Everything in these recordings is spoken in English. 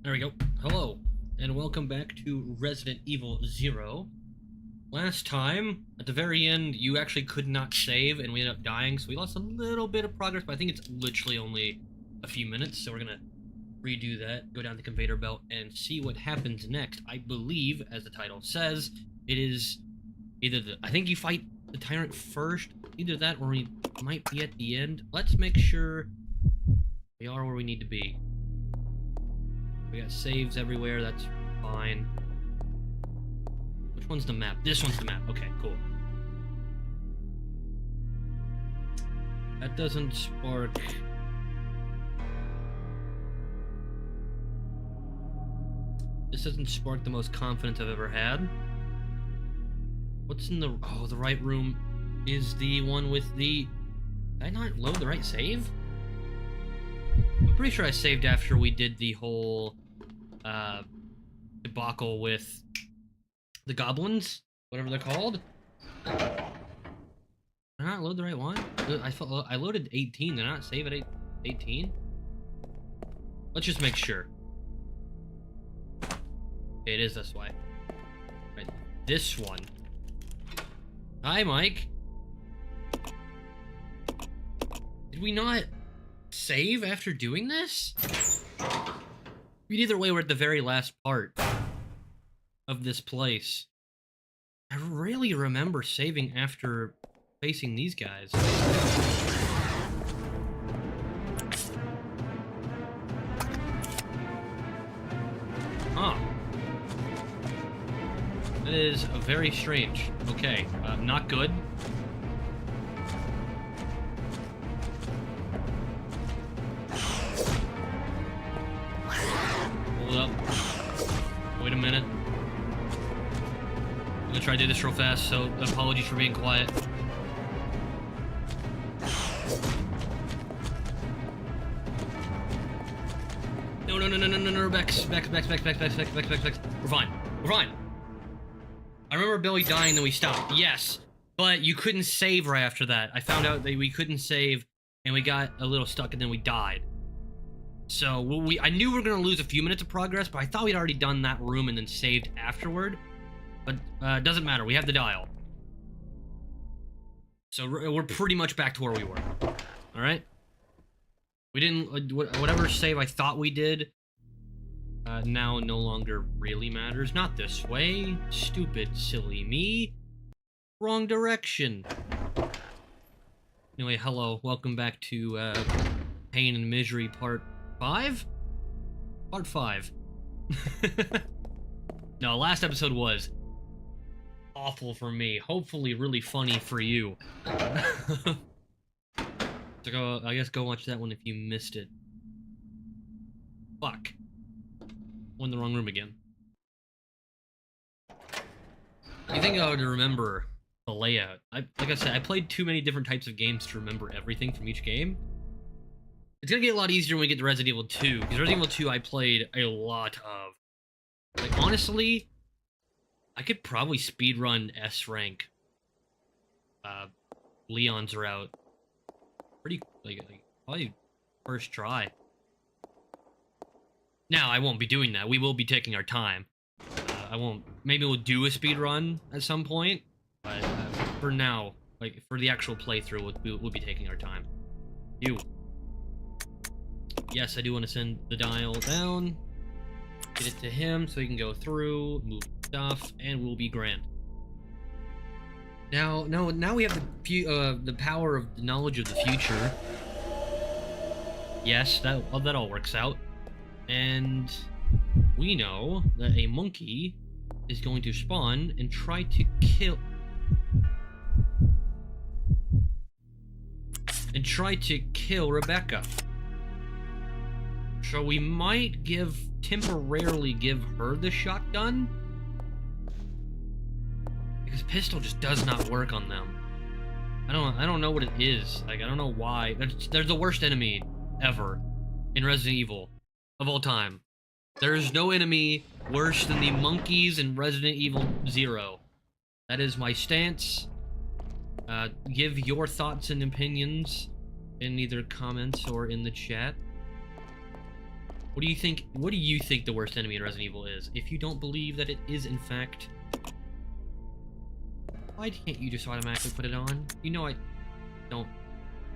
There we go. Hello, and welcome back to Resident Evil 0. Last time, at the very end, you actually could not save, and we ended up dying, so we lost a little bit of progress, but I think it's literally only a few minutes, so we're gonna redo that, go down the conveyor belt, and see what happens next. I believe, as the title says, it is either I think you fight the Tyrant first, either that or we might be at the end. Let's make sure we are where we need to be. We got saves everywhere, that's fine. Which one's the map? This one's the map. Okay, cool. That doesn't spark... This doesn't spark the most confidence I've ever had. What's in the... Oh, the right room is the one with the... Did I not load the right save? I'm pretty sure I saved after we did the whole debacle with the goblins, whatever they're called. Did I not load the right one? I loaded 18. Did I not save at 18? Let's just make sure. Okay, it is this way. Right, this one. Hi, Mike. Did we not save after doing this? Either way, we're at the very last part of this place. I really remember saving after facing these guys. Huh. That is very strange. Okay, not good. Hold up. Wait a minute. I'm gonna try to do this real fast, so apologies for being quiet. No, back. We're fine. We're fine. I remember Billy dying, then we stopped. Yes, but you couldn't save right after that. I found out that we couldn't save, and we got a little stuck, and then we died. So, I knew we were going to lose a few minutes of progress, but I thought we'd already done that room and then saved afterward. But, it doesn't matter. We have the dial. So, we're pretty much back to where we were. Alright? We didn't... Whatever save I thought we did, now no longer really matters. Not this way. Stupid, silly me. Wrong direction. Anyway, hello. Welcome back to, Pain and Misery Part 5? Part 5. No, last episode was awful for me. Hopefully really funny for you. So I guess go watch that one if you missed it. Fuck. I'm in the wrong room again. You think I would remember the layout? Like I said, I played too many different types of games to remember everything from each game. It's gonna get a lot easier when we get to Resident Evil 2, because Resident Evil 2 I played a lot of. Like, honestly, I could probably speedrun S rank. Leon's route. Pretty, like probably first try. Now, I won't be doing that. We will be taking our time. I won't, maybe we'll do a speedrun at some point, but for now, like, for the actual playthrough, we'll be taking our time. Yes, I do want to send the dial down, get it to him so he can go through, move stuff, and we'll be grand. Now we have the power of the knowledge of the future. Yes, that all works out. And we know that a monkey is going to spawn and try to kill... Rebecca. So we might temporarily give her the shotgun, because pistol just does not work on them. I don't know what it is. Like, I don't know why. They're the worst enemy ever in Resident Evil of all time. There is no enemy worse than the monkeys in Resident Evil 0. That is my stance. Give your thoughts and opinions in either comments or in the chat. What do you think? What do you think the worst enemy in Resident Evil is? If you don't believe that it is in fact, why can't you just automatically put it on? You know I don't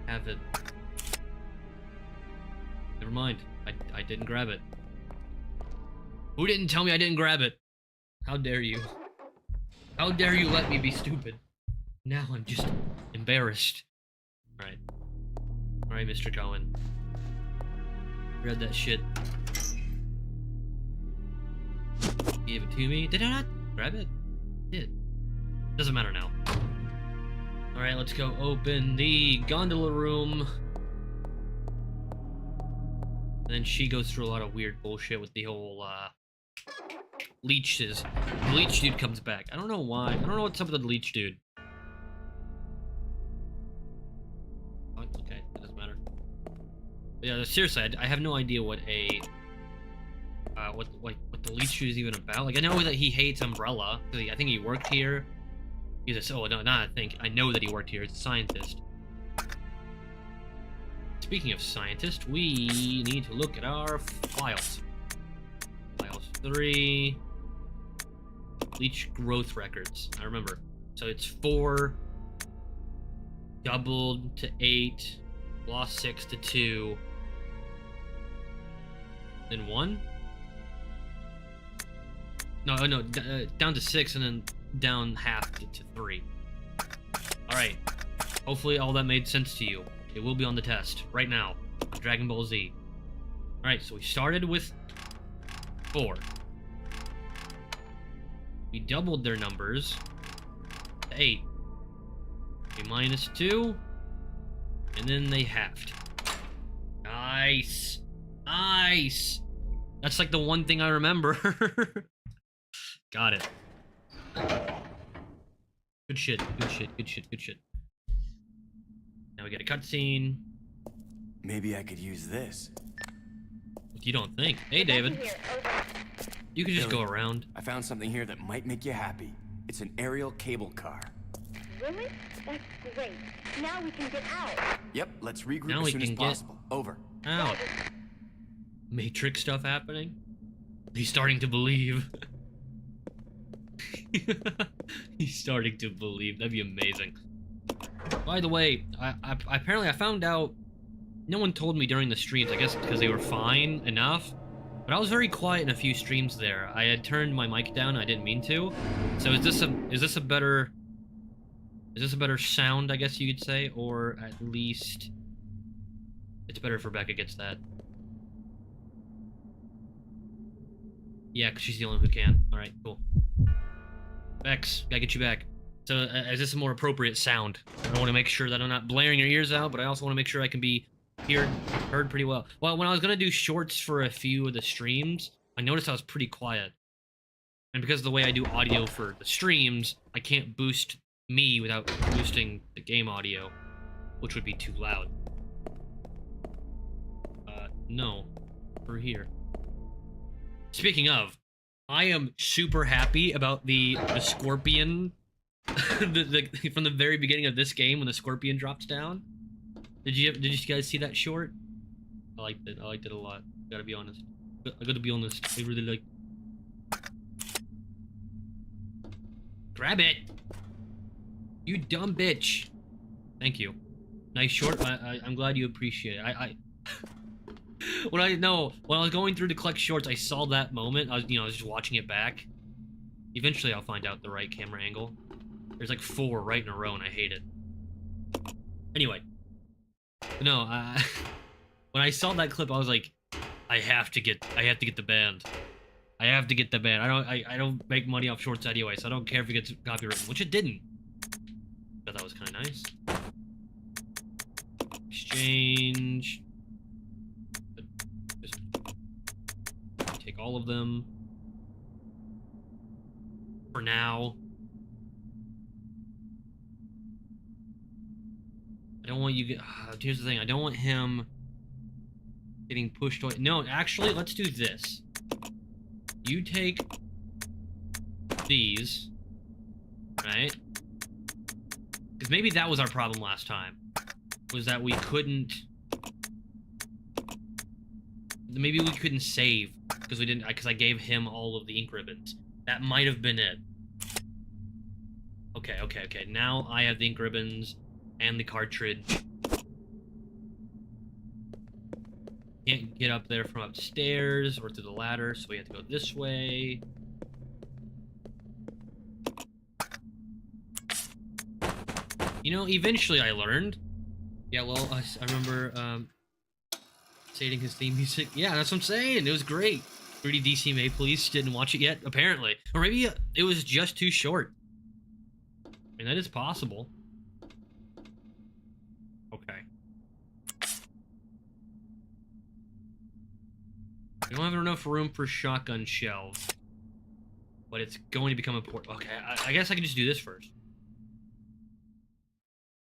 have it. Never mind. I didn't grab it. Who didn't tell me I didn't grab it? How dare you? How dare you let me be stupid? Now I'm just embarrassed. Alright. Alright, Mr. Cohen. Read that shit. Gave it to me. Did I not grab it? Did. Doesn't matter now. Alright, let's go open the gondola room. And then she goes through a lot of weird bullshit with the whole, leeches. The leech dude comes back. I don't know why. I don't know what's up with the leech dude. Oh, okay, it doesn't matter. But yeah, seriously, I have no idea what a what the leech dude is even about. Like, I know that he hates Umbrella because I think he worked here. He's a, oh no, not I think. I know that he worked here. He's a scientist. Speaking of scientists, we need to look at our files. Files 3. Leech growth records. I remember. So it's 4, doubled to 8, lost 6 to 2, then 1? No, down to 6 and then down half to 3. Alright. Hopefully all that made sense to you. It will be on the test right now on Dragon Ball Z. Alright, so we started with 4. We doubled their numbers to 8. We minus 2. And then they halved. Nice. Nice. That's like the one thing I remember. Got it. Good shit, good shit, good shit, good shit. Now we get a cutscene. Maybe I could use this. You don't think? Hey, David. You could just go Billy, around. I found something here that might make you happy. It's an aerial cable car. Really? That's great. Now we can get out. Yep, let's regroup Now as we soon as can get possible. Over. out. Matrix stuff happening? He's starting to believe. He's starting to believe. That'd be amazing. By the way, apparently I found out, no one told me during the streams, I guess because they were fine enough, but I was very quiet in a few streams there. I had turned my mic down, I didn't mean to. So is this a better sound, I guess you could say, or at least it's better if Rebecca gets that. Yeah, because she's the only one who can. Alright, cool. Bex, gotta get you back. So, is this a more appropriate sound? I want to make sure that I'm not blaring your ears out, but I also want to make sure I can be heard pretty well. Well, when I was gonna do shorts for a few of the streams, I noticed I was pretty quiet. And because of the way I do audio for the streams, I can't boost me without boosting the game audio, which would be too loud. No. We're here. Speaking of, I am super happy about the scorpion from the very beginning of this game when the scorpion drops down. Did you guys see that short? I liked it. I liked it a lot. Gotta be honest. I gotta be honest. I really like. Grab it! You dumb bitch! Thank you. Nice short. I'm glad you appreciate it. When I was going through to collect shorts, I saw that moment. I was just watching it back. Eventually, I'll find out the right camera angle. There's like 4 right in a row, and I hate it. Anyway, no. When I saw that clip, I was like, I have to get the band. I have to get the band. I don't make money off shorts anyway, so I don't care if it gets copywritten, which it didn't. But that was kind of nice. Exchange. Just take all of them. For now. I don't want you get. Here's the thing. I don't want him getting pushed away. No, actually, let's do this. You take these, right? Because maybe that was our problem last time. Was that we couldn't maybe we couldn't save because we didn't, because I gave him all of the ink ribbons. That might have been it. Okay, okay, okay. Now I have the ink ribbons and the cartridge. Can't get up there from upstairs or through the ladder, so we have to go this way. You know, eventually I learned. Yeah, well, I remember stating his theme music. Yeah, that's what I'm saying. It was great. 3D DC May Police didn't watch it yet, apparently. Or maybe it was just too short. I mean, that is possible. Okay. We don't have enough room for shotgun shells. But it's going to become important. Okay, I guess I can just do this first.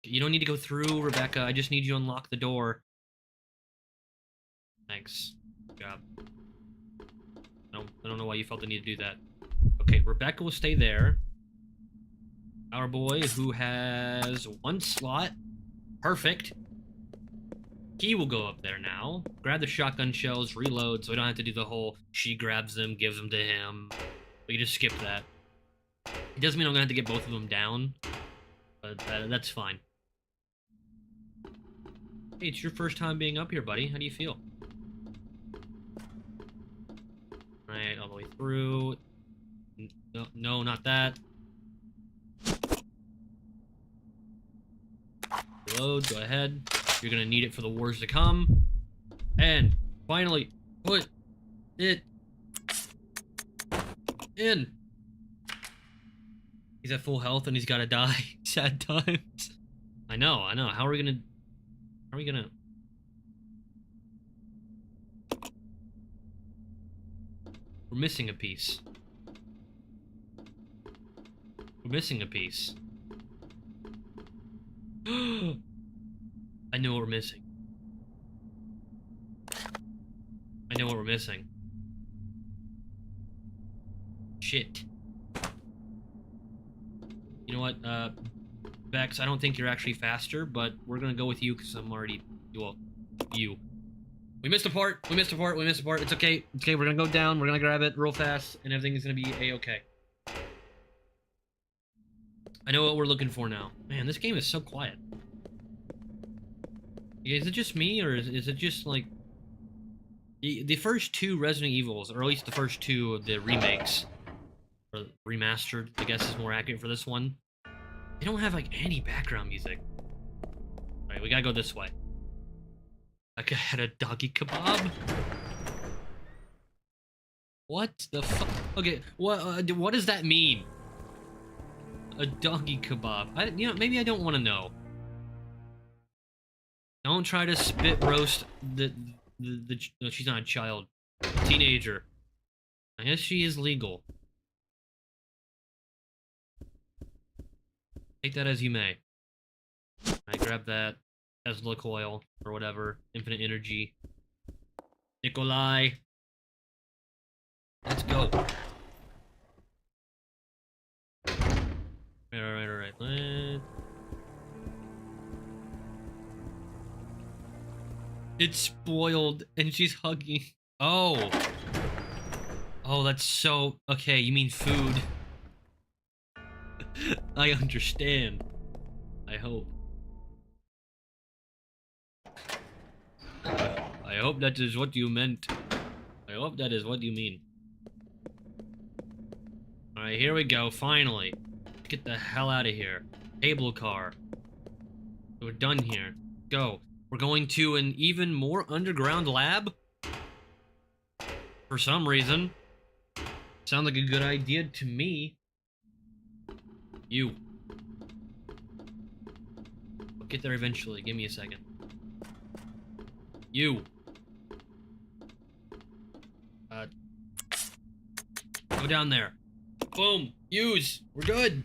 You don't need to go through, Rebecca. I just need you to unlock the door. Thanks. Good job. No, I don't know why you felt the need to do that. Okay, Rebecca will stay there. Our boy, who has 1 slot. Perfect. He will go up there now. Grab the shotgun shells, reload, so we don't have to do the whole she grabs them, gives them to him. We can just skip that. It doesn't mean I'm going to have to get both of them down. But that's fine. Hey, it's your first time being up here, buddy. How do you feel? Alright, all the way through. No, not that. Reload, go ahead. You're gonna need it for the wars to come. And finally, put it in. He's at full health and he's gotta die. Sad times. I know. How are we gonna... We're missing a piece. We're missing a piece. I know what we're missing. I know what we're missing. Shit. You know what, Vex, I don't think you're actually faster, but we're gonna go with you because I'm already... Well, you. We missed a part. We missed a part. It's okay. It's okay. We're gonna go down. We're gonna grab it real fast, and everything is gonna be a-okay. I know what we're looking for now. Man, this game is so quiet. Is it just me, or is it just like... The first 2 Resident Evils, or at least the first 2 of the remakes, or remastered, I guess is more accurate for this one, they don't have like any background music. Alright, we gotta go this way. Like I had a doggy kebab? What the fuck? Okay, what does that mean? A doggy kebab. You know, maybe I don't want to know. Don't try to spit roast no, she's not a child. Teenager. I guess she is legal. Take that as you may. I grab that Tesla coil or whatever. Infinite energy. Nikolai. Let's go. Alright. It's spoiled and she's hugging. Oh. Oh, that's so... Okay, you mean food. I understand. I hope. I hope that is what you meant. I hope that is what you mean. Alright, here we go, finally. Get the hell out of here. Cable car. We're done here. Go. We're going to an even more underground lab? For some reason. Sounds like a good idea to me. You. We'll get there eventually. Give me a second. You. Go down there. Boom. Use. We're good.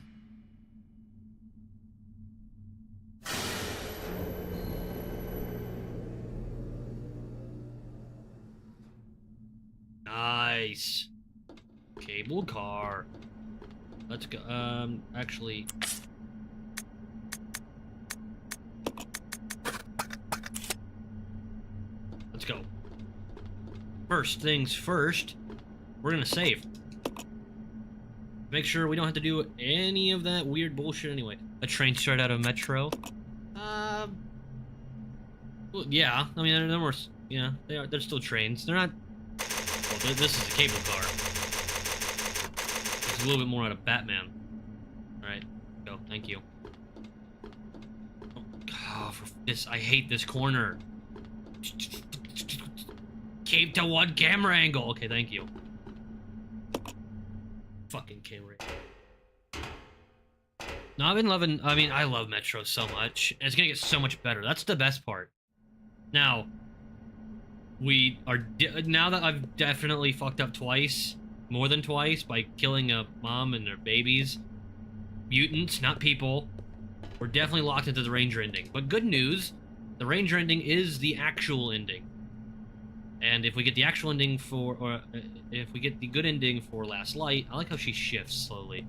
Nice. Cable car. Let's go. Actually. Let's go. first things first, we're gonna save. Make sure we don't have to do any of that weird bullshit anyway. A train straight out of Metro. Well, yeah. I mean, they're more, yeah, they're still trains. They're not. Well, this is a cable car. It's a little bit more out of Batman. All right, go. Thank you. Oh, for this, I hate this corner. Keep to one camera angle. Okay, thank you. Fucking camera. No, I've been loving. I mean, I love Metro so much. And it's gonna get so much better. That's the best part. Now, we are now that I've definitely fucked up twice, more than twice, by killing a mom and their babies, mutants, not people. We're definitely locked into the Ranger ending. But good news, the Ranger ending is the actual ending. And if we get the actual ending for, or if we get the good ending for Last Light, I like how she shifts slowly.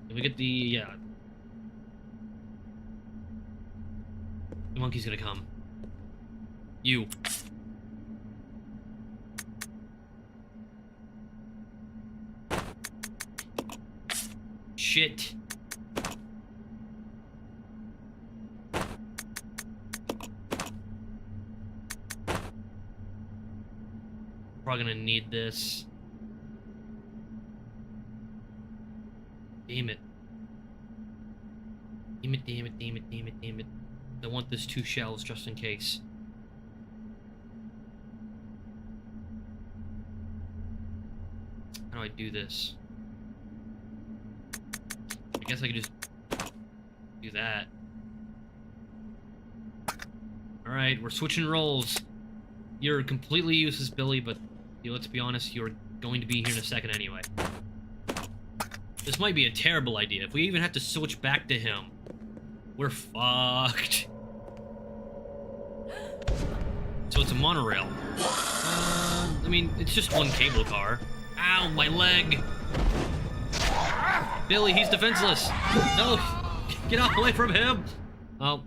If we get the, yeah. The monkey's gonna come. You. Shit. Probably gonna need this. Damn it. Damn it, damn it, damn it, damn it, damn it. I want this 2 shells just in case. How do I do this? I guess I could just do that. Alright, we're switching roles. You're completely useless, Billy, but let's be honest, you're going to be here in a second anyway. This might be a terrible idea. If we even have to switch back to him, we're fucked. So it's a monorail. I mean, it's just one cable car. Ow, my leg! Billy, he's defenseless! No! Get out away from him! Oh,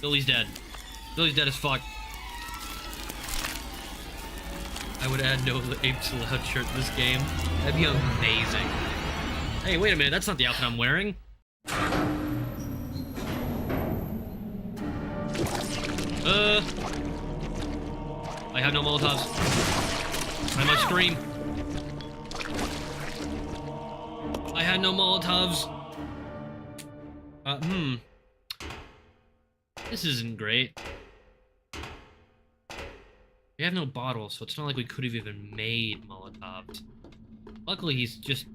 Billy's dead. Billy's dead as fuck. I would add no apes allowed shirt to this game. That'd be amazing. Hey, wait a minute, that's not the outfit I'm wearing. I have no Molotovs. I must scream. I had no Molotovs. This isn't great. We have no bottles, so it's not like we could have even made Molotovs. Luckily, he's just,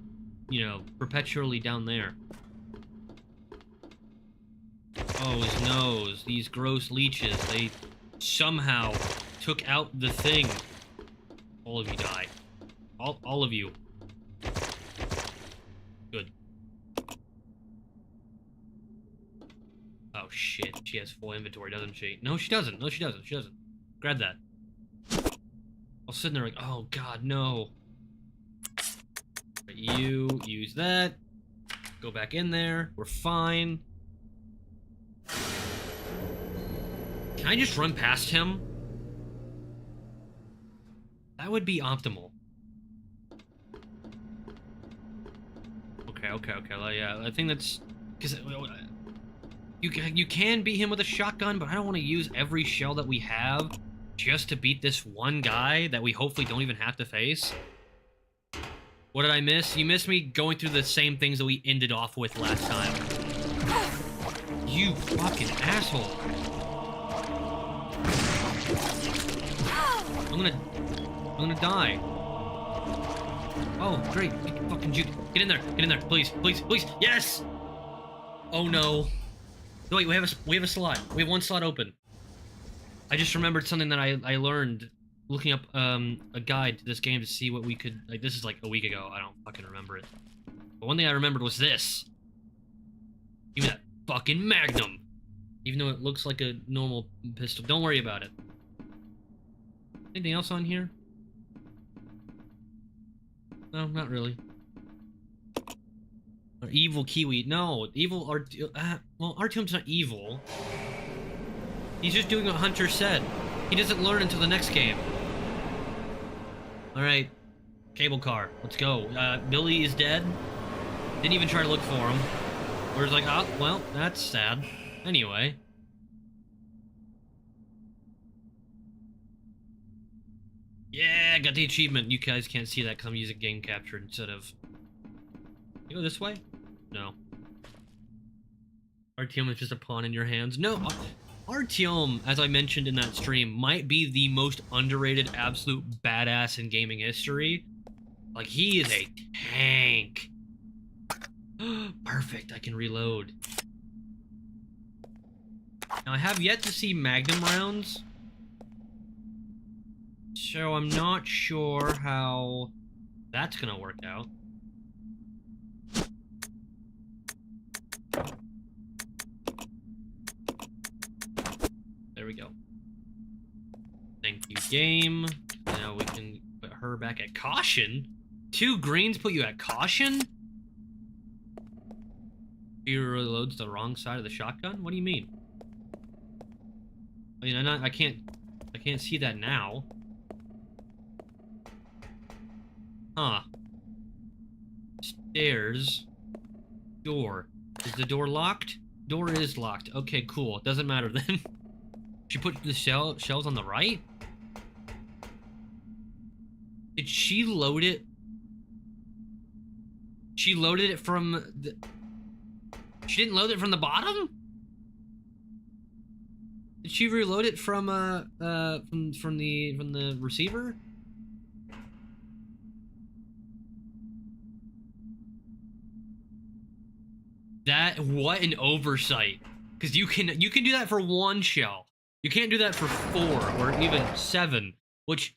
you know, perpetually down there. Oh, his nose. These gross leeches. They somehow took out the thing. All of you die. All of you. Good. Oh, shit. She has full inventory, doesn't she? No, she doesn't. No, she doesn't. She doesn't. Grab that. I was sitting there like, oh, God, no. But you use that. Go back in there. We're fine. Can I just run past him? That would be optimal. Okay. Yeah, I think that's... Because you can beat him with a shotgun, but I don't want to use every shell that we have just to beat this one guy that we hopefully don't even have to face. What did I miss? You missed me going through the same things that we ended off with last time. You fucking asshole. I'm gonna die. Oh, great. Fucking juke. Get in there, please, yes! Oh no. No, wait, we have a slot. We have one slot open. I just remembered something that I learned looking up a guide to this game to see what we could, like, this is like a week ago. I don't fucking remember it. But one thing I remembered was this. Give me that fucking Magnum. Even though it looks like a normal pistol. Don't worry about it. Anything else on here? No, not really. Or evil Kiwi. No, evil well, Artyom's not evil. He's just doing what Hunter said. He doesn't learn until the next game. Alright. Cable car. Let's go. Billy is dead. Didn't even try to look for him. We're just like, oh, well, that's sad. Anyway. Yeah, got the achievement. You guys can't see that because I'm using game capture instead of... You go this way? No. Artyom is just a pawn in your hands. No, Artyom, as I mentioned in that stream, might be the most underrated absolute badass in gaming history. Like, he is a tank. Perfect, I can reload. Now, I have yet to see Magnum rounds. So I'm not sure how that's gonna work out. There we go. Thank you, game. Now we can put her back at caution. 2 greens put you at caution? He reloads the wrong side of the shotgun? What do you mean? I mean, I can't see that now. Huh. Stairs. Door. Is the door locked? Door is locked. Okay, cool. Doesn't matter then. She put the shells on the right? Did she load it? She loaded it from the... She didn't load it from the bottom? Did she reload it from the receiver? That, what an oversight. Because you can do that for 1 shell. You can't do that for 4 or even 7. Which,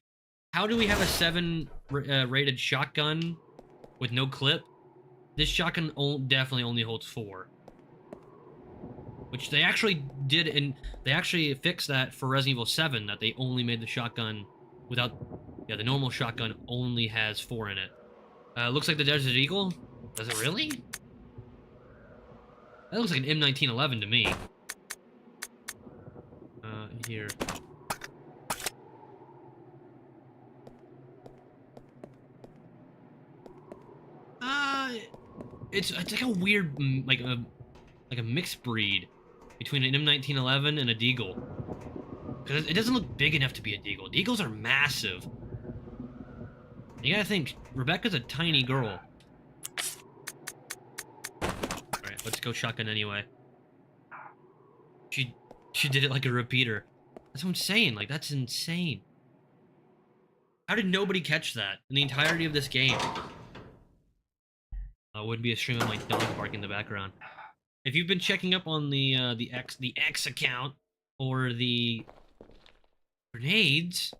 how do we have a 7 rated shotgun with no clip? This shotgun definitely only holds 4. Which they actually did, and they actually fixed that for Resident Evil 7, that they only made the shotgun without... Yeah, the normal shotgun only has 4 in it. Looks like the Desert Eagle. Does it really? That looks like an M1911 to me. Here. It's like a weird, like a mixed breed between an M1911 and a Deagle. Because it doesn't look big enough to be a Deagle. Deagles are massive. You gotta think, Rebecca's a tiny girl. Alright, let's go shotgun anyway. She did it like a repeater. That's what I'm saying, like, that's insane. How did nobody catch that in the entirety of this game? Would be a stream of my dog barking in the background. If you've been checking up on the X account or the grenades,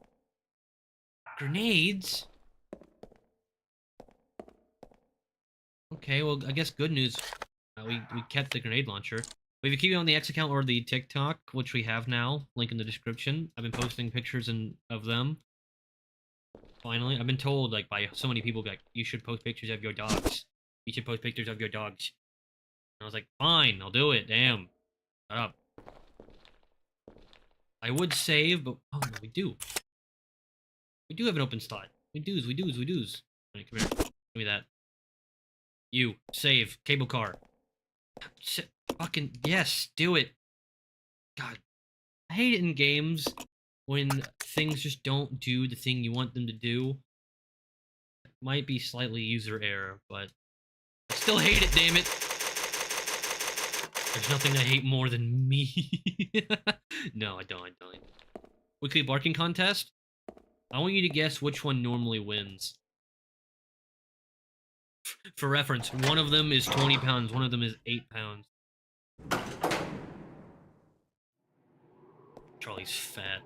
Okay, well, I guess good news. We kept the grenade launcher. But if you keep it on the X account or the TikTok, which we have now, link in the description. I've been posting pictures of them. Finally, I've been told like by so many people like you should post pictures of your dogs. You should post pictures of your dogs. And I was like, fine, I'll do it. Damn, shut up. I would save, but oh no, we do. We do have an open slot. We do's. Alright, come here. Give me that. You save cable car. Fucking yes, do it. God, I hate it in games when things just don't do the thing you want them to do. It might be slightly user error, but I still hate it, damn it. There's nothing I hate more than me. No, I don't. Weekly barking contest? I want you to guess which one normally wins. For reference, one of them is 20 pounds, one of them is 8 pounds. Charlie's fat.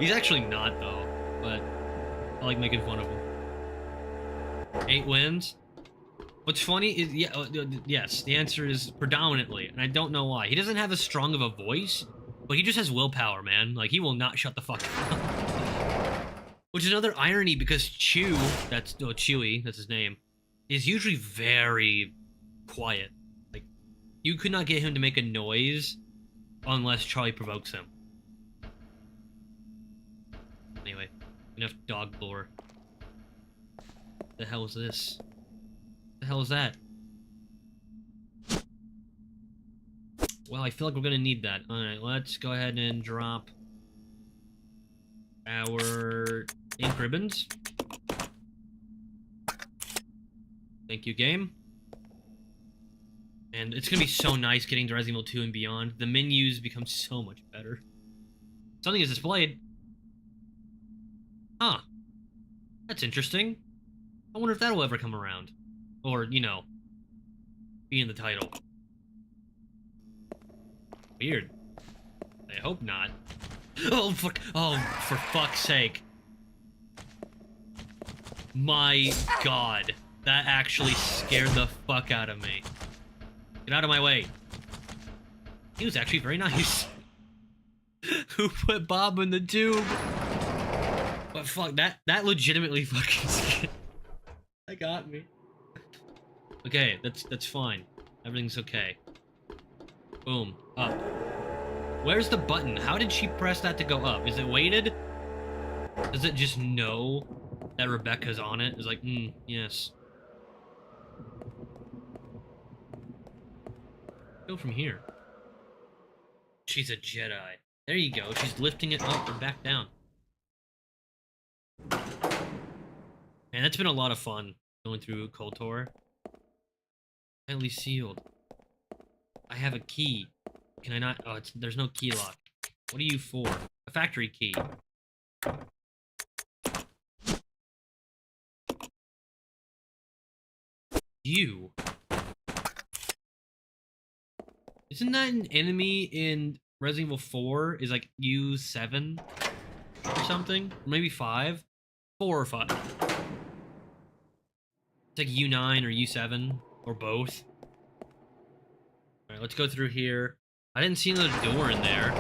He's actually not, though, but I like making fun of him. 8 wins? What's funny is, yes, the answer is predominantly, and I don't know why. He doesn't have as strong of a voice, but he just has willpower, man. Like, he will not shut the fuck up. Which is another irony, because Chewy, that's his name, is usually very quiet. Like, you could not get him to make a noise unless Charlie provokes him. enough dog lore. The hell is this? The hell is that? Well, I feel like we're gonna need that. Alright, let's go ahead and drop our ink ribbons. Thank you, game. And it's gonna be so nice getting to Resident Evil 2 and beyond. The menus become so much better. Something is displayed. Huh. That's interesting. I wonder if that'll ever come around. Or, you know, be in the title. Weird. I hope not. Oh, fuck. Oh, for fuck's sake. My god. That actually scared the fuck out of me. Get out of my way. He was actually very nice. Who put Bob in the tube? But fuck, that legitimately fucking scared. That got me. Okay, that's fine. Everything's okay. Boom. Up. Where's the button? How did she press that to go up? Is it weighted? Does it just know that Rebecca's on it? It's like, yes. Go from here. She's a Jedi. There you go. She's lifting it up or back down. Man, that's been a lot of fun going through KOTOR. Tightly sealed. I have a key. Can I not? Oh, there's no key lock. What are you for? A factory key. You. Isn't that an enemy in Resident Evil 4? Is like U7 or something? Or maybe 5? 4 or 5. It's like U9 or U7 or both. Alright, let's go through here. I didn't see another door in there.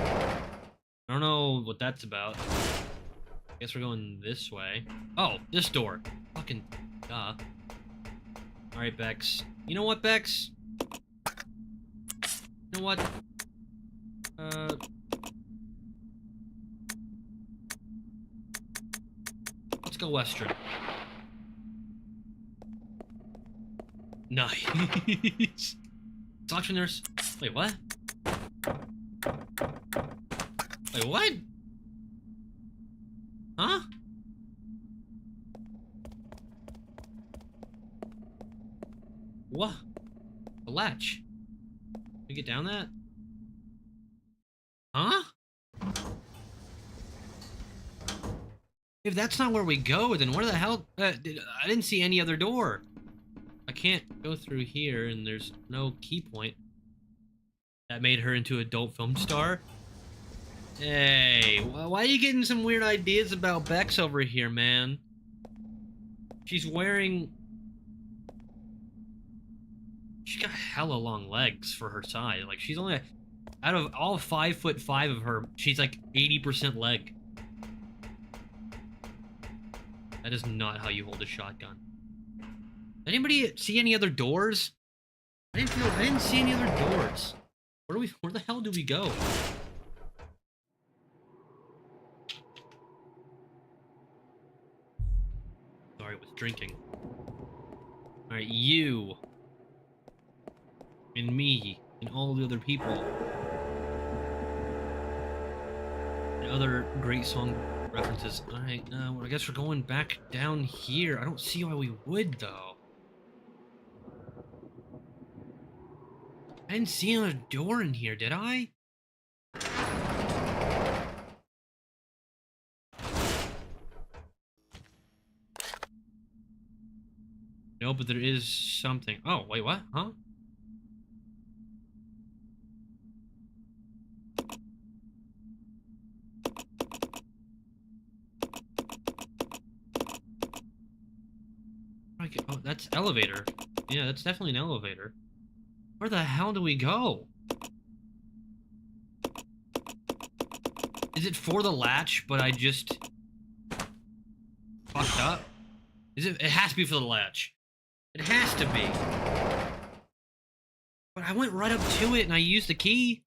I don't know what that's about. I guess we're going this way. Oh, this door. Fucking duh. Alright, Bex. You know what, Bex? You know what? Let's go Western. Nice. Selection nurse. Wait, what? Wait, what? Huh? What? A latch. Can we get down that? Huh? If that's not where we go, then where the hell? I didn't see any other door. I can't go through here, and there's no key point. That made her into adult film star. Hey, why are you getting some weird ideas about Bex over here, man? She's wearing... She's got hella long legs for her size. Like, she's only... Out of all 5'5" of her, she's like 80% leg. That is not how you hold a shotgun. Anybody see any other doors? I didn't see any other doors. Where the hell do we go? Sorry, it was drinking. Alright, you. And me. And all the other people. And other great song references. Alright, well, I guess we're going back down here. I don't see why we would, though. I didn't see another door in here, did I? No, but there is something. Oh, wait, what? Huh? Oh, that's elevator. Yeah, that's definitely an elevator. Where the hell do we go? Is it for the latch, but I just fucked up? Is it? It has to be for the latch. It has to be. But I went right up to it and I used the key.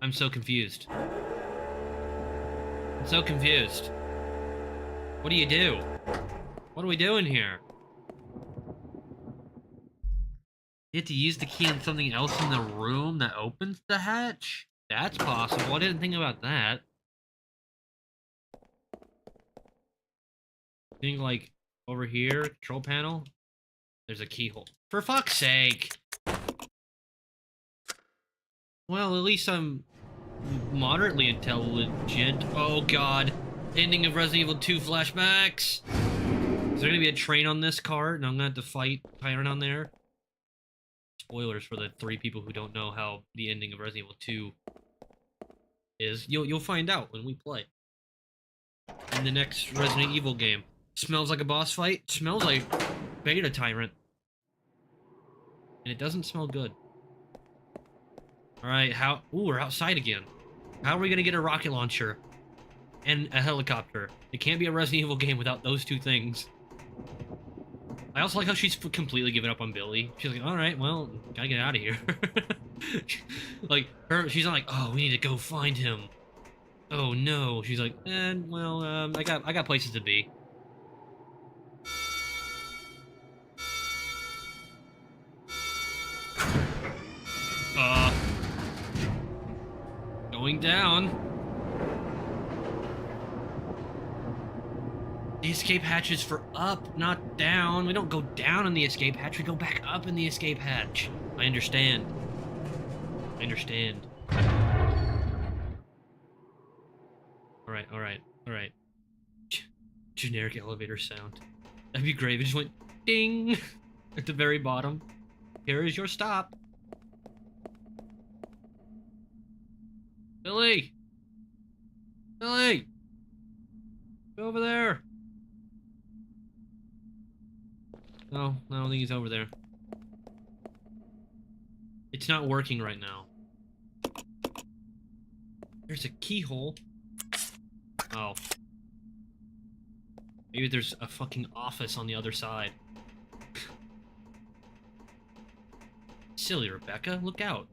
I'm so confused. I'm so confused. What do you do? What are we doing here? You have to use the key on something else in the room that opens the hatch? That's possible. I didn't think about that. I think, like, over here, control panel, there's a keyhole. For fuck's sake! Well, at least I'm moderately intelligent. Oh god. Ending of Resident Evil 2 flashbacks! Is there gonna be a train on this cart and I'm gonna have to fight Tyrant on there? Spoilers for the 3 people who don't know how the ending of Resident Evil 2 is. You'll find out when we play. In the next Resident Evil game. Smells like a boss fight. Smells like beta Tyrant. And it doesn't smell good. Alright, ooh, we're outside again. How are we gonna get a rocket launcher? And a helicopter? It can't be a Resident Evil game without those 2 things. I also like how she's completely given up on Billy. She's like, alright, well, gotta get out of here. Like, she's not like, oh, we need to go find him. Oh no. She's like, well, I got places to be. Going down. The escape hatch is for up, not down. We don't go down in the escape hatch, we go back up in the escape hatch. I understand. I understand. Alright. Generic elevator sound. That'd be great if it just went ding at the very bottom. Here is your stop. Billy! Billy! Go over there! No, I don't think he's over there. It's not working right now. There's a keyhole. Oh. Maybe there's a fucking office on the other side. Silly Rebecca, look out.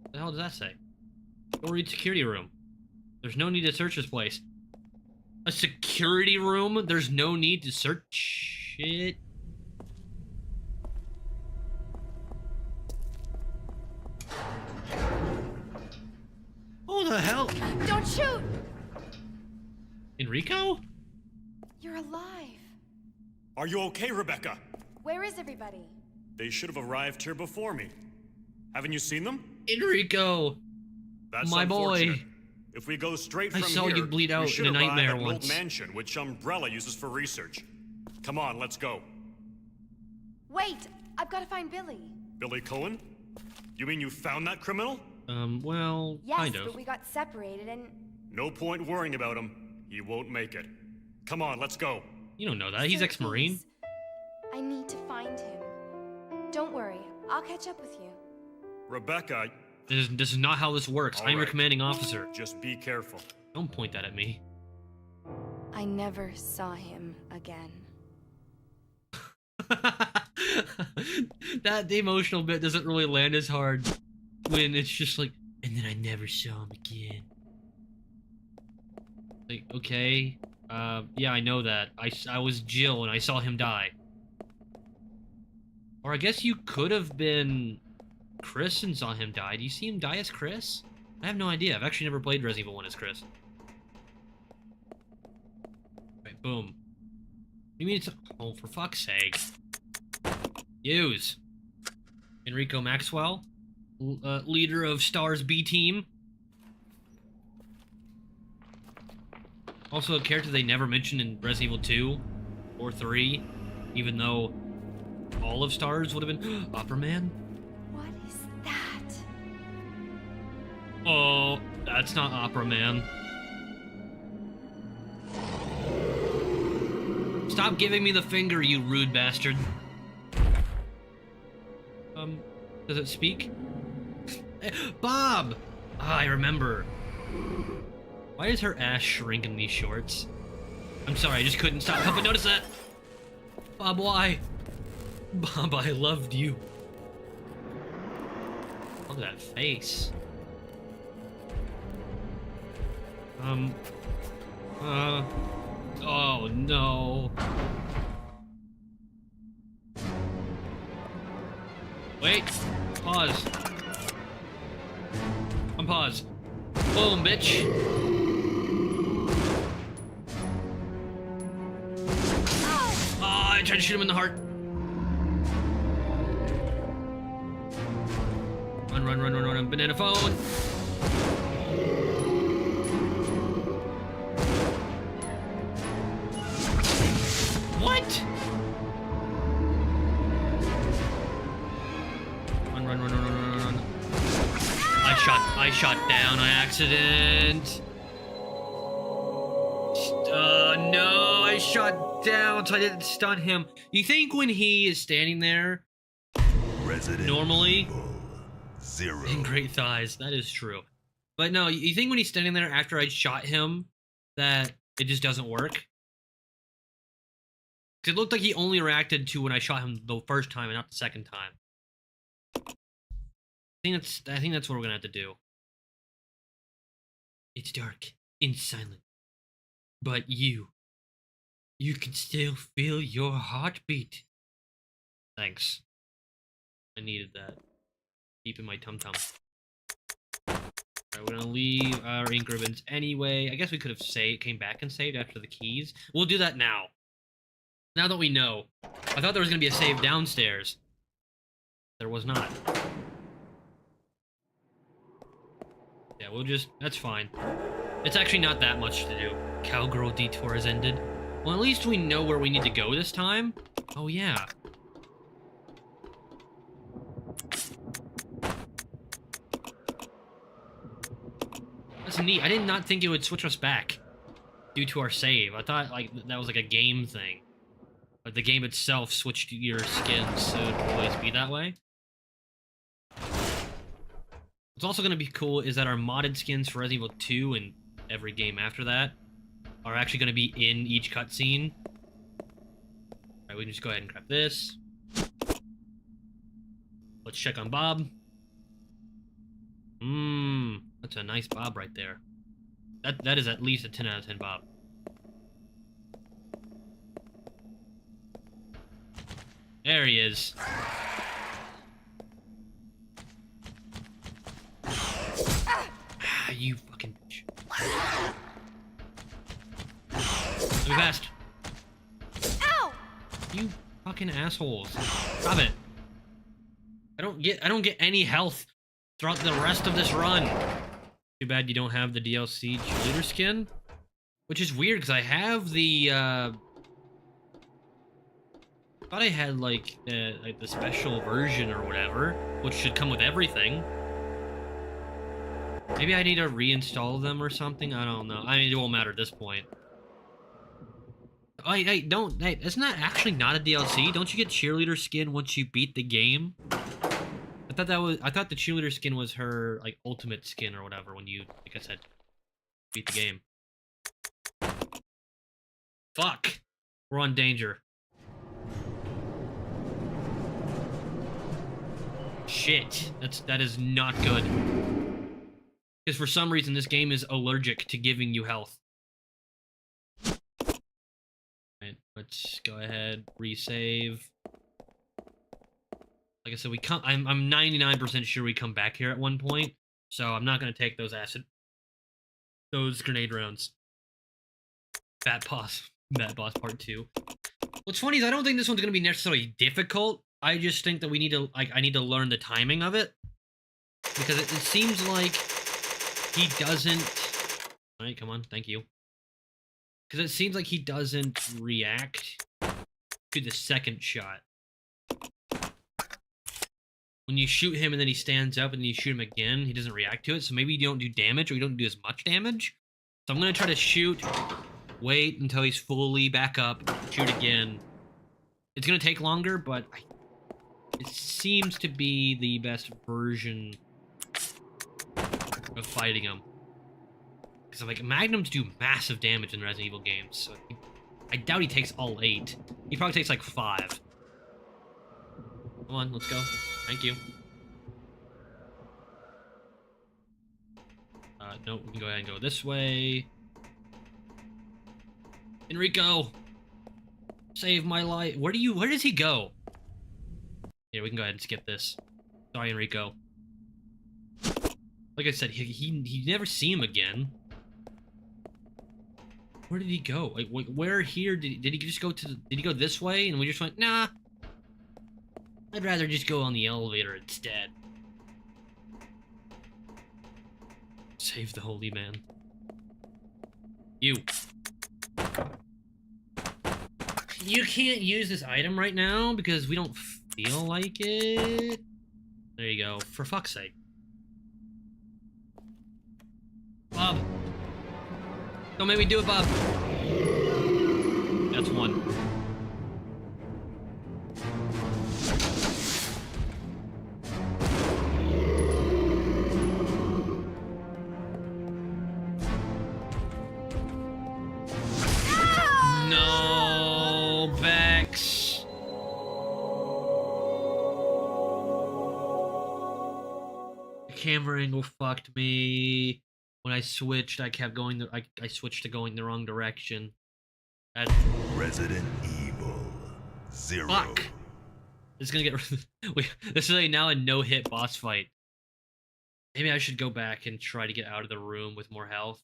What the hell does that say? Go read security room. There's no need to search this place. A security room? There's no need to search it? Who the hell? Don't shoot! Enrico? You're alive. Are you okay, Rebecca? Where is everybody? They should have arrived here before me. Haven't you seen them? Enrico! That's My boy. unfortunate. If we go straight I from saw here, you bleed out we should in a arrive nightmare at an once. old mansion, which Umbrella uses for research. Come on, let's go. Wait! I've got to find Billy. Billy Cohen? You mean you found that criminal? Well, Yes, kind of. but we got separated and... No point worrying about him. He won't make it. Come on, let's go. You don't know that. He's Sir, ex-Marine. please. I need to find him. Don't worry. I'll catch up with you. Rebecca, This is not how this works. All I'm your right. commanding officer. just be careful. Don't point that at me. I never saw him again. That the emotional bit doesn't really land as hard when it's just like, and then I never saw him again. Like, okay, yeah, I know that. I was Jill and I saw him die. Or I guess you could have been Chris and saw him die. Do you see him die as Chris? I have no idea. I've actually never played Resident Evil 1 as Chris. Right, boom. You mean it's... Oh, for fuck's sake. Use. Enrico Maxwell, leader of STAR's B team. Also a character they never mentioned in Resident Evil 2 or 3, even though all of STAR's would have been Opera Man. What is that? Oh, that's not Opera Man. Stop giving me the finger, you rude bastard. Does it speak? Bob! Ah, I remember. Why does her ass shrink in these shorts? I'm sorry, I just couldn't stop helping notice that. Bob, why? Bob, I loved you. Look at that face. Oh no. Wait, pause. Unpause. Boom, bitch. Oh, I tried to shoot him in the heart. Run, banana phone. What? Run. I shot down on accident. No, I shot down so I didn't stun him. You think when he is standing there, normally, Zero. in great thighs, that is true. But no, you think when he's standing there after I shot him, that it just doesn't work? Because it looked like he only reacted to when I shot him the first time and not the second time. I think that's what we're gonna have to do. It's dark and silent, but you can still feel your heartbeat. Thanks. I needed that. Deep in my tum-tum. Alright, we're gonna leave our ink ribbons anyway. I guess we could have came back and saved after the keys. We'll do that now. Now that we know. I thought there was gonna be a save downstairs. There was not. Yeah, we'll just... That's fine. It's actually not that much to do. Cowgirl detour has ended. Well, at least we know where we need to go this time. Oh, yeah. That's neat. I did not think it would switch us back due to our save. I thought like that was like a game thing. But the game itself switched your skins, so it would always be that way. What's also going to be cool is that our modded skins for Resident Evil 2 and every game after that are actually going to be in each cutscene. Alright, we can just go ahead and grab this. Let's check on Bob. That's a nice Bob right there. That is at least a 10 out of 10 Bob. There he is. You fucking bitch. Let me fast. Ow! You fucking assholes. Stop it. I don't get any health throughout the rest of this run. Too bad you don't have the DLC cheerleader skin. Which is weird because I have the thought I had like the special version or whatever, which should come with everything. Maybe I need to reinstall them or something. I don't know. I mean, it won't matter at this point. Hey, don't. Hey, that's not actually not a DLC. Don't you get cheerleader skin once you beat the game? I thought the cheerleader skin was her like ultimate skin or whatever when you, like I said, beat the game. Fuck. We're on danger. Shit. That is not good. Because for some reason, this game is allergic to giving you health. Alright, let's go ahead, resave. Like I said, I'm 99% sure we come back here at one point, so I'm not going to take those grenade rounds. Bat boss part 2. What's funny is I don't think this one's going to be necessarily difficult. I just think that we need to, I need to learn the timing of it. Because it seems like he doesn't... Alright, come on, thank you. Because it seems like he doesn't react to the second shot. When you shoot him and then he stands up and then you shoot him again, he doesn't react to it. So maybe you don't do damage or you don't do as much damage. So I'm going to try to shoot, wait until he's fully back up, shoot again. It's going to take longer, but it seems to be the best version of fighting him. Because like Magnums do massive damage in Resident Evil games, so I doubt he takes all 8. He probably takes like 5. Come on, let's go. Thank you. No, we can go ahead and go this way. Enrico! Save my life. Where does he go? Yeah, we can go ahead and skip this. Sorry, Enrico. Like I said, he never see him again. Where did he go? Like, where here did he just go to? Did he go this way? And we just went, nah. I'd rather just go on the elevator instead. Save the holy man. You can't use this item right now because we don't feel like it. There you go. For fuck's sake. Bob. Don't make me do it, Bob. That's one. No, Bex. The camera angle fucked me. When I switched, I kept going. I switched to going the wrong direction. That's Resident Evil 0. fuck. This is gonna get. Wait, this is now a no-hit boss fight. Maybe I should go back and try to get out of the room with more health.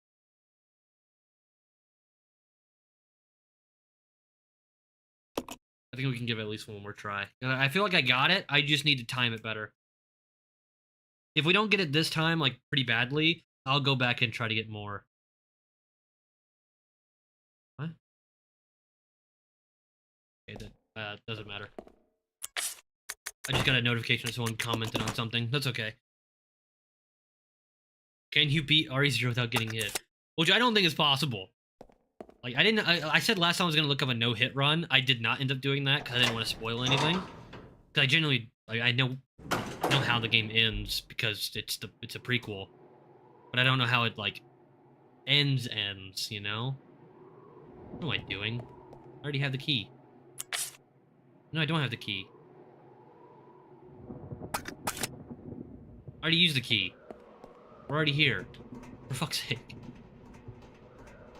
I think we can give it at least one more try. I feel like I got it. I just need to time it better. If we don't get it this time, like pretty badly, I'll go back and try to get more. What? Okay, that doesn't matter. I just got a notification that someone commented on something. That's okay. Can you beat RE0 without getting hit? Which I don't think is possible. Like, I said last time I was going to look up a no-hit run. I did not end up doing that because I didn't want to spoil anything. Because I genuinely, like, I know how the game ends because it's a prequel. But I don't know how it, like, ends, you know? What am I doing? I already have the key. No, I don't have the key. I already used the key. We're already here. For fuck's sake.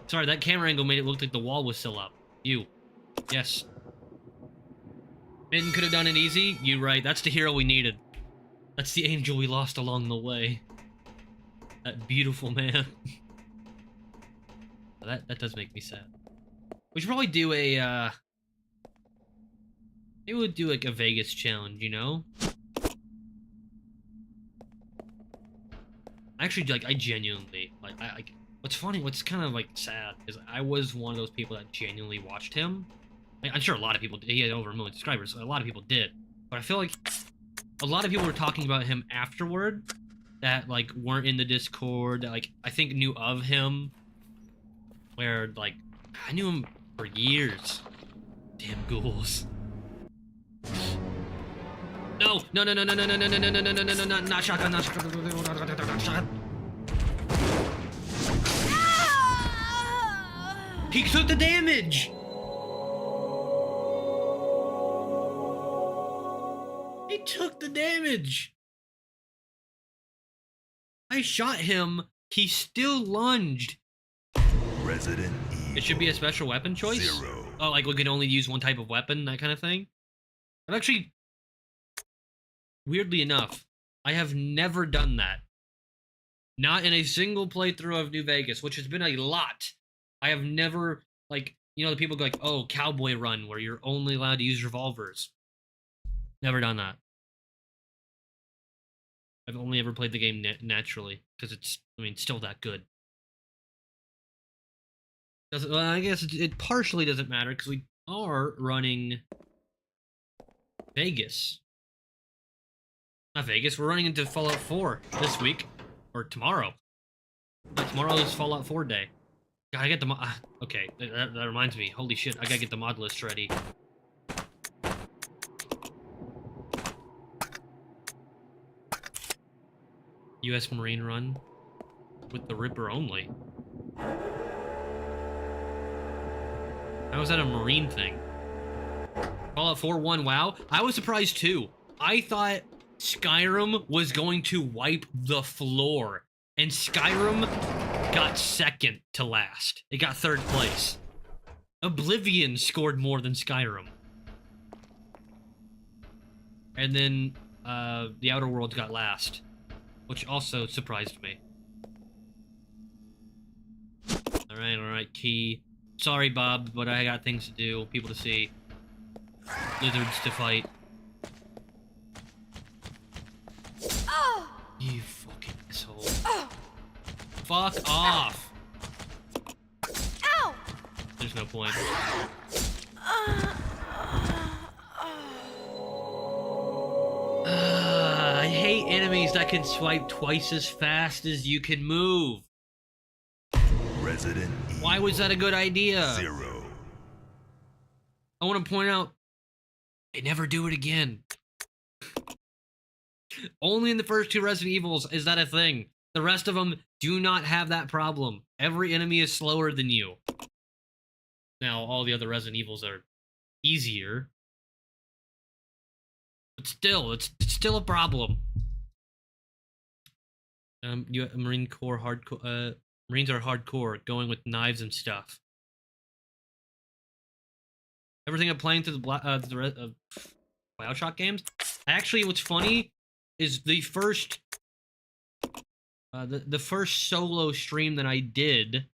Sorry, that camera angle made it look like the wall was still up. You. Yes. Min could have done it easy. You right. That's the hero we needed. That's the angel we lost along the way. That beautiful man. That does make me sad. We should probably do a, maybe we'll do, like, a Vegas challenge, you know? Actually, like, I genuinely, like, what's funny, what's kind of, like, sad, is I was one of those people that genuinely watched him. I'm sure a lot of people did. He had over 1 million subscribers, so a lot of people did. But I feel like a lot of people were talking about him afterward that, like, weren't in the Discord, that, like, I think knew of him. Where, like, I knew him for years. Damn ghouls. No, no, no, no, no, no, no, no, no, no, no, no, no, no, no, not shotgun, not shotgun. He took the damage! He took the damage! I shot him, he still lunged. Resident Evil. It should be a special weapon choice? 0. Oh, like we can only use one type of weapon, that kind of thing? I've actually, weirdly enough, I have never done that. Not in a single playthrough of New Vegas, which has been a lot. I have never, like, you know, the people go like, oh, Cowboy Run, where you're only allowed to use revolvers. Never done that. I've only ever played the game naturally, because it's, I mean, still that good. Well, I guess it partially doesn't matter, because we are running Vegas. Not Vegas, we're running into Fallout 4 this week. Or tomorrow. Yeah, tomorrow is Fallout 4 day. Gotta get the okay, that reminds me. Holy shit, I gotta get the mod list ready. US Marine run. With the Ripper only. How is that a Marine thing? Fallout 4 1, wow. I was surprised too. I thought Skyrim was going to wipe the floor And Skyrim got second to last. It got third place. Oblivion scored more than Skyrim. And then The Outer Worlds got last, which also surprised me. All right, Key. Sorry, Bob, but I got things to do, people to see, lizards to fight. Oh! You fucking asshole. Fuck off. Ow! There's no point. I hate enemies that can swipe twice as fast as you can move. Resident Why was that a good idea? 0. I want to point out, they never do it again. Only in the first 2 Resident Evils is that a thing. The rest of them do not have that problem. Every enemy is slower than you. Now, all the other Resident Evils are easier. But still, it's still a problem. Marine Corps hardcore. Marines are hardcore, going with knives and stuff. Everything I'm playing through the Bioshock games. Actually, what's funny is the first solo stream that I did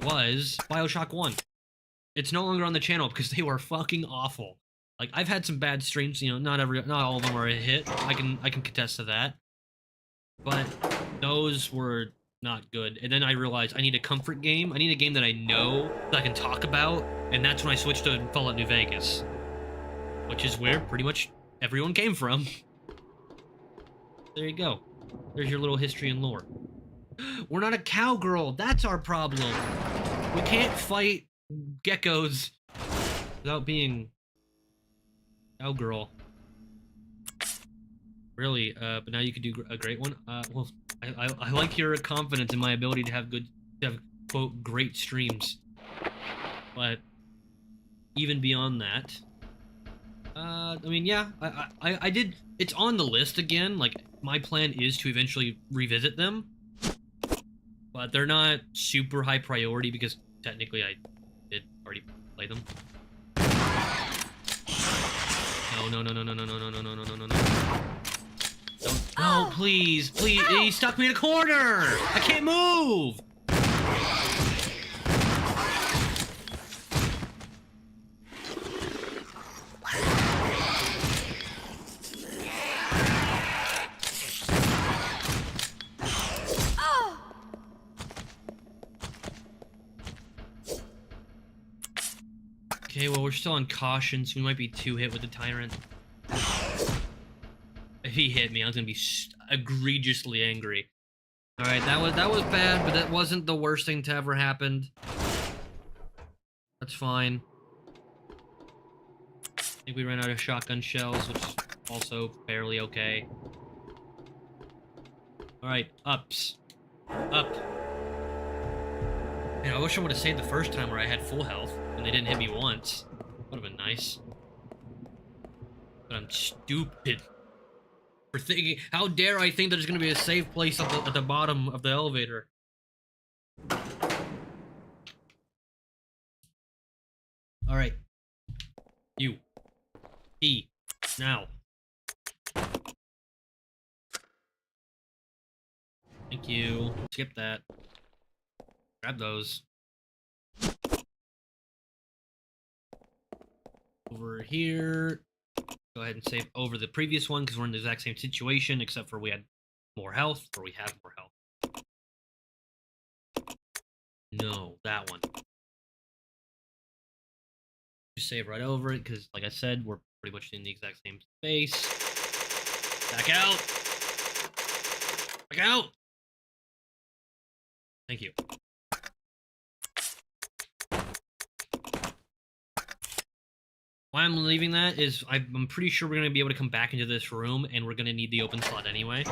was Bioshock 1. It's no longer on the channel because they were fucking awful. Like, I've had some bad streams, you know, not all of them were a hit. I can contest to that. But those were not good. And then I realized I need a comfort game. I need a game that I know that I can talk about, and that's when I switched to Fallout New Vegas, which is where pretty much everyone came from. There you go. There's your little history and lore. We're not a cowgirl. That's our problem. We can't fight geckos without being cowgirl. Really, but now you could do a great one. Well, I like your confidence in my ability to have quote great streams, but even beyond that, I mean, yeah, I did. It's on the list again. Like, my plan is to eventually revisit them, but they're not super high priority because technically I did already play them. No. Don't. No, please. Ow. He stuck me in a corner. I can't move. Okay, well, we're still on caution, so we might be 2 hit with the Tyrant. If he hit me, I was gonna be egregiously angry. Alright, that was bad, but that wasn't the worst thing to ever happen. That's fine. I think we ran out of shotgun shells, which is also fairly okay. Alright, ups. Up. Man, I wish I would have saved the first time where I had full health and they didn't hit me once. Would have been nice. But I'm stupid for thinking. How dare I think there's gonna be a safe place at the bottom of the elevator? All right, you, E, now. Thank you. Skip that. Grab those. Over here. Go ahead and save over the previous one because we're in the exact same situation, except for we had more health, or we have more health. No, that one. Just save right over it because, like I said, we're pretty much in the exact same space. Back out! Back out! Thank you. Why I'm leaving that is I'm pretty sure we're going to be able to come back into this room, and we're going to need the open slot anyway.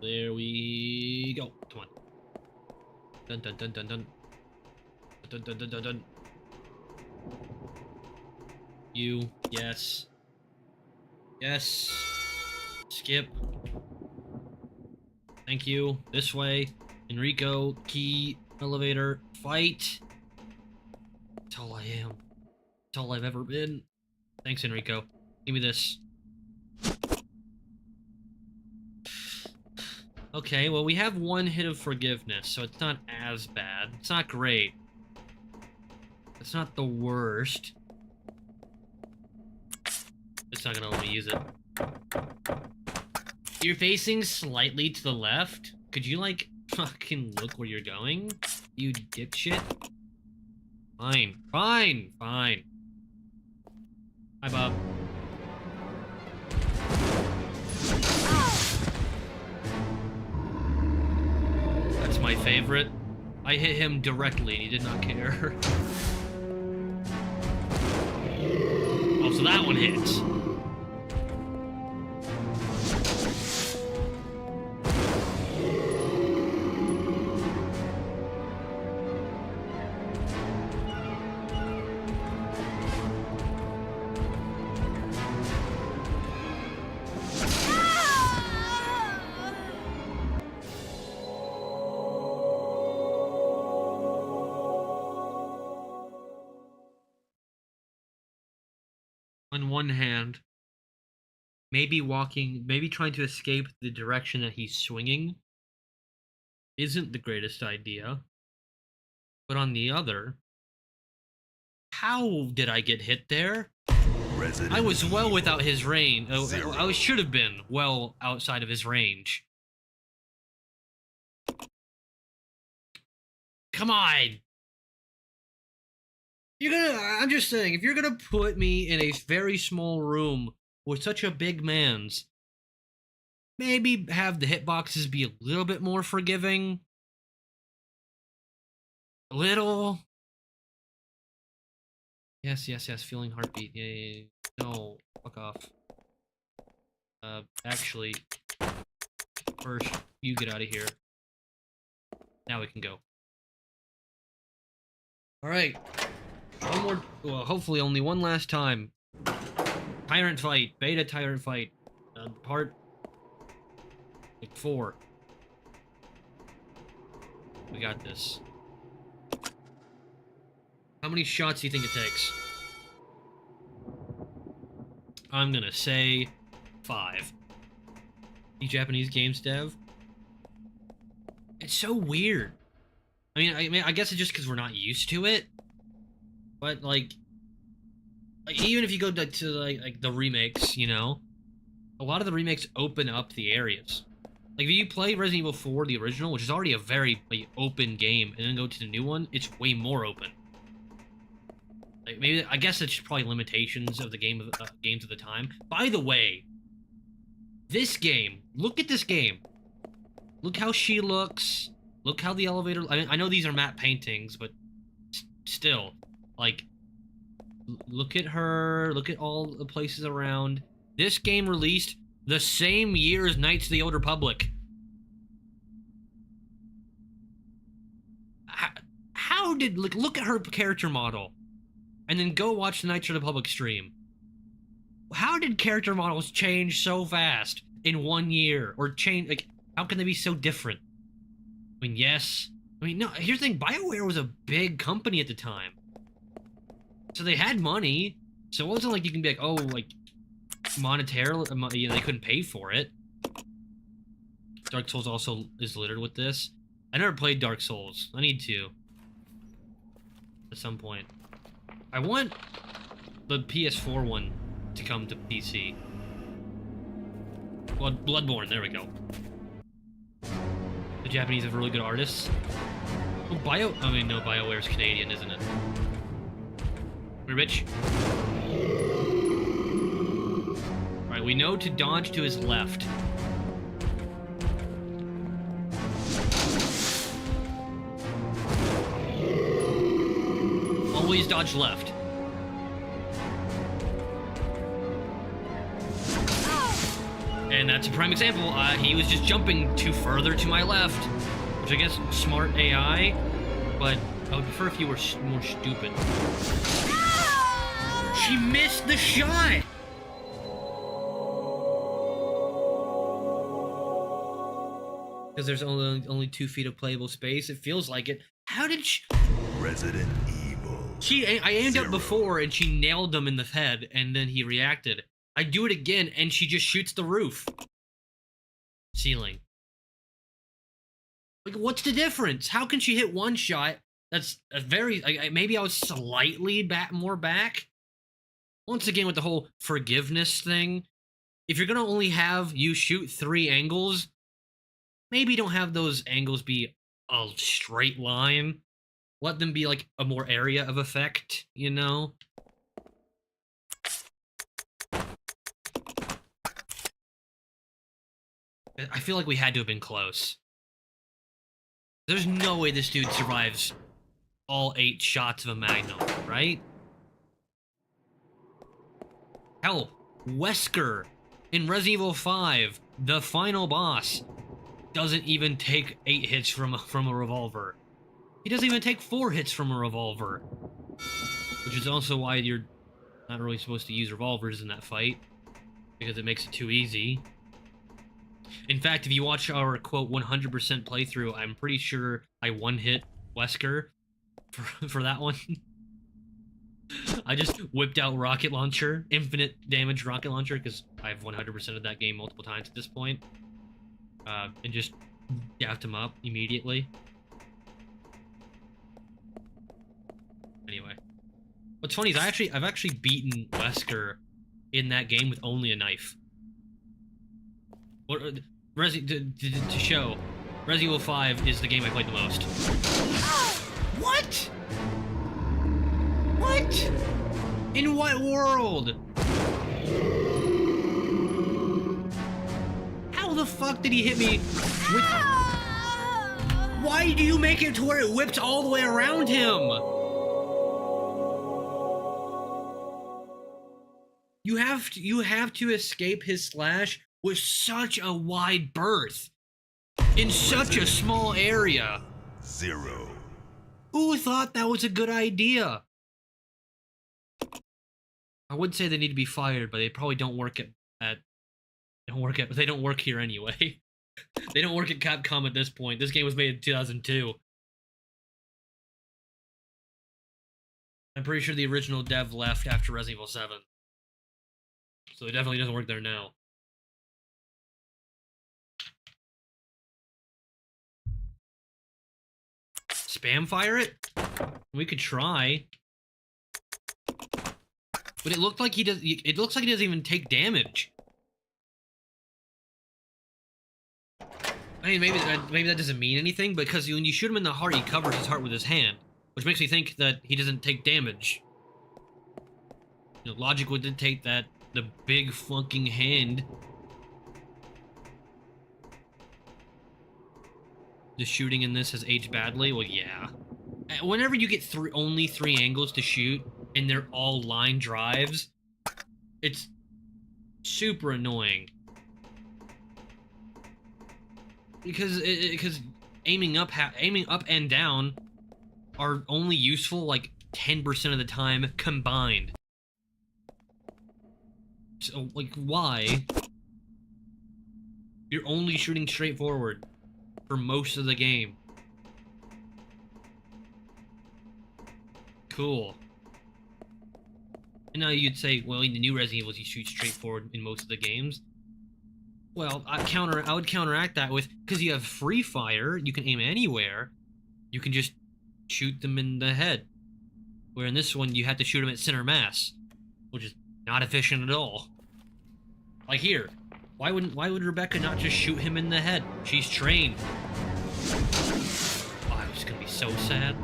There we go. Come on. Dun dun dun dun dun. Dun dun dun dun dun. You. Yes. Yes. Skip. Thank you. This way. Enrico, key, elevator, fight. That's all I am. That's all I've ever been. Thanks, Enrico. Give me this. Okay, well, we have one hit of forgiveness, so it's not as bad. It's not great. It's not the worst. It's not gonna let me use it. You're facing slightly to the left. Could you, like, fucking look where you're going? You dipshit. Fine. Fine. Fine. Hi, Bob. That's my favorite. I hit him directly and he did not care. Oh, so that one hits. On one hand, maybe trying to escape the direction that he's swinging isn't the greatest idea. But on the other, how did I get hit there? I was well without his range. I should have been well outside of his range. Come on! I'm just saying, if you're gonna put me in a very small room with such a big man's, maybe have the hitboxes be a little bit more forgiving. A little. Yes, feeling heartbeat. Yeah. No, fuck off. Actually, first, you get out of here. Now we can go. Alright. One more, well, hopefully only one last time. Tyrant fight, beta Tyrant fight. Part, like, 4. We got this. How many shots do you think it takes? I'm gonna say 5. You Japanese games dev? It's so weird. I mean, I guess it's just because we're not used to it. But, like even if you go to like the remakes, you know, a lot of the remakes open up the areas. Like, if you play Resident Evil 4, the original, which is already a very open game, and then go to the new one, it's way more open. Like, maybe, I guess it's probably limitations of the games of the time. By the way, this game, look at this game. Look how she looks. Look how the elevator... I know these are matte paintings, but still, like, look at her. Look at all the places around. This game released the same year as Knights of the Old Republic. How did... Look at her character model. And then go watch the Knights of the Republic stream. How did character models change so fast in 1 year? Or change... Like, how can they be so different? I mean, yes. I mean, no, here's the thing. BioWare was a big company at the time. So they had money. So it wasn't like you can be like, oh, like, monetarily, you know, they couldn't pay for it. Dark Souls also is littered with this. I never played Dark Souls. I need to. At some point. I want the PS4 one to come to PC. Bloodborne, there we go. The Japanese have really good artists. Oh, no, BioWare's Canadian, isn't it? We're rich. Alright, we know to dodge to his left. Always dodge left. And that's a prime example. He was just jumping further to my left, which I guess smart AI, but I would prefer if you were more stupid. She missed the shot! Because there's only 2 feet of playable space. It feels like it. How did she... Resident Evil. I aimed up 0. before and she nailed him in the head and then he reacted. I do it again and she just shoots the roof. Ceiling. Like, what's the difference? How can she hit one shot? That's a very... maybe I was slightly more back. Once again with the whole forgiveness thing. If you're going to only have you shoot 3 angles, maybe don't have those angles be a straight line. Let them be like a more area of effect, you know? I feel like we had to have been close. There's no way this dude survives all 8 shots of a Magnum, right? Hell, Wesker in Resident Evil 5, the final boss, doesn't even take 8 hits from a revolver. He doesn't even take 4 hits from a revolver. Which is also why you're not really supposed to use revolvers in that fight. Because it makes it too easy. In fact, if you watch our, quote, 100% playthrough, I'm pretty sure I one-hit Wesker for that one. I just whipped out rocket launcher, infinite damage rocket launcher, because I've 100% of that game multiple times at this point. And just dapped him up immediately. Anyway, what's funny is I've actually beaten Wesker in that game with only a knife. What to show, Resident Evil 5 is the game I played the most. What? What? In what world? How the fuck did he hit me with... Why do you make it to where it whipped all the way around him? You have to escape his slash with such a wide berth. In such a small area. 0. Who thought that was a good idea? I would say they need to be fired, but they probably don't work they don't work here anyway. They don't work at Capcom at this point. This game was made in 2002. I'm pretty sure the original dev left after Resident Evil 7. So it definitely doesn't work there now. Spam fire it? We could try. But it looked like he does. It looks like he doesn't even take damage. I mean, maybe that doesn't mean anything, because when you shoot him in the heart, he covers his heart with his hand, which makes me think that he doesn't take damage. You know, logic would dictate that the big fucking hand. The shooting in this has aged badly. Well, yeah. Whenever you get only 3 angles to shoot, and they're all line drives, it's super annoying. Because aiming up and down are only useful like 10% of the time combined. So, like, why? You're only shooting straight forward for most of the game. Cool. And now you'd say, well, in the new Resident Evil, you shoot straight forward in most of the games. Well, I would counteract that with, because you have free fire, you can aim anywhere, you can just shoot them in the head. Where in this one, you had to shoot them at center mass, which is not efficient at all. Like here, why would Rebecca not just shoot him in the head? She's trained. Oh, I was gonna be so sad.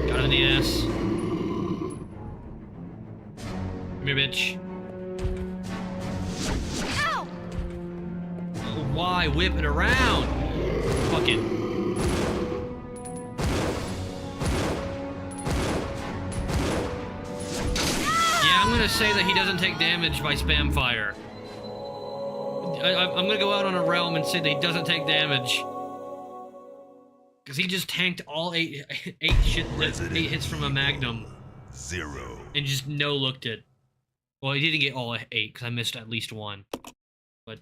Got him in the ass. Come here, bitch. Ow! Why whip it around? Fuck it. Yeah, I'm gonna say that he doesn't take damage by spam fire. I'm gonna go out on a realm and say that he doesn't take damage. Because he just tanked all 8 hits from a Magnum. 0. And just no-looked it. Well, he didn't get all 8, because I missed at least 1. But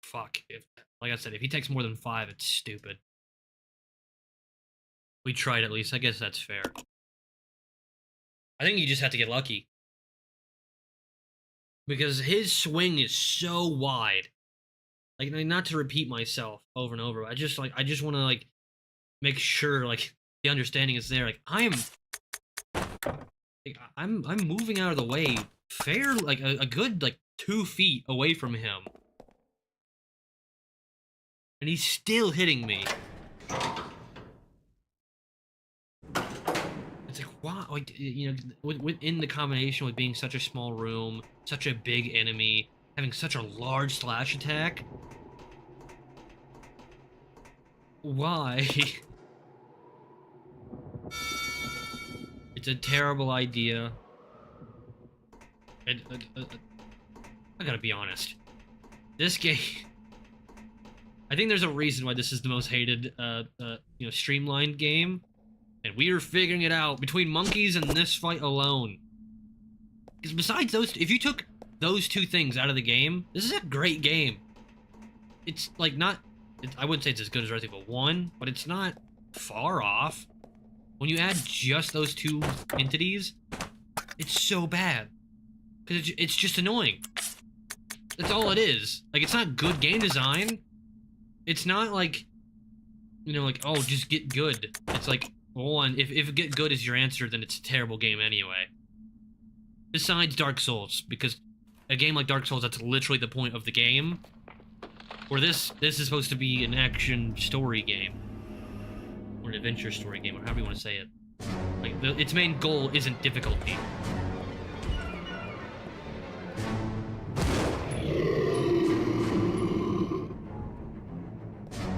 fuck. Like I said, if he takes more than 5, it's stupid. We tried at least. I guess that's fair. I think you just have to get lucky. Because his swing is so wide. Like, not to repeat myself over and over, but I just want to, like, make sure, like, the understanding is there. Like, I'm moving out of the way fair, like, a good, like, 2 feet away from him. And he's still hitting me. It's like, wow, like, you know, within the combination with being such a small room, such a big enemy, having such a large slash attack. Why? It's a terrible idea. I gotta be honest. This game... I think there's a reason why this is the most hated, you know, streamlined game. And we are figuring it out between monkeys and this fight alone. Because besides those, if you took those 2 things out of the game, this is a great game. It's like not, I wouldn't say it's as good as Resident Evil 1, but it's not far off. When you add just those 2 entities, it's so bad. Because it's just annoying. That's all it is. Like, it's not good game design. It's not like, you know, like, oh, just get good. It's like, one, if get good is your answer, then it's a terrible game anyway. Besides Dark Souls, because a game like Dark Souls, that's literally the point of the game. Where this is supposed to be an action story game. Or an adventure story game, or however you want to say it. Like, its main goal isn't difficulty.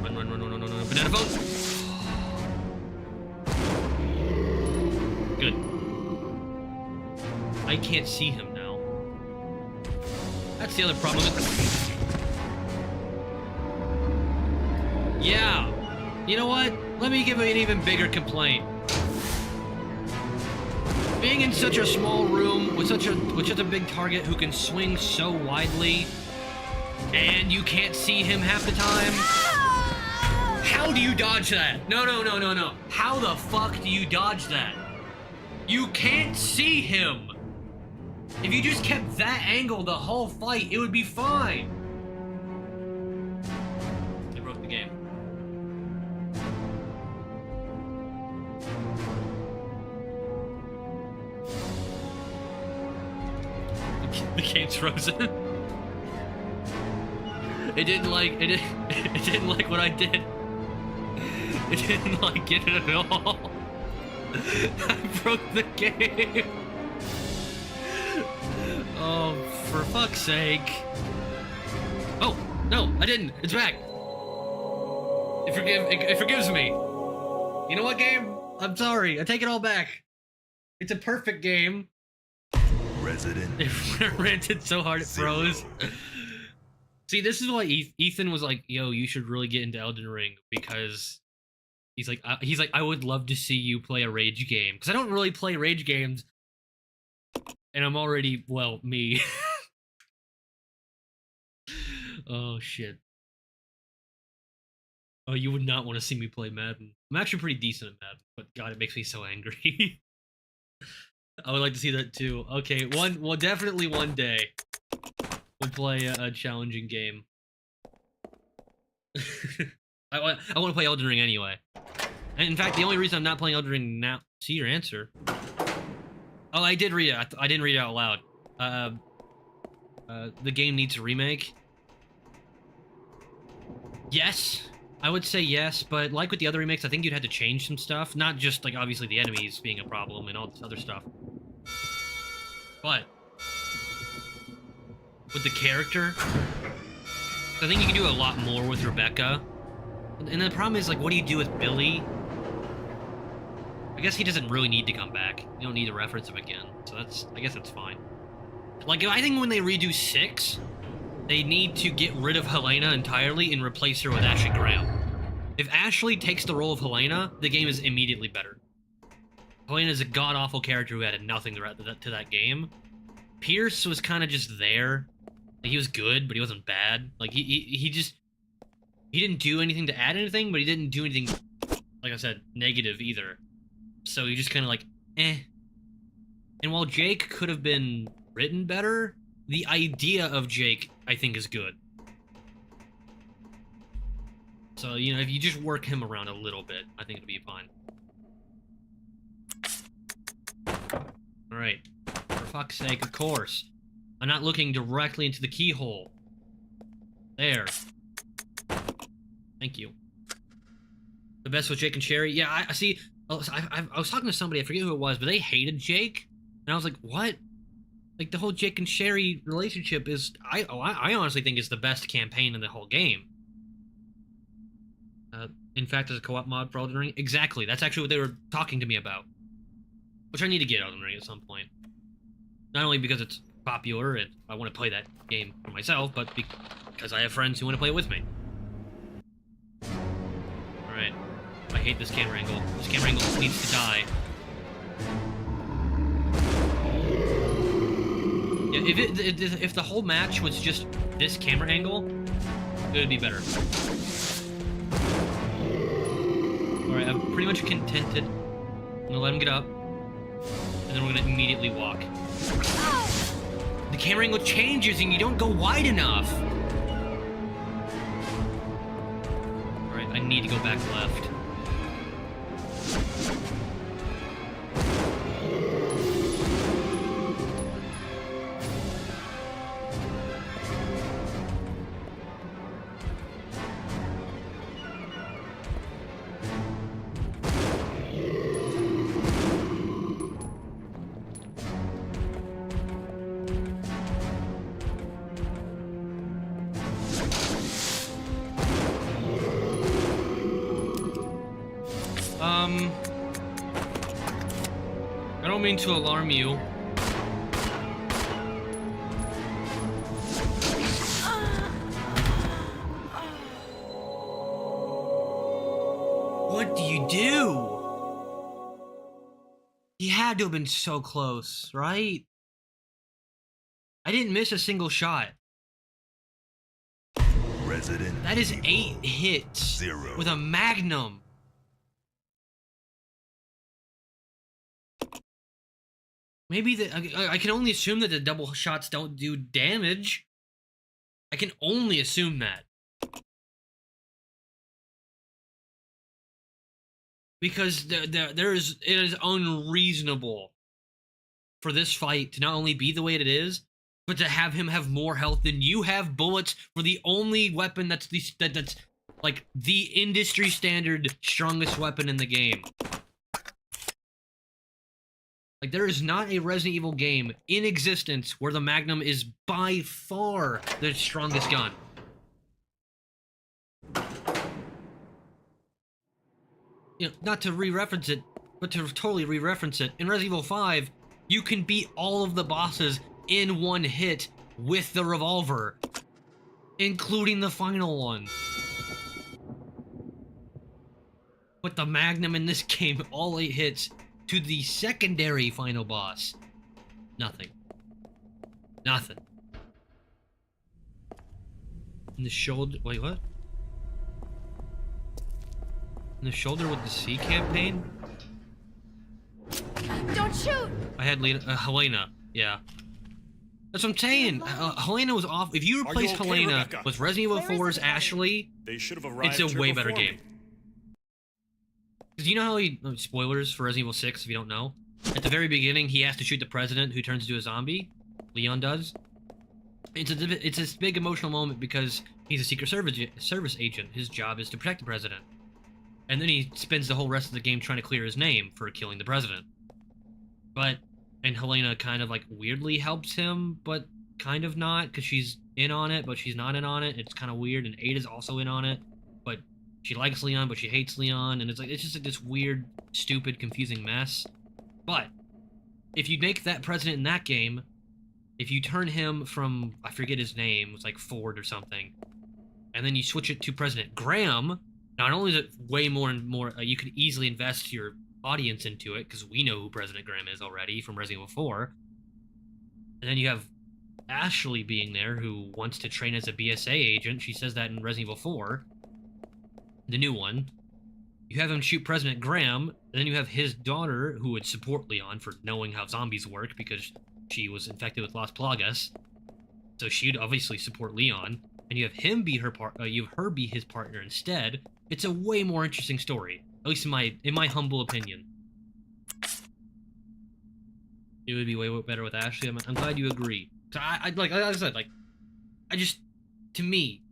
Run, banana phone! Good. I can't see him now. That's the other problem. Yeah. You know what? Let me give an even bigger complaint. Being in such a small room with such a big target who can swing so widely, and you can't see him half the time. How do you dodge that? No. How the fuck do you dodge that? You can't see him. If you just kept that angle the whole fight, it would be fine. They broke the game. The game's frozen. It didn't like what I did. It didn't like it at all. I broke the game. Oh, for fuck's sake. Oh, no, I didn't. It's back. It forgives me. You know what, game? I'm sorry. I take it all back. It's a perfect game. Resident. It ranted so hard it froze. See, this is why Ethan was like, yo, you should really get into Elden Ring, because he's like, I would love to see you play a rage game, because I don't really play rage games, and I'm already, well, me. Oh, shit. Oh, you would not want to see me play Madden. I'm actually pretty decent at Madden, but God, it makes me so angry. I would like to see that too. Okay, well, definitely one day we'll play a challenging game. I want to play Elden Ring anyway. And in fact, the only reason I'm not playing Elden Ring now... See your answer. Oh, I did read it. I didn't read it out loud. The game needs a remake. Yes. I would say yes, but like with the other remakes, I think you'd have to change some stuff. Not just, like, obviously the enemies being a problem and all this other stuff. But with the character, I think you can do a lot more with Rebecca. And the problem is, like, what do you do with Billy? I guess he doesn't really need to come back. You don't need to reference him again. So I guess that's fine. Like, I think when they redo 6, they need to get rid of Helena entirely and replace her with Ashley Graham. If Ashley takes the role of Helena, the game is immediately better. Helena is a god-awful character who added nothing to that game. Pierce was kind of just there. Like, he was good, but he wasn't bad. Like, he didn't do anything to add anything, but he didn't do anything, like I said, negative either. So he just kind of like, eh. And while Jake could have been written better, the idea of Jake, I think, is good. So, you know, if you just work him around a little bit, I think it'll be fine. Alright. For fuck's sake, of course. I'm not looking directly into the keyhole. There. Thank you. The best with Jake and Sherry? Yeah, I see. I was talking to somebody, I forget who it was, but they hated Jake. And I was like, what? Like, the whole Jake and Sherry relationship is... I honestly think is the best campaign in the whole game. In fact, as a co-op mod for Elden Ring, exactly. That's actually what they were talking to me about. Which I need to get Elden Ring at some point. Not only because it's popular and I want to play that game for myself, but because I have friends who want to play it with me. Alright. I hate this camera angle. This camera angle needs to die. Yeah, if the whole match was just this camera angle, it would be better. Alright, I'm pretty much contented. I'm gonna let him get up. And then we're gonna immediately walk. The camera angle changes and you don't go wide enough! Alright, I need to go back left. I don't mean to alarm you. What do you do? He had to have been so close, right? I didn't miss a single shot. Resident. That is 8 hits 0 with a magnum. Maybe I can only assume that the double shots don't do damage. I can only assume that. Because it is unreasonable for this fight to not only be the way it is, but to have him have more health than you have bullets for the only weapon that's like the industry standard strongest weapon in the game. Like, there is not a Resident Evil game in existence where the Magnum is by far the strongest gun. You know, not to re-reference it, but to totally re-reference it. In Resident Evil 5, you can beat all of the bosses in one hit with the revolver, including the final one. But the Magnum in this game, all 8 hits to the secondary final boss. Nothing. Nothing. In the shoulder... Wait, what? In the shoulder with the C campaign? Don't shoot! I had Helena. Yeah. That's what I'm saying. Helena was off. If you replace okay, Helena Rebecca? with Resident Evil 4's Ashley, They should have arrived it's a here way better before game. me. Because you know how he... Spoilers for Resident Evil 6, if you don't know. At the very beginning, he has to shoot the president, who turns into a zombie. Leon does. It's this big emotional moment because he's a Secret Service agent. His job is to protect the president. And then he spends the whole rest of the game trying to clear his name for killing the president. And Helena kind of, like, weirdly helps him, but kind of not, because she's in on it, but she's not in on it. It's kind of weird, and Ada's also in on it, but she likes Leon, but she hates Leon, and it's just like this weird, stupid, confusing mess. But if you make that president in that game, if you turn him from, I forget his name, it's like Ford or something, and then you switch it to President Graham, not only is it way more and more, you can easily invest your audience into it, because we know who President Graham is already from Resident Evil 4, and then you have Ashley being there, who wants to train as a BSA agent. She says that in Resident Evil 4, the new one. You have him shoot President Graham, and then you have his daughter, who would support Leon for knowing how zombies work because she was infected with Las Plagas. So she'd obviously support Leon, and you have him be her be his partner instead. It's a way more interesting story, at least in my humble opinion. It would be way better with Ashley. I'm glad you agree. So like I said, like, to me,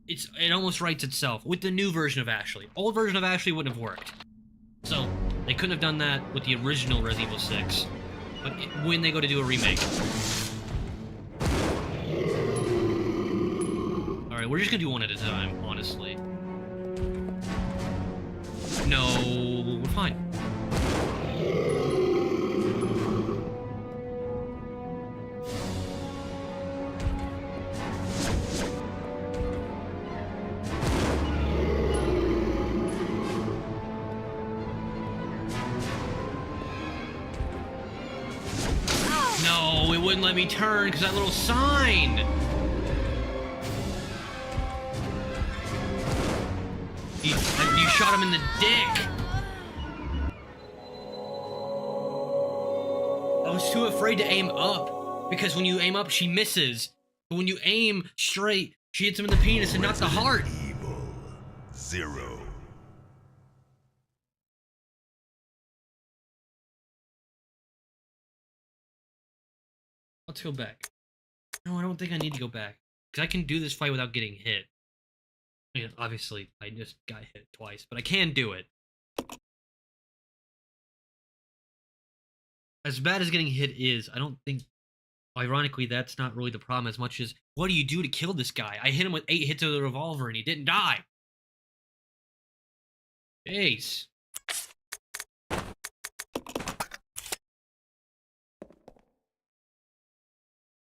it almost writes itself with the new version of Ashley. Old version of Ashley wouldn't have worked. So they couldn't have done that with the original Resident Evil 6. But when they go to do a remake. Alright, we're just gonna do one at a time, honestly. No, we're fine. No, it wouldn't let me turn because that little sign. You shot him in the dick. I was too afraid to aim up because when you aim up, she misses. But when you aim straight, she hits him in the penis and not the heart. Evil 0. Let's go back. No, I don't think I need to go back. Because I can do this fight without getting hit. I mean, obviously, I just got hit twice, but I can do it. As bad as getting hit is, I don't think... Ironically, that's not really the problem as much as, what do you do to kill this guy? I hit him with 8 hits of the revolver and he didn't die. Jeez.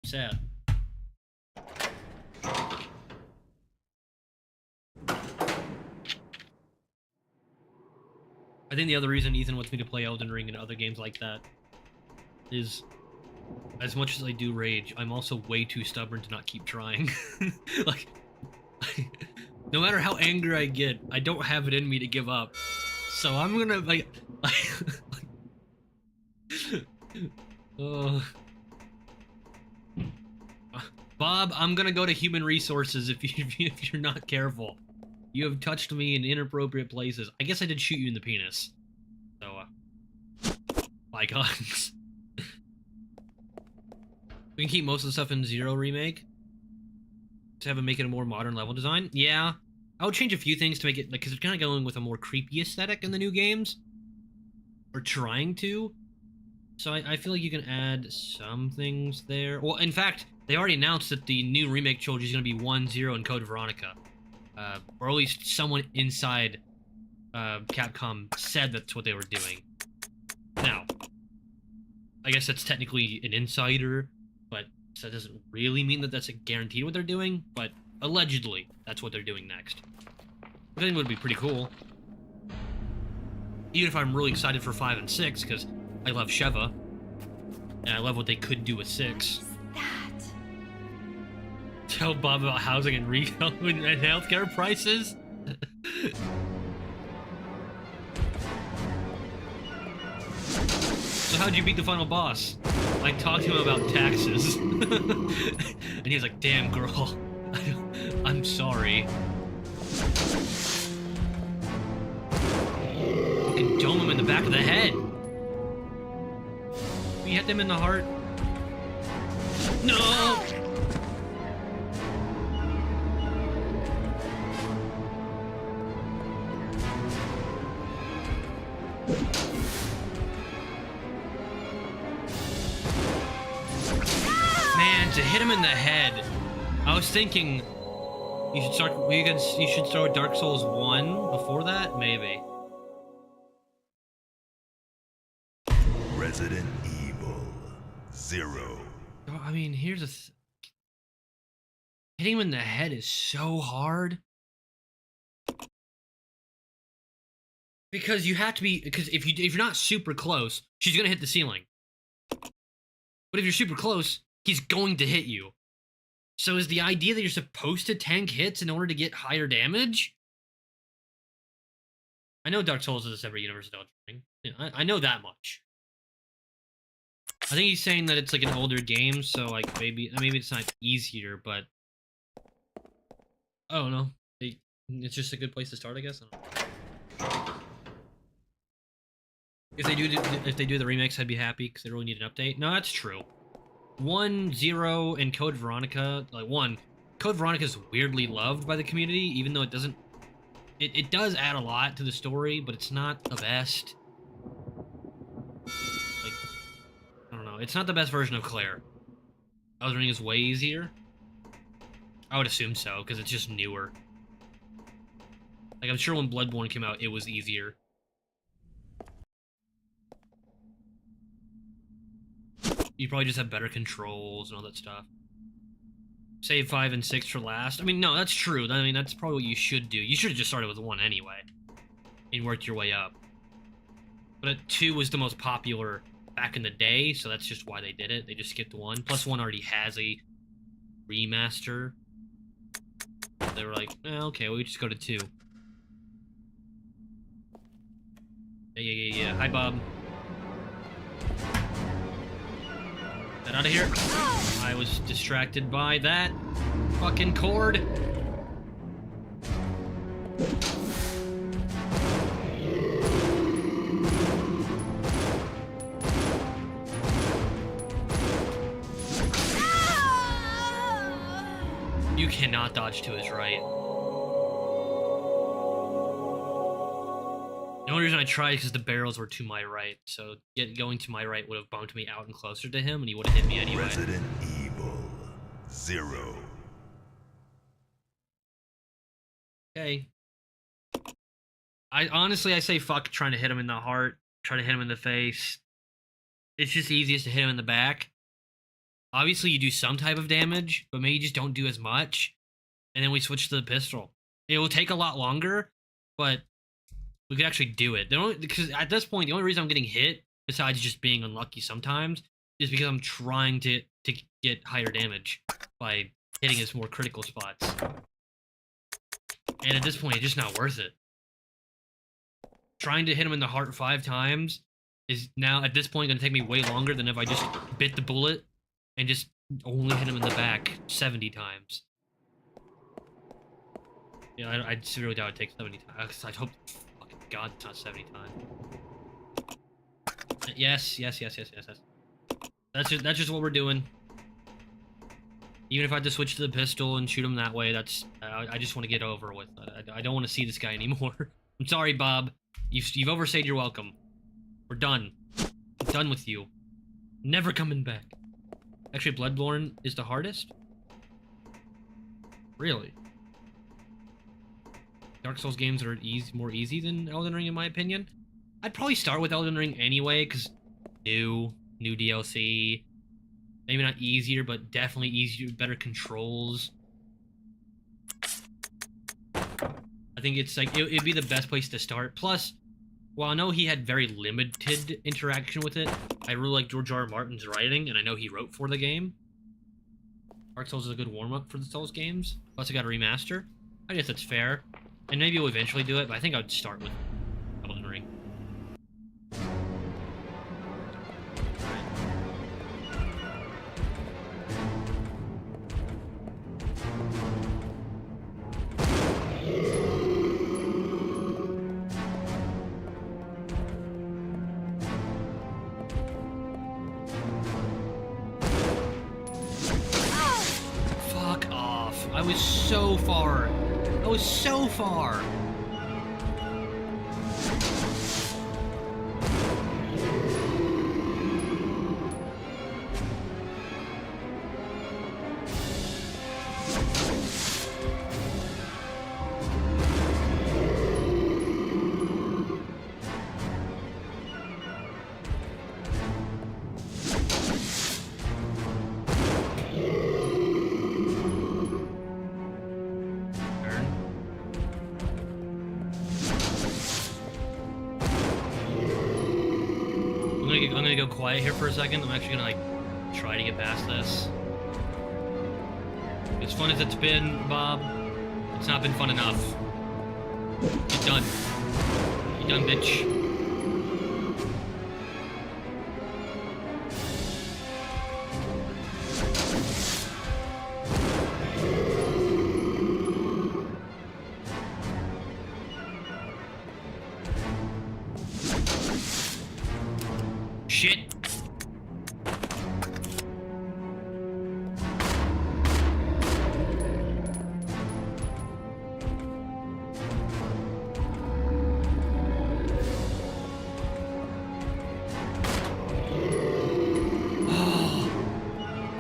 Sad. I think the other reason Ethan wants me to play Elden Ring and other games like that is, as much as I do rage, I'm also way too stubborn to not keep trying. Like, no matter how angry I get, I don't have it in me to give up. So I'm gonna, like Bob, I'm gonna go to human resources if you're not careful. You have touched me in inappropriate places. I guess I did shoot you in the penis. So, bygones. We can keep most of the stuff in 0 remake. To have it make it a more modern level design. Yeah, I would change a few things to make it, like, because it's kind of going with a more creepy aesthetic in the new games. Or trying to. So I feel like you can add some things there. Well, in fact, they already announced that the new remake trilogy is going to be 1-0 in Code Veronica. Or at least someone inside Capcom said that's what they were doing. Now, I guess that's technically an insider, but so that doesn't really mean that that's a guarantee what they're doing, but allegedly, that's what they're doing next. I think it would be pretty cool. Even if I'm really excited for 5 and 6, because I love Sheva, and I love what they could do with 6. Tell Bob about housing and retail and healthcare prices. So how'd you beat the final boss? I talked to him about taxes. And he was like, damn girl, I'm sorry. You can dome him in the back of the head. We hit them in the heart. No! Man, to hit him in the head. I was thinking you should start with Dark Souls 1 before that, maybe. Resident Evil 0. I mean, here's hitting him in the head is so hard. Because you have to be, because if you're not super close, she's gonna hit the ceiling. But if you're super close, he's going to hit you. So is the idea that you're supposed to tank hits in order to get higher damage? I know Dark Souls is a separate universe of Elden Ring. Yeah, I know that much. I think he's saying that it's like an older game, so like maybe it's not easier, but I don't know. It's just a good place to start, I guess. I don't know. If they do the remix, I'd be happy because they really need an update. No, that's true. 1, 0, and Code Veronica, Code Veronica is weirdly loved by the community, even though it doesn't. It does add a lot to the story, but it's not the best. Like, I don't know. It's not the best version of Claire. Elden Ring is way easier. I would assume so, because it's just newer. Like, I'm sure when Bloodborne came out, it was easier. You probably just have better controls and all that stuff. Save 5 and 6 for last. I mean, no, that's true. I mean, that's probably what you should do. You should have just started with 1 anyway. And worked your way up. But 2 was the most popular back in the day, so that's just why they did it. They just skipped 1. Plus 1 already has a remaster. They were like, okay, we just go to 2. Yeah. Hi, Bob. Get out of here. I was distracted by that fucking cord. You cannot dodge to his right. The only reason I tried is because the barrels were to my right, so going to my right would have bumped me out and closer to him, and he would have hit me anyway. Resident Evil 0. Okay. I say fuck trying to hit him in the heart, try to hit him in the face. It's just easiest to hit him in the back. Obviously, you do some type of damage, but maybe you just don't do as much, and then we switch to the pistol. It will take a lot longer, but we could actually do it. Because at this point, the only reason I'm getting hit, besides just being unlucky sometimes, is because I'm trying to get higher damage by hitting his more critical spots. And at this point, it's just not worth it. Trying to hit him in the heart 5 times is now, at this point, going to take me way longer than if I just bit the bullet and just only hit him in the back 70 times. Yeah, I really doubt it takes 70 times. I hope, fucking God, it's not 70 times. Yes. That's just what we're doing. Even if I had to switch to the pistol and shoot him that way, that's I just want to get over with. I don't want to see this guy anymore. I'm sorry, Bob. You've overstayed your welcome. We're done. I'm done with you. Never coming back. Actually, Bloodborne is the hardest? Really? Dark Souls games are more easy than Elden Ring, in my opinion. I'd probably start with Elden Ring anyway, because new DLC. Maybe not easier, but definitely easier, better controls. I think it's like, it'd be the best place to start. Plus, while I know he had very limited interaction with it, I really like George R. R. Martin's writing, and I know he wrote for the game. Dark Souls is a good warm-up for the Souls games. Plus, I got a remaster. I guess that's fair. And maybe we'll eventually do it, but I think I would start with Elden Ring. Fuck off. I was so far. I was so far. I'm gonna go quiet here for a second. I'm actually gonna try to get past this. As fun as it's been, Bob, it's not been fun enough. You're done. You're done, bitch. Shit.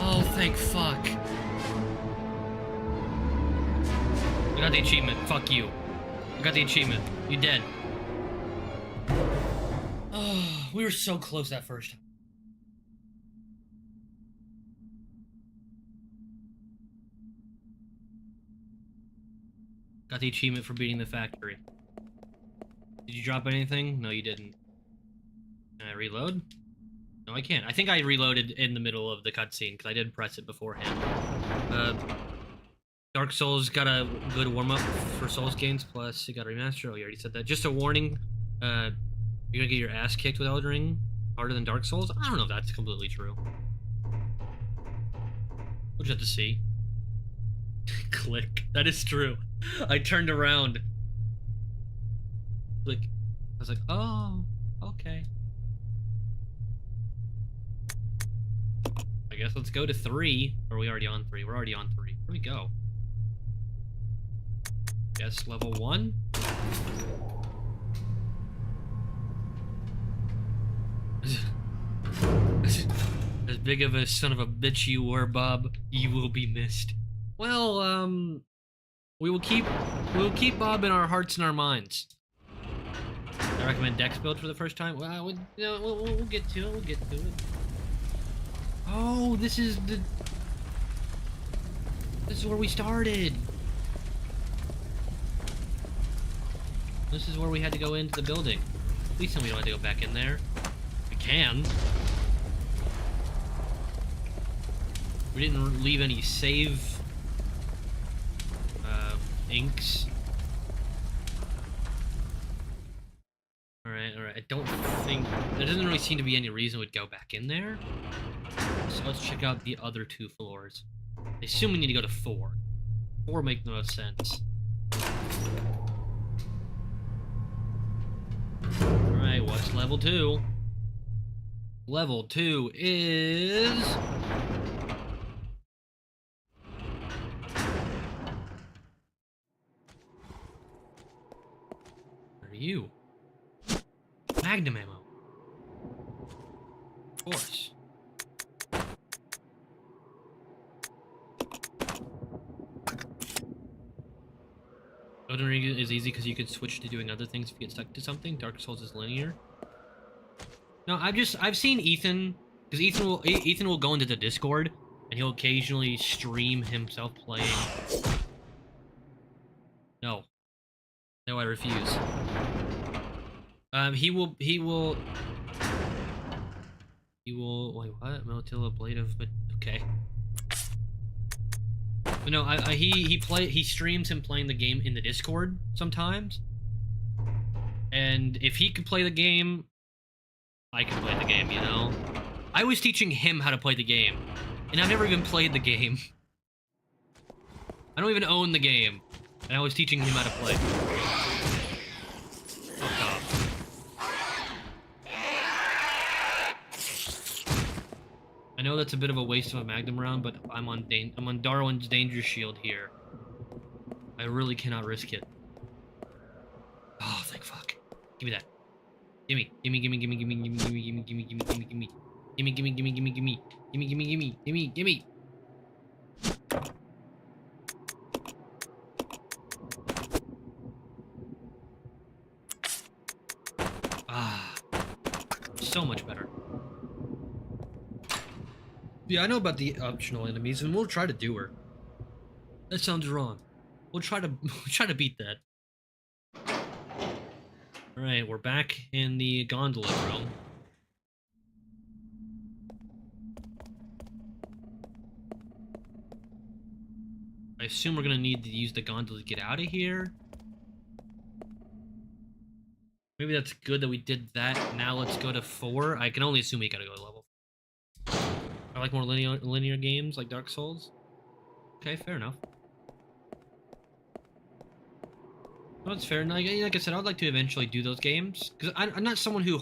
Oh, thank fuck. I got the achievement. Fuck you. I got the achievement. You dead. Oh, we were so close that first time. Got the achievement for beating the factory. Did you drop anything? No, you didn't. Can I reload? No, I can't. I think I reloaded in the middle of the cutscene because I didn't press it beforehand. Dark Souls got a good warm-up for Souls games, plus it got a remaster. Oh, you already said that. Just a warning, you're gonna get your ass kicked with Elden Ring harder than Dark Souls? I don't know if that's completely true. We'll just have to see. Click. That is true. I turned around. Click. I was like, oh, okay. I guess let's go to 3. Or are we already on 3? We're already on 3. Where do we go? Guess level 1? As big of a son of a bitch you were, Bob, you will be missed. Well, we will keep Bob in our hearts and our minds. I recommend Dex build for the first time. Well, we'll get to it. We'll get to it. Oh, this is where we started. This is where we had to go into the building. Please tell me we don't have to go back in there. We can. We didn't leave any save inks. Alright. I don't think... There doesn't really seem to be any reason we'd go back in there. So let's check out the other 2 floors. I assume we need to go to 4. 4 makes the most sense. Alright, what's level 2? Level 2 is... Where are you? Magnum ammo. Of course. Elden Ring is easy because you can switch to doing other things if you get stuck to something. Dark Souls is linear. No, I've seen Ethan, because Ethan will go into the Discord and he'll occasionally stream himself playing. No, I refuse. He will. Wait, what? Meltilla Blade of, but okay. But no, he streams him playing the game in the Discord sometimes. And if he can play the game, I can play the game, you know? I was teaching him how to play the game, and I've never even played the game. I don't even own the game, and I was teaching him how to play. Fuck off. I know that's a bit of a waste of a Magnum round, but I'm on Darwin's danger shield here. I really cannot risk it. Oh, thank fuck. Give me that. Gimme. Ah, so much better. Yeah, I know about the optional enemies, and we'll try to do her. That sounds wrong. We'll try to beat that. Alright, we're back in the gondola room. assume we're gonna need to use the gondola to get out of here. Maybe that's good that we did that. Now let's go to 4. I can only assume we gotta go to level. I like more linear games like Dark Souls. Okay, fair enough. Well, that's fair. Like I said, I would like to eventually do those games because I'm not someone who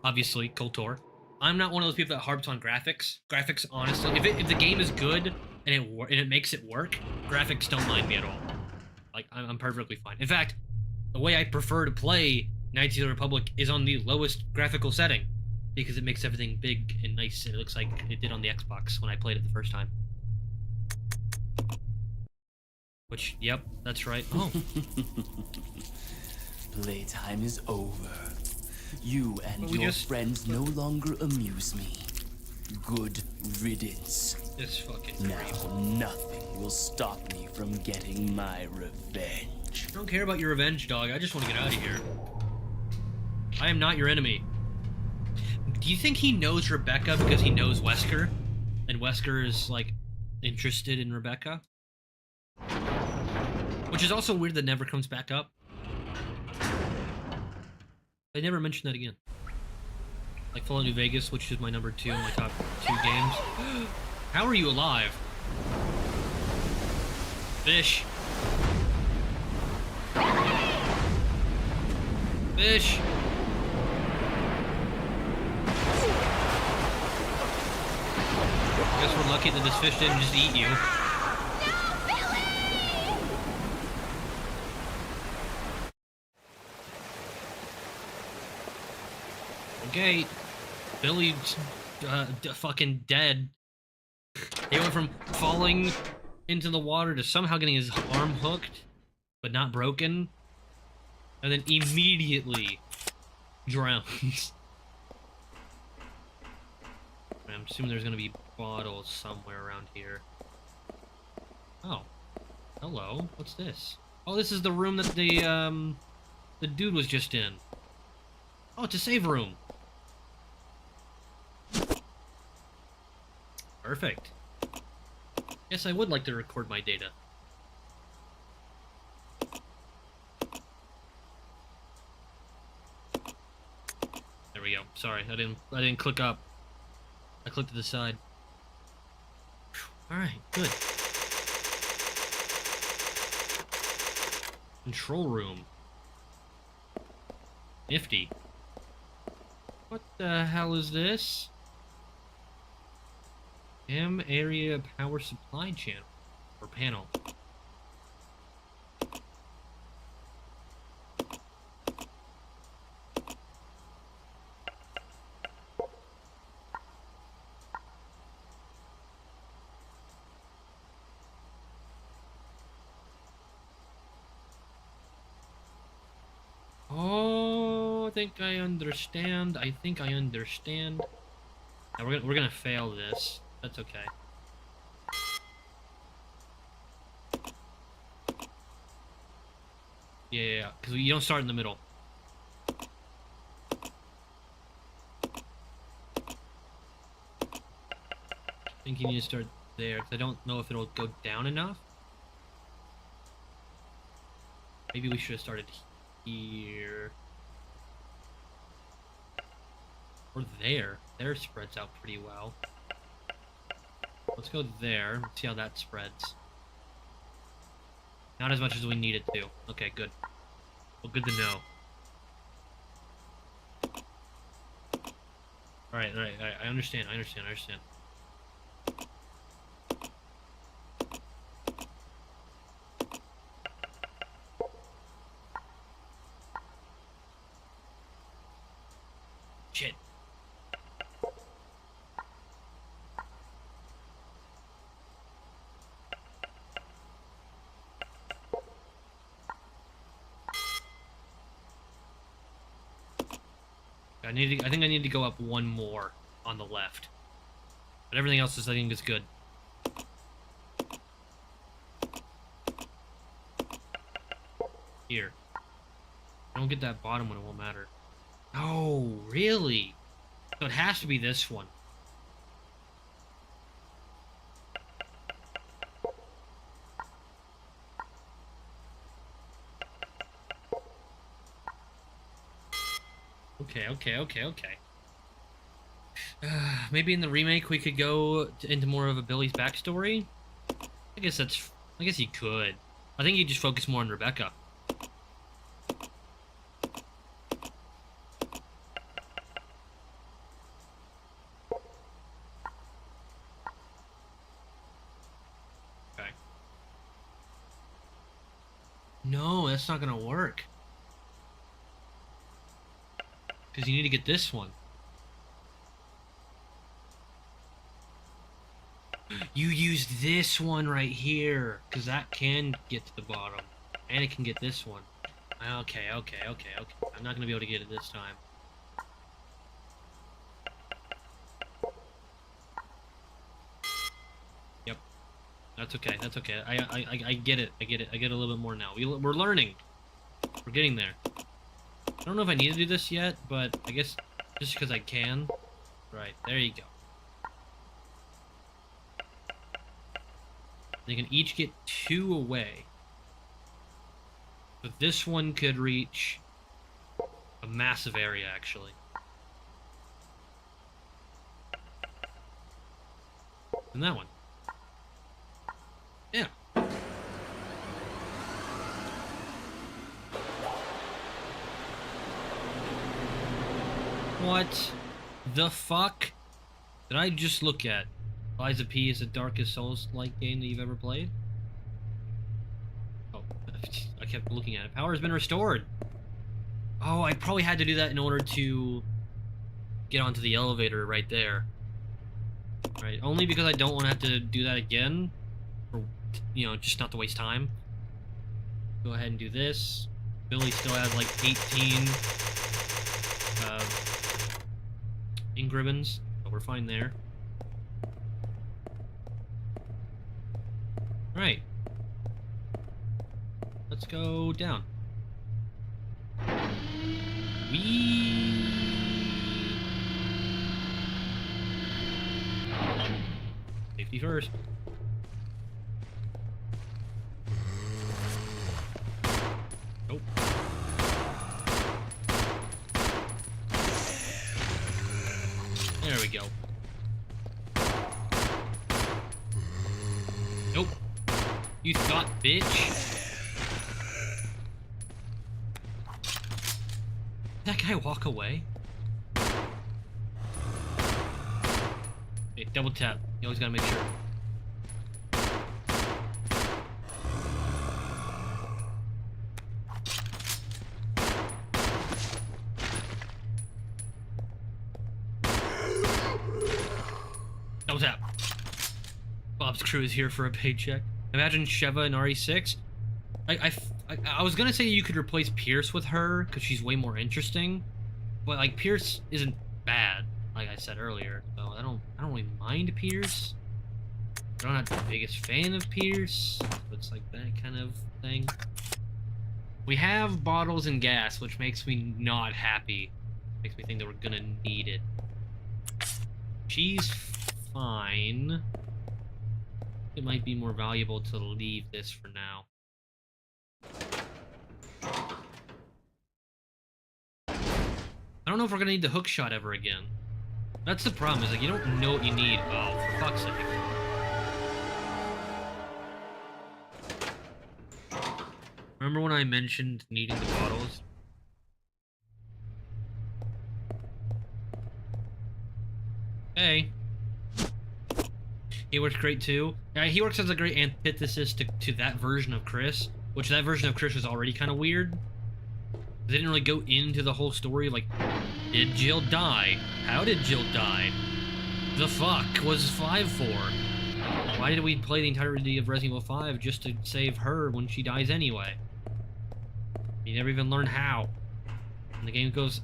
obviously KOTOR. I'm not one of those people that harps on graphics. Graphics, honestly, if the game is good and it makes it work, graphics don't mind me at all. Like I'm perfectly fine. In fact, the way I prefer to play Knights of the Republic is on the lowest graphical setting because it makes everything big and nice and it looks like it did on the Xbox when I played it the first time. Which, yep, that's right. Oh. Playtime is over. You and We your just- friends no longer amuse me. Good riddance. This fucking Now creep. nothing will stop me from getting my revenge. I don't care about your revenge, dog. I just want to get out of here. I am not your enemy. Do you think he knows Rebecca because he knows Wesker? And Wesker is, like, interested in Rebecca? Which is also weird that never comes back up. They never mentioned that again. Like Fallout New Vegas, which is my number 2 in my top 2 games. How are you alive? Fish. Fish. I guess we're lucky that this fish didn't just eat you. Okay, Billy's fucking dead. He went from falling into the water to somehow getting his arm hooked, but not broken, and then immediately drowns. I'm assuming there's gonna be bottles somewhere around here. Oh, hello. What's this? Oh, this is the room that the dude was just in. Oh, it's a save room. Perfect. Yes, I would like to record my data. There we go. Sorry, I didn't click up. I clicked to the side. All right, good. Control room. Nifty. What the hell is this? M area power supply channel or panel. Oh, I think I understand. I think I understand. Now we're gonna fail this. That's okay. Yeah, because you don't start in the middle. I think you need to start there, because I don't know if it'll go down enough. Maybe we should have started here. Or there. There spreads out pretty well. Let's go there. Let's see how that spreads. Not as much as we need it to. Okay, good. Well, good to know. Alright, I understand, I understand. Shit. I think I need to go up one more on the left. But everything else is, I think, is good. Here. I don't get that bottom one, it won't matter. Oh, really? So it has to be this one. Okay. Maybe in the remake we could go into more of a Billy's backstory. I guess you could. I think you just focus more on Rebecca. Okay. No, that's not gonna work. Because you need to get this one. You use this one right here, because that can get to the bottom. And it can get this one. Okay. I'm not going to be able to get it this time. Yep. That's okay. I get it. I get it a little bit more now. We're learning. We're getting there. I don't know if I need to do this yet, but I guess just because I can. Right, there you go. They can each get 2 away. But this one could reach a massive area, actually. And that one. Yeah. What the fuck did I just look at? Liza P is the darkest Souls-like game that you've ever played? Oh, I kept looking at it. Power has been restored! Oh, I probably had to do that in order to get onto the elevator right there. Right, only because I don't want to have to do that again. Or, you know, just not to waste time. Go ahead and do this. Billy still has like 18 ink ribbons, but we're fine there. Right. Let's go down. Safety first. Nope. There we go. Nope. You thought, bitch. Did that guy walk away? Hey, double tap. You always gotta make sure. Double tap. Bob's crew is here for a paycheck. Imagine Sheva in RE6. I was gonna say you could replace Pierce with her because she's way more interesting, but like Pierce isn't bad, like I said earlier. So I don't really mind Pierce. I'm not the biggest fan of Pierce, but it's like that kind of thing. We have bottles and gas, which makes me not happy. Makes me think that we're gonna need it. She's fine. It might be more valuable to leave this for now. I don't know if we're gonna need the hook shot ever again. That's the problem, is like you don't know what you need. Oh, for fuck's sake. Remember when I mentioned needing the bottles? Hey. He works great too. Yeah, he works as a great antithesis to that version of Chris, which that version of Chris was already kind of weird. They didn't really go into the whole story, like, did Jill die? How did Jill die? The fuck was 5 for? Why did we play the entirety of Resident Evil 5 just to save her when she dies anyway? You never even learn how. And the game goes...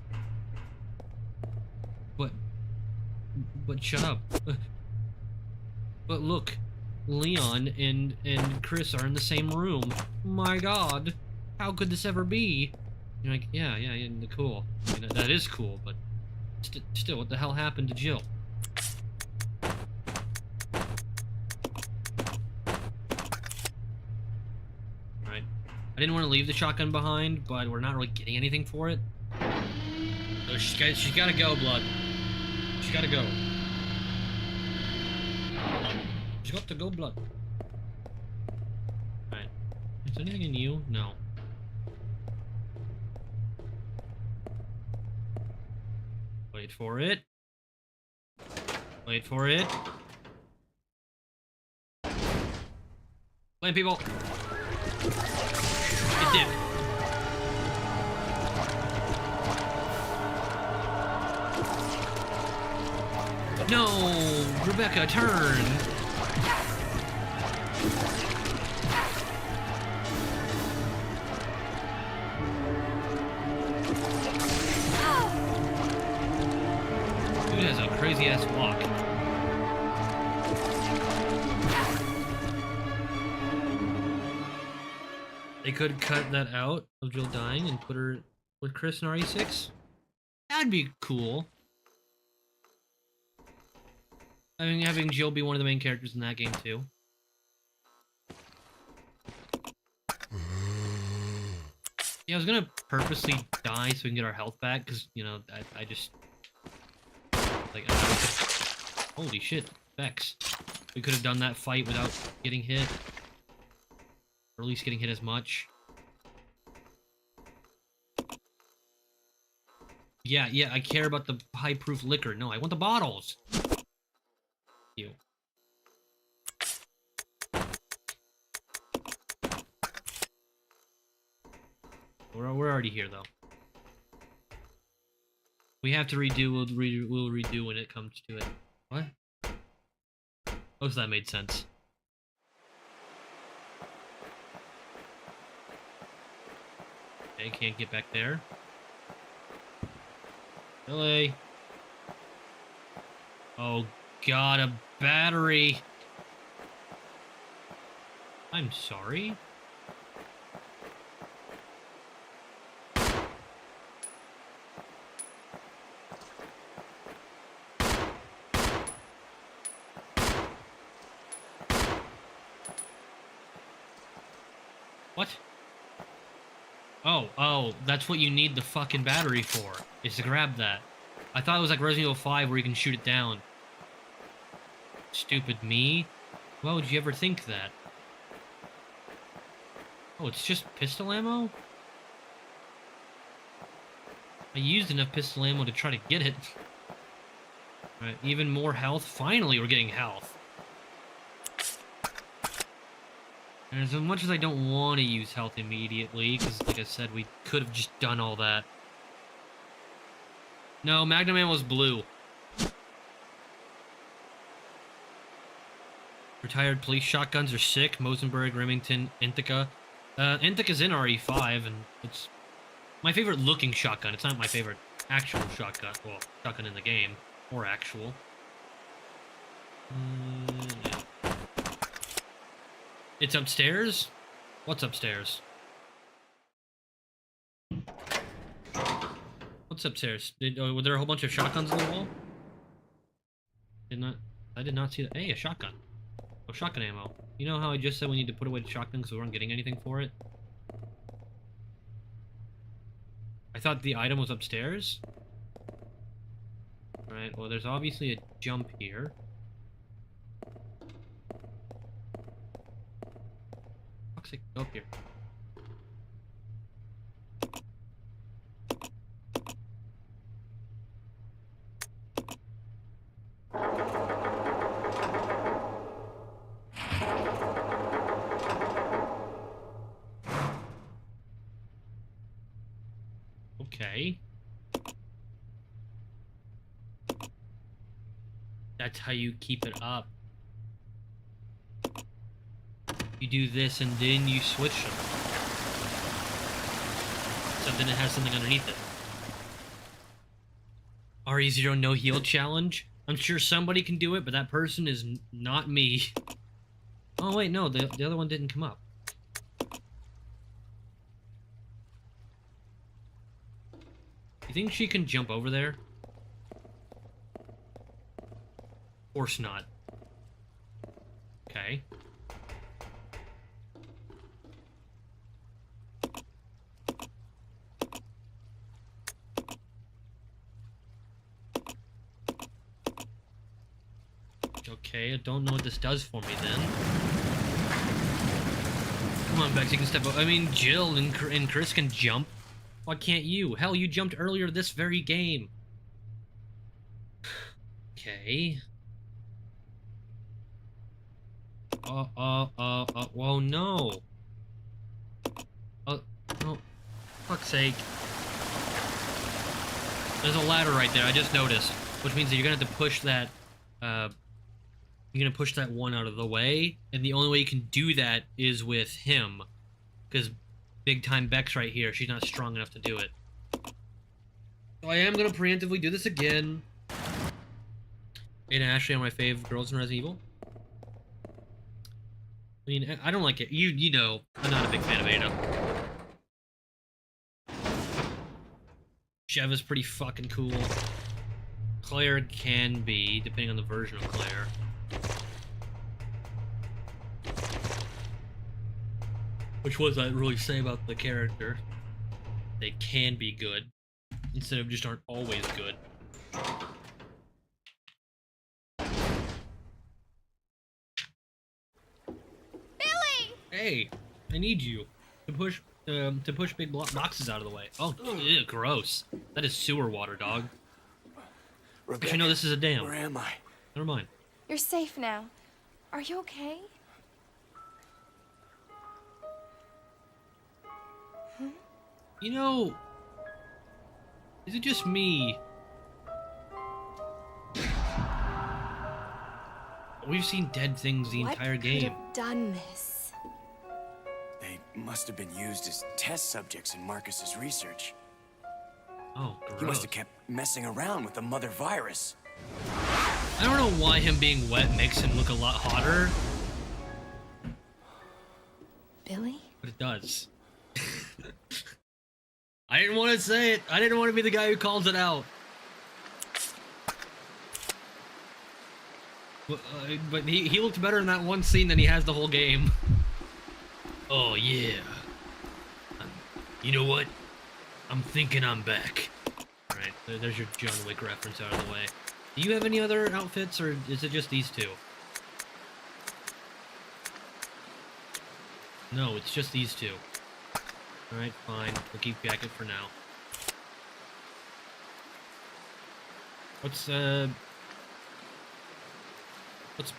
But shut up. But look, Leon and Chris are in the same room. My god, how could this ever be? You're like, yeah, cool. I mean, that is cool, but still, what the hell happened to Jill? Right. I didn't want to leave the shotgun behind, but we're not really getting anything for it. Oh, she's gotta go, Blood. She's gotta go. She's got to go, Blood. Alright. Is there anything in you? No. Wait for it. Wait for it. Blame people. It did. No, Rebecca, turn. Dude has a crazy ass walk. They could cut that out of Jill dying and put her with Chris in RE6. That'd be cool. I mean, having Jill be one of the main characters in that game too. Yeah, I was gonna purposely die so we can get our health back, because, you know, I just... Like, holy shit, Vex. We could have done that fight without getting hit. Or at least getting hit as much. Yeah, I care about the high-proof liquor. No, I want the bottles. You. We're already here, though. We have to redo. We'll redo when it comes to it. What? Oh, so that made sense. Okay, can't get back there. Really? Oh god, a battery! I'm sorry? What? Oh, that's what you need the fucking battery for, is to grab that. I thought it was like Resident Evil 5 where you can shoot it down. Stupid me. Why would you ever think that? Oh, it's just pistol ammo? I used enough pistol ammo to try to get it. Alright, even more health. Finally, we're getting health. And as much as I don't want to use health immediately, because like I said, we could have just done all that. No, Magnum ammo's blue. Retired police shotguns are sick. Mosenberg, Remington, Ithaca. Ithaca's in RE5, and it's my favorite looking shotgun. It's not my favorite actual shotgun. Well, shotgun in the game. Or actual. Yeah. It's upstairs? What's upstairs? What's upstairs? Were there a whole bunch of shotguns on the wall? I did not see that. Hey, a shotgun. Oh, shotgun ammo. You know how I just said we need to put away the shotgun because we weren't getting anything for it? I thought the item was upstairs? Alright, well there's obviously a jump here. Fuck's sake, go up here. Okay. That's how you keep it up. You do this and then you switch them. So then it has something underneath it. RE0 no heal challenge? I'm sure somebody can do it, but that person is not me. Oh wait, no, the other one didn't come up. You think she can jump over there? Of course not. Okay. Okay, I don't know what this does for me then. Come on, Bex, you can step up. I mean, Jill and Chris can jump. Why can't you? Hell, you jumped earlier this very game. Okay. Whoa, no. No. Fuck's sake. There's a ladder right there, I just noticed. Which means that you're gonna have to push that, you're gonna push that one out of the way, and the only way you can do that is with him. Because big time Beck's right here, she's not strong enough to do it. So I am gonna preemptively do this again. And Ashley are my fave girls in Resident Evil. I mean, I don't like it. You know, I'm not a big fan of Ada. Sheva's pretty fucking cool. Claire can be, depending on the version of Claire. Which was I really say about the character. They can be good, instead of just aren't always good. Billy! Hey, I need you to push big boxes out of the way. Oh, ew, gross. That is sewer water, dog. Rebecca, Actually, no, this is a dam. where am I? Never mind. You're safe now. Are you okay? You know, is it just me? We've seen dead things the entire What could game. have done this? They must have been used as test subjects in Marcus's research. Oh, gross. He must have kept messing around with the mother virus. I don't know why him being wet makes him look a lot hotter, Billy? but it does. I didn't want to say it. I didn't want to be the guy who calls it out. But he looked better in that one scene than he has the whole game. Oh, yeah. You know what? I'm thinking I'm back. Alright, there's your John Wick reference out of the way. Do you have any other outfits, or is it just these two? No, it's just these two. Alright, fine. We'll keep jacket for now. What's the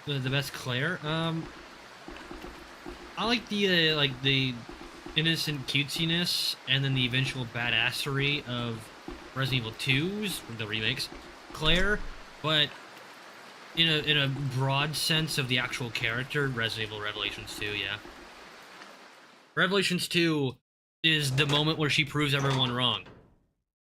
best Claire? I like the innocent cutesiness and then the eventual badassery of Resident Evil 2's, the remakes, Claire, but in a broad sense of the actual character, Resident Evil Revelations 2, yeah. Revelations 2 is the moment where she proves everyone wrong.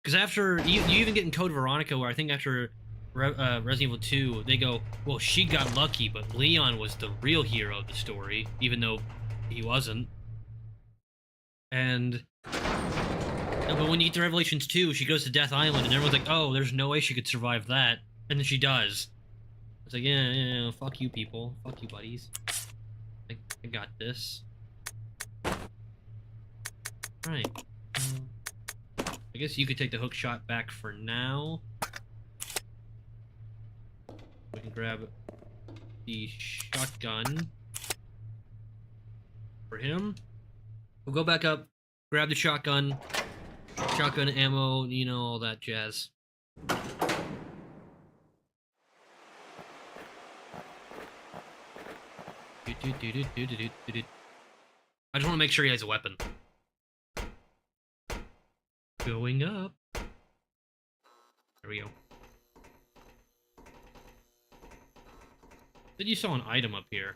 Because after, you even get in Code Veronica, where I think after Resident Evil 2, they go, well, she got lucky, but Leon was the real hero of the story, even though he wasn't. And, but when you get to Revelations 2, she goes to Death Island, and everyone's like, oh, there's no way she could survive that. And then she does. It's like, yeah, fuck you people. Fuck you, buddies. I got this. Right. I guess you could take the hook shot back for now. We can grab the shotgun for him. We'll go back up, grab the shotgun ammo, you know, all that jazz. I just want to make sure he has a weapon. Going up. There we go. Then you saw an item up here.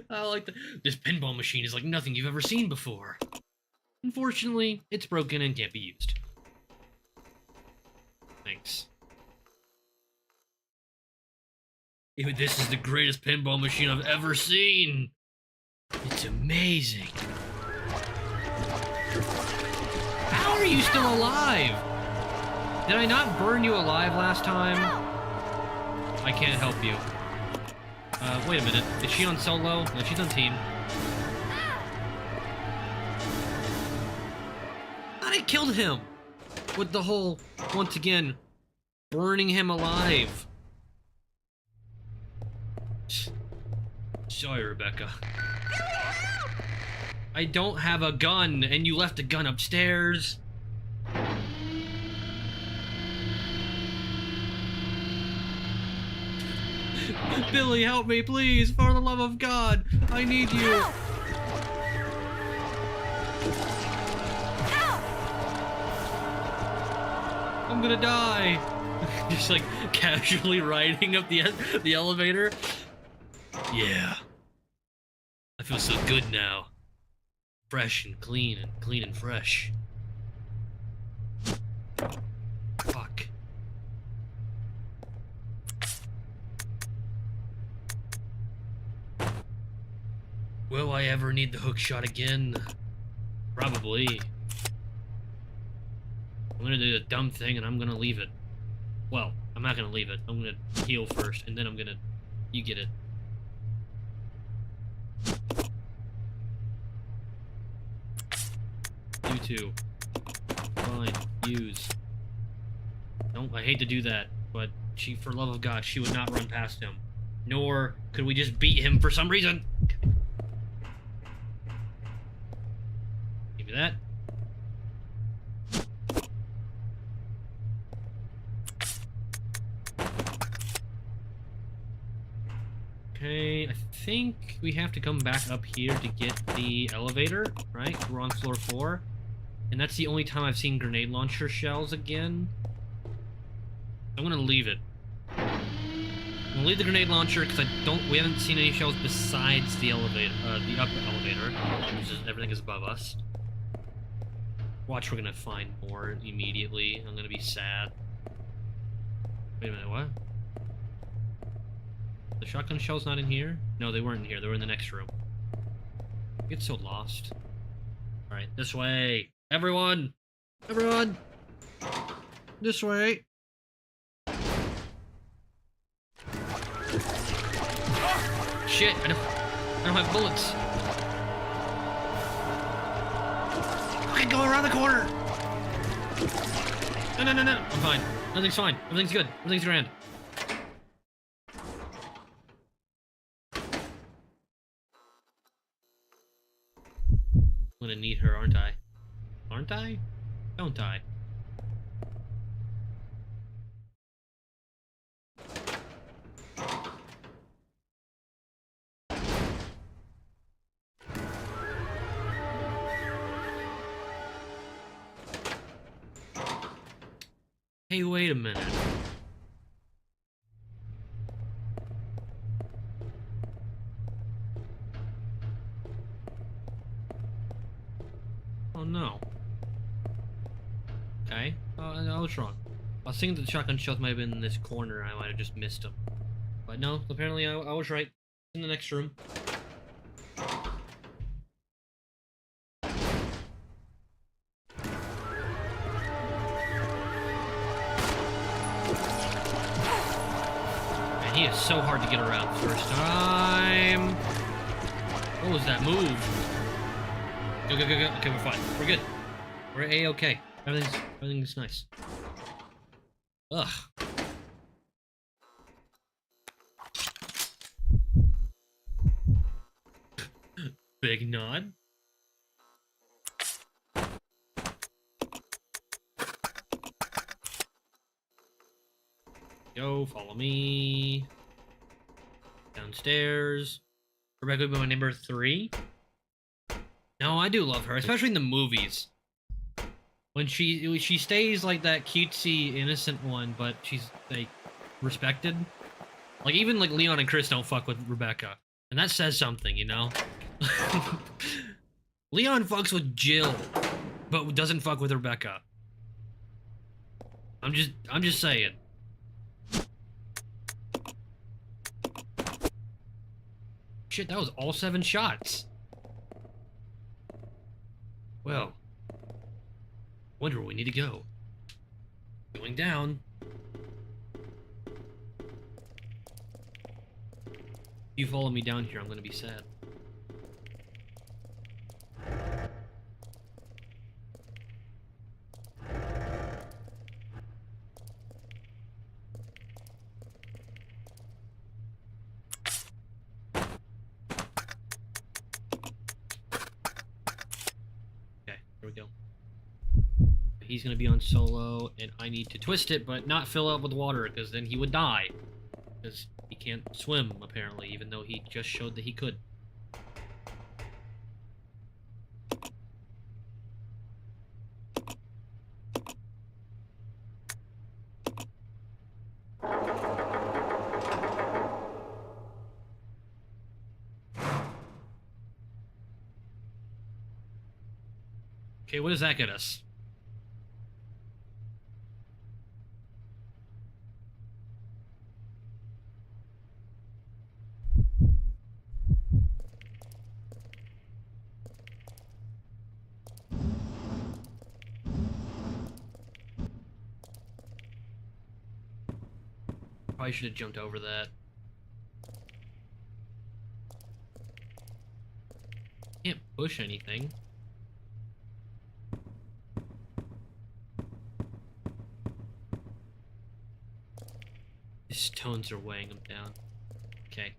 I like this pinball machine is like nothing you've ever seen before. Unfortunately, it's broken and can't be used. Thanks. Even this is the greatest pinball machine I've ever seen. It's amazing. How are you still alive? Did I not burn you alive last time? I can't help you. Wait a minute. Is she on solo? No, she's on team. I killed him. with the whole, once again, burning him alive. Sorry, Rebecca. I don't have a gun, and you left a gun upstairs. Billy, help me, please, for the love of God. I need you. I'm gonna die. Just like casually riding up the elevator. Yeah. I feel so good now. Fresh and clean and fresh. Fuck. Will I ever need the hook shot again? Probably. I'm gonna do a dumb thing and I'm gonna leave it. Well, I'm not gonna leave it. I'm gonna heal first and then I'm gonna... You get it. You too. Fine. Use. No, I hate to do that, but she, for love of God, she would not run past him. Nor could we just beat him for some reason. Give me that. Okay, I think we have to come back up here to get the elevator, right? We're on floor 4. And that's the only time I've seen grenade launcher shells again. I'm gonna leave it. I'm gonna leave the grenade launcher because we haven't seen any shells besides the elevator, the upper elevator, which is everything is above us. Watch, we're gonna find more immediately. I'm gonna be sad. Wait a minute, what? The shotgun shell's not in here? No, they weren't in here. They were in the next room. I get so lost. Alright, this way. Everyone! Everyone! This way. Shit, I don't have bullets. Okay, go around the corner! No. I'm fine. Everything's fine. Everything's good. Everything's grand. I'm gonna need her, aren't I? Aren't I? Don't I? Hey, wait a minute. Oh no. Okay. I was wrong. I was thinking that the shotgun shells might have been in this corner. I might have just missed them. But no, apparently I was right. In the next room. Man, he is so hard to get around first time. What was that move? Go. Okay, we're fine. We're good. We're A-okay. Everything's nice. Ugh. Big nod. Go, follow me. Downstairs. Rebecca would be my number 3. No, I do love her, especially in the movies. When she stays like that cutesy, innocent one, but she's like respected. Like even like Leon and Chris don't fuck with Rebecca, and that says something, you know. Leon fucks with Jill, but doesn't fuck with Rebecca. I'm just saying. Shit, that was all 7 shots. Well, wonder where we need to go. Going down. If you follow me down here, I'm gonna be sad. we go. He's gonna be on solo, and I need to twist it, but not fill up with water, because then he would die. Because he can't swim, apparently, even though he just showed that he could. Okay, what does that get us? Probably should have jumped over that. Can't push anything. His stones are weighing him down. Okay.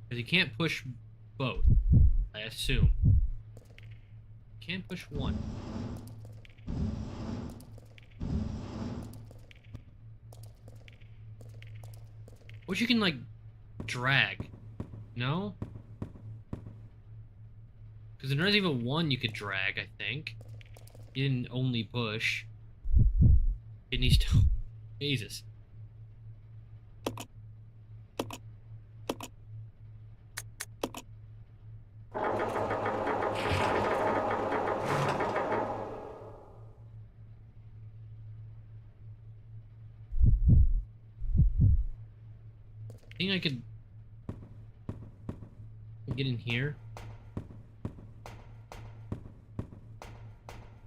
Because you can't push both, I assume. Can't push one. Which you can, like, drag. No? Because in Resident Evil 1 you could drag, I think. You didn't only push. It needs to... Jesus. I think I could get in here.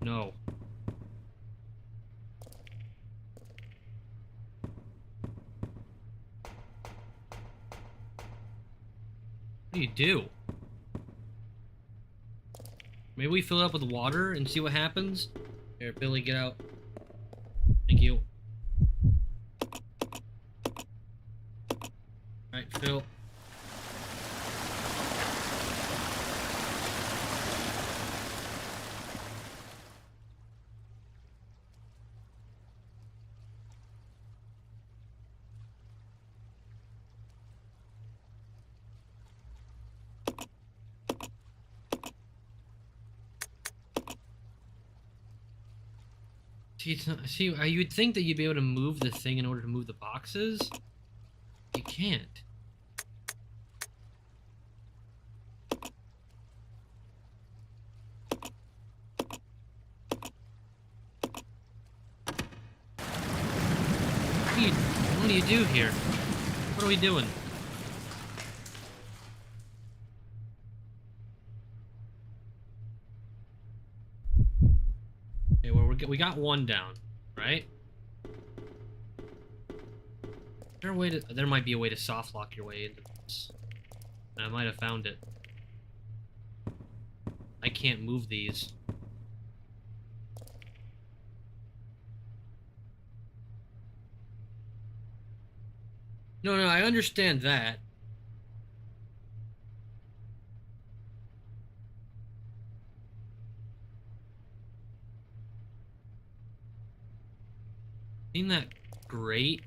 No. What do you do? Maybe we fill it up with water and see what happens? Here, Billy, get out. Thank you. Alright, Phil. See, you'd think that you'd be able to move the thing in order to move the boxes. You can't. What do you do here? What are we doing? Okay, well, we got one down, right? Is there a way to... There might be a way to soft lock your way into this. And I might have found it. I can't move these. No, I understand that. Ain't that great?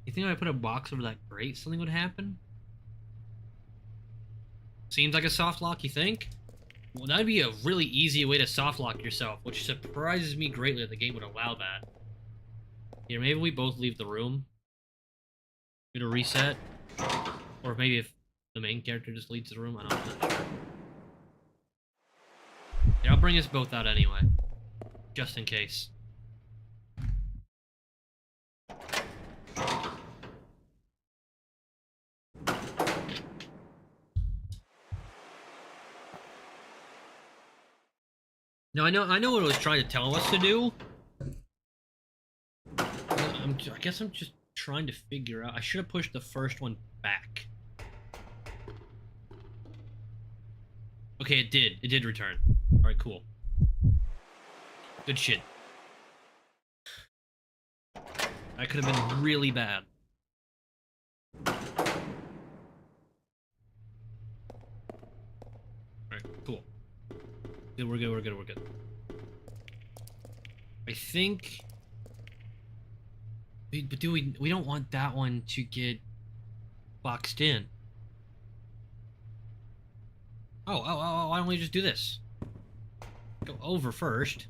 You think if I put a box over that grate, something would happen? Seems like a soft lock, you think? Well, that'd be a really easy way to soft lock yourself, which surprises me greatly that the game would allow that. Here, maybe we both leave the room. Get a reset. Or maybe if the main character just leaves the room, I'm not sure. Yeah, I'll bring us both out anyway. Just in case. No, I know what it was trying to tell us to do. I guess I'm just trying to figure out. I should have pushed the first one back. Okay, it did. It did return. Alright, cool. Good shit. That could have been really bad. Alright, cool. Good, we're good, we're good, we're good. I think... But do we don't want that one to get boxed in. Oh, why don't we just do this? Go over first.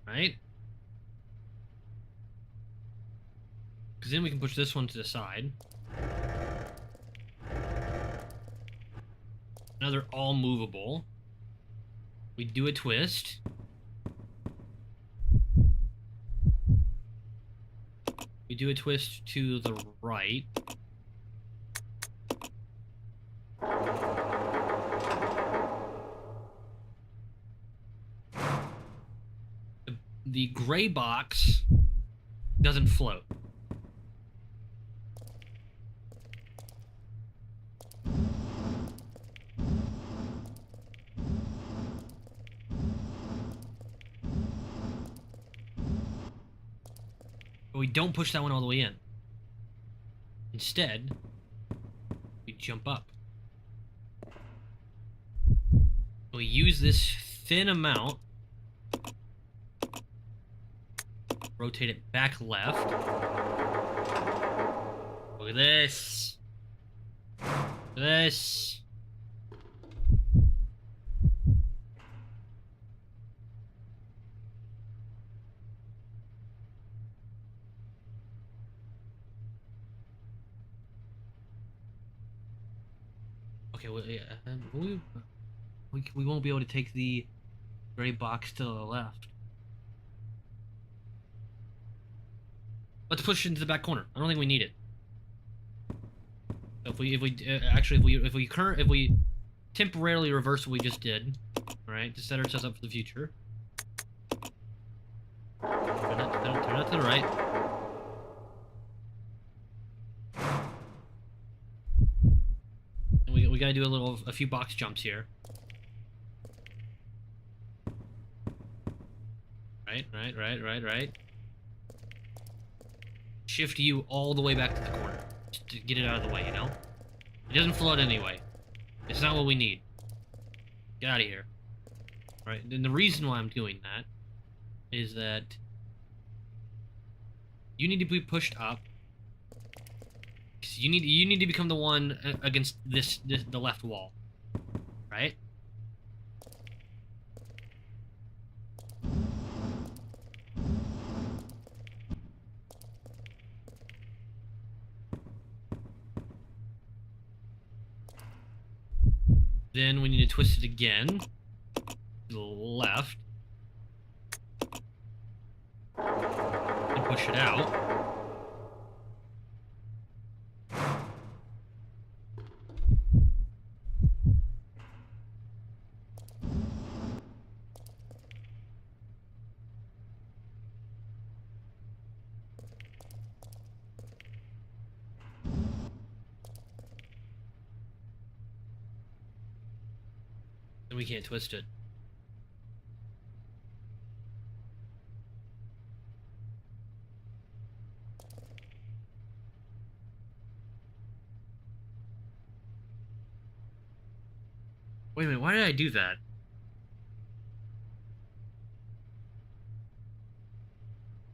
Right? Because then we can push this one to the side. Now they're all movable. We do a twist. We do a twist to the right. The gray box doesn't float. But we don't push that one all the way in. Instead, we jump up. We use this thin amount. Rotate it back left. Look at this. Look at this. Okay, well, yeah, we won't be able to take the gray box to the left. Let's push it into the back corner. I don't think we need it. So if we temporarily reverse what we just did, all right, to set ourselves up for the future. Turn that to the right. And we gotta do a few box jumps here. Right. Shift you all the way back to the corner. Just to get it out of the way, you know? It doesn't flood anyway. It's not what we need. Get out of here. Alright, and the reason why I'm doing that is that you need to be pushed up. You need to become the one against the left wall. Right? Then we need to twist it again to the left and push it out. We can't twist it. Wait a minute, why did I do that?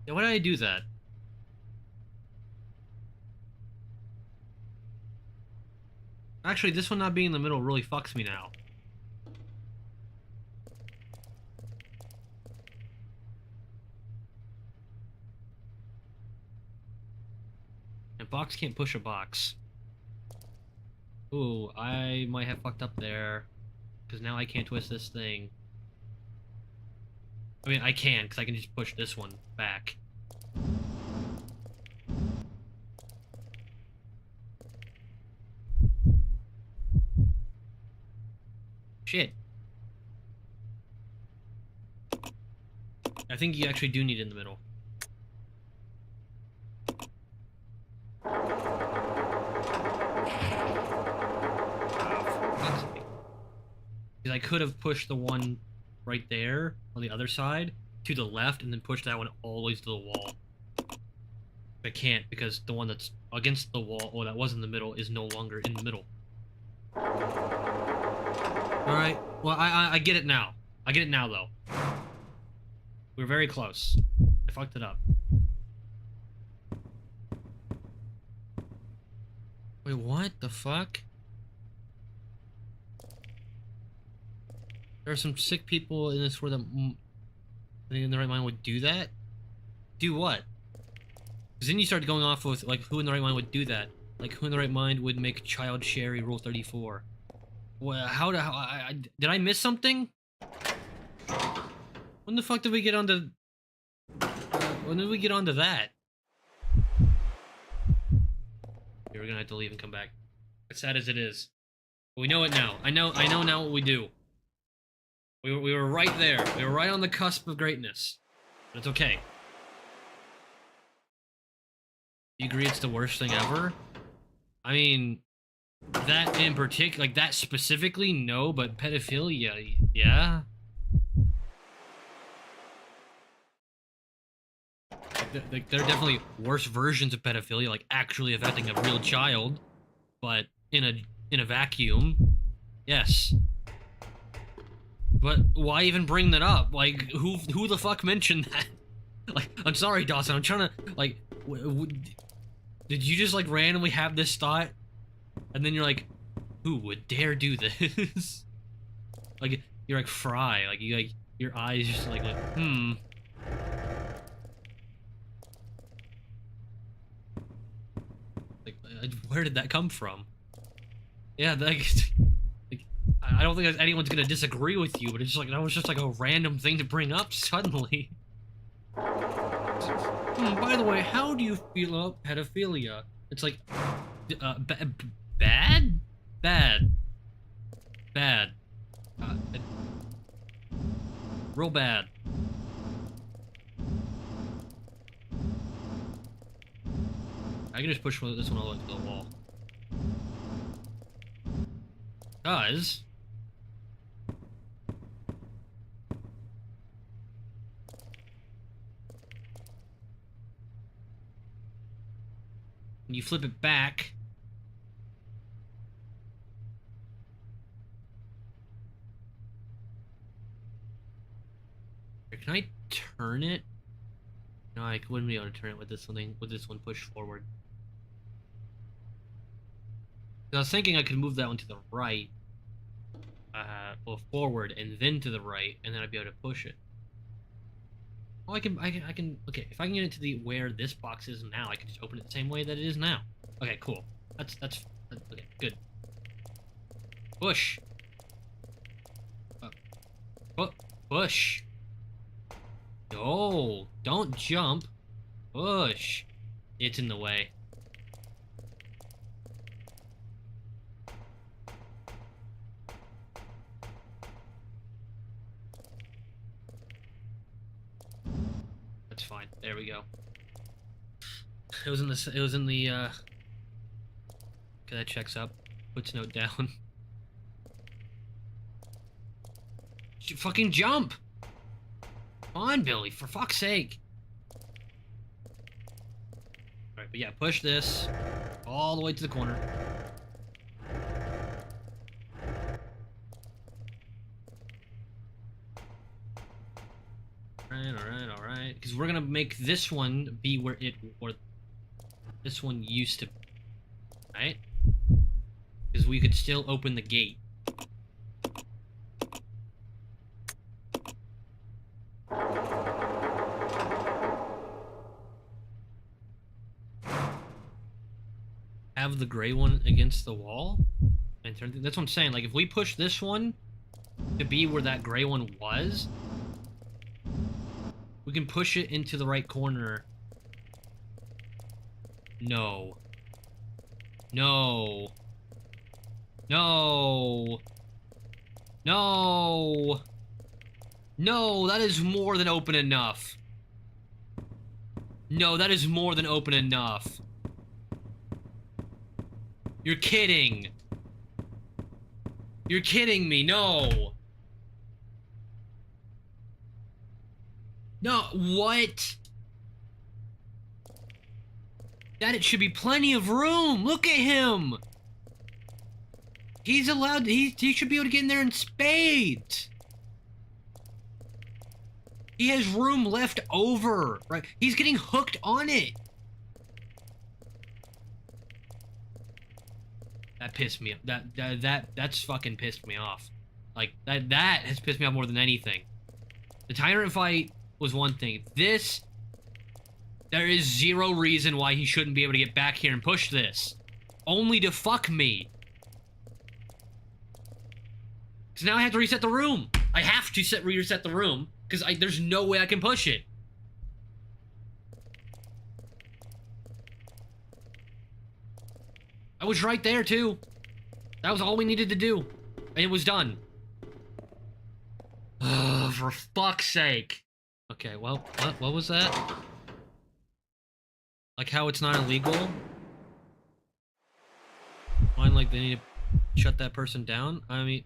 Yeah, why did I do that? Actually, this one not being in the middle really fucks me now. Box can't push a box. Ooh, I might have fucked up there. Because now I can't twist this thing. I mean, I can, because I can just push this one back. Shit. I think you actually do need it in the middle. Because I could have pushed the one right there on the other side to the left, and then push that one all the way to the wall. I can't because the one that's against the wall, or that was in the middle, is no longer in the middle. Alright, well, I get it now. I get it now, though. We're very close. I fucked it up. Wait, what the fuck? There are some sick people in this world that in the right mind would do that? Do what? Because then you start going off with, like, who in the right mind would do that? Like, who in the right mind would make child Sherry Rule 34? Well, did I miss something? When the fuck did we get onto... when did we get onto that? Okay, we're gonna have to leave and come back. As sad as it is. But we know it now. I know now what we do. We were right there. We were right on the cusp of greatness. But it's okay. Do you agree it's the worst thing ever? I mean, that in particular, like that specifically, no, but pedophilia, yeah? Like, there are definitely worse versions of pedophilia, like actually affecting a real child, but in a vacuum, yes. But why even bring that up? Like, who the fuck mentioned that? Like, I'm sorry, Dawson, I'm trying to, like, did you just, like, randomly have this thought? And then you're like, who would dare do this? Like, you're like Fry, like, your eyes just like, Like, where did that come from? Yeah, like, I don't think anyone's gonna disagree with you, but it's just like, that was just like a random thing to bring up suddenly. By the way, how do you feel about pedophilia? It's like, bad? Bad. Bad. Real bad. I can just push this one all the way to the wall. Guys. When you flip it back, can I turn it? No, I wouldn't be able to turn it with this one pushed forward. I was thinking I could move that one to the right, well, forward and then to the right, and then I'd be able to push it. Oh, I can, okay, if I can get it to the where this box is now, I can just open it the same way that it is now. Okay, cool. That's okay, good. Push. Push. No, don't jump. Push. It's in the way. That's fine. There we go. It was in the okay, that checks up. Puts note down. Fucking jump! Come on, Billy, for fuck's sake. Alright, but yeah, push this all the way to the corner. Alright. Because we're gonna make this one be where this one used to be. Right? Because we could still open the gate. Have the gray one against the wall and turn. That's what I'm saying. Like, if we push this one to be where that gray one was, we can push it into the right corner. No. No. No. No. No, that is more than open enough. No, that is more than open enough. You're kidding. You're kidding me, no. No, what? That it should be plenty of room. Look at him. He's allowed. He should be able to get in there in spades. He has room left over, right? He's getting hooked on it. That pissed me. That's fucking pissed me off. Like that has pissed me off more than anything. The Tyrant fight was one thing. This, there is zero reason why he shouldn't be able to get back here and push this. Only to fuck me. So now I have to reset the room. I have to reset the room because there's no way I can push it. I was right there too. That was all we needed to do, and it was done. Oh, for fuck's sake. Okay, well, what was that? Like how it's not illegal? Fine, like they need to shut that person down? I mean,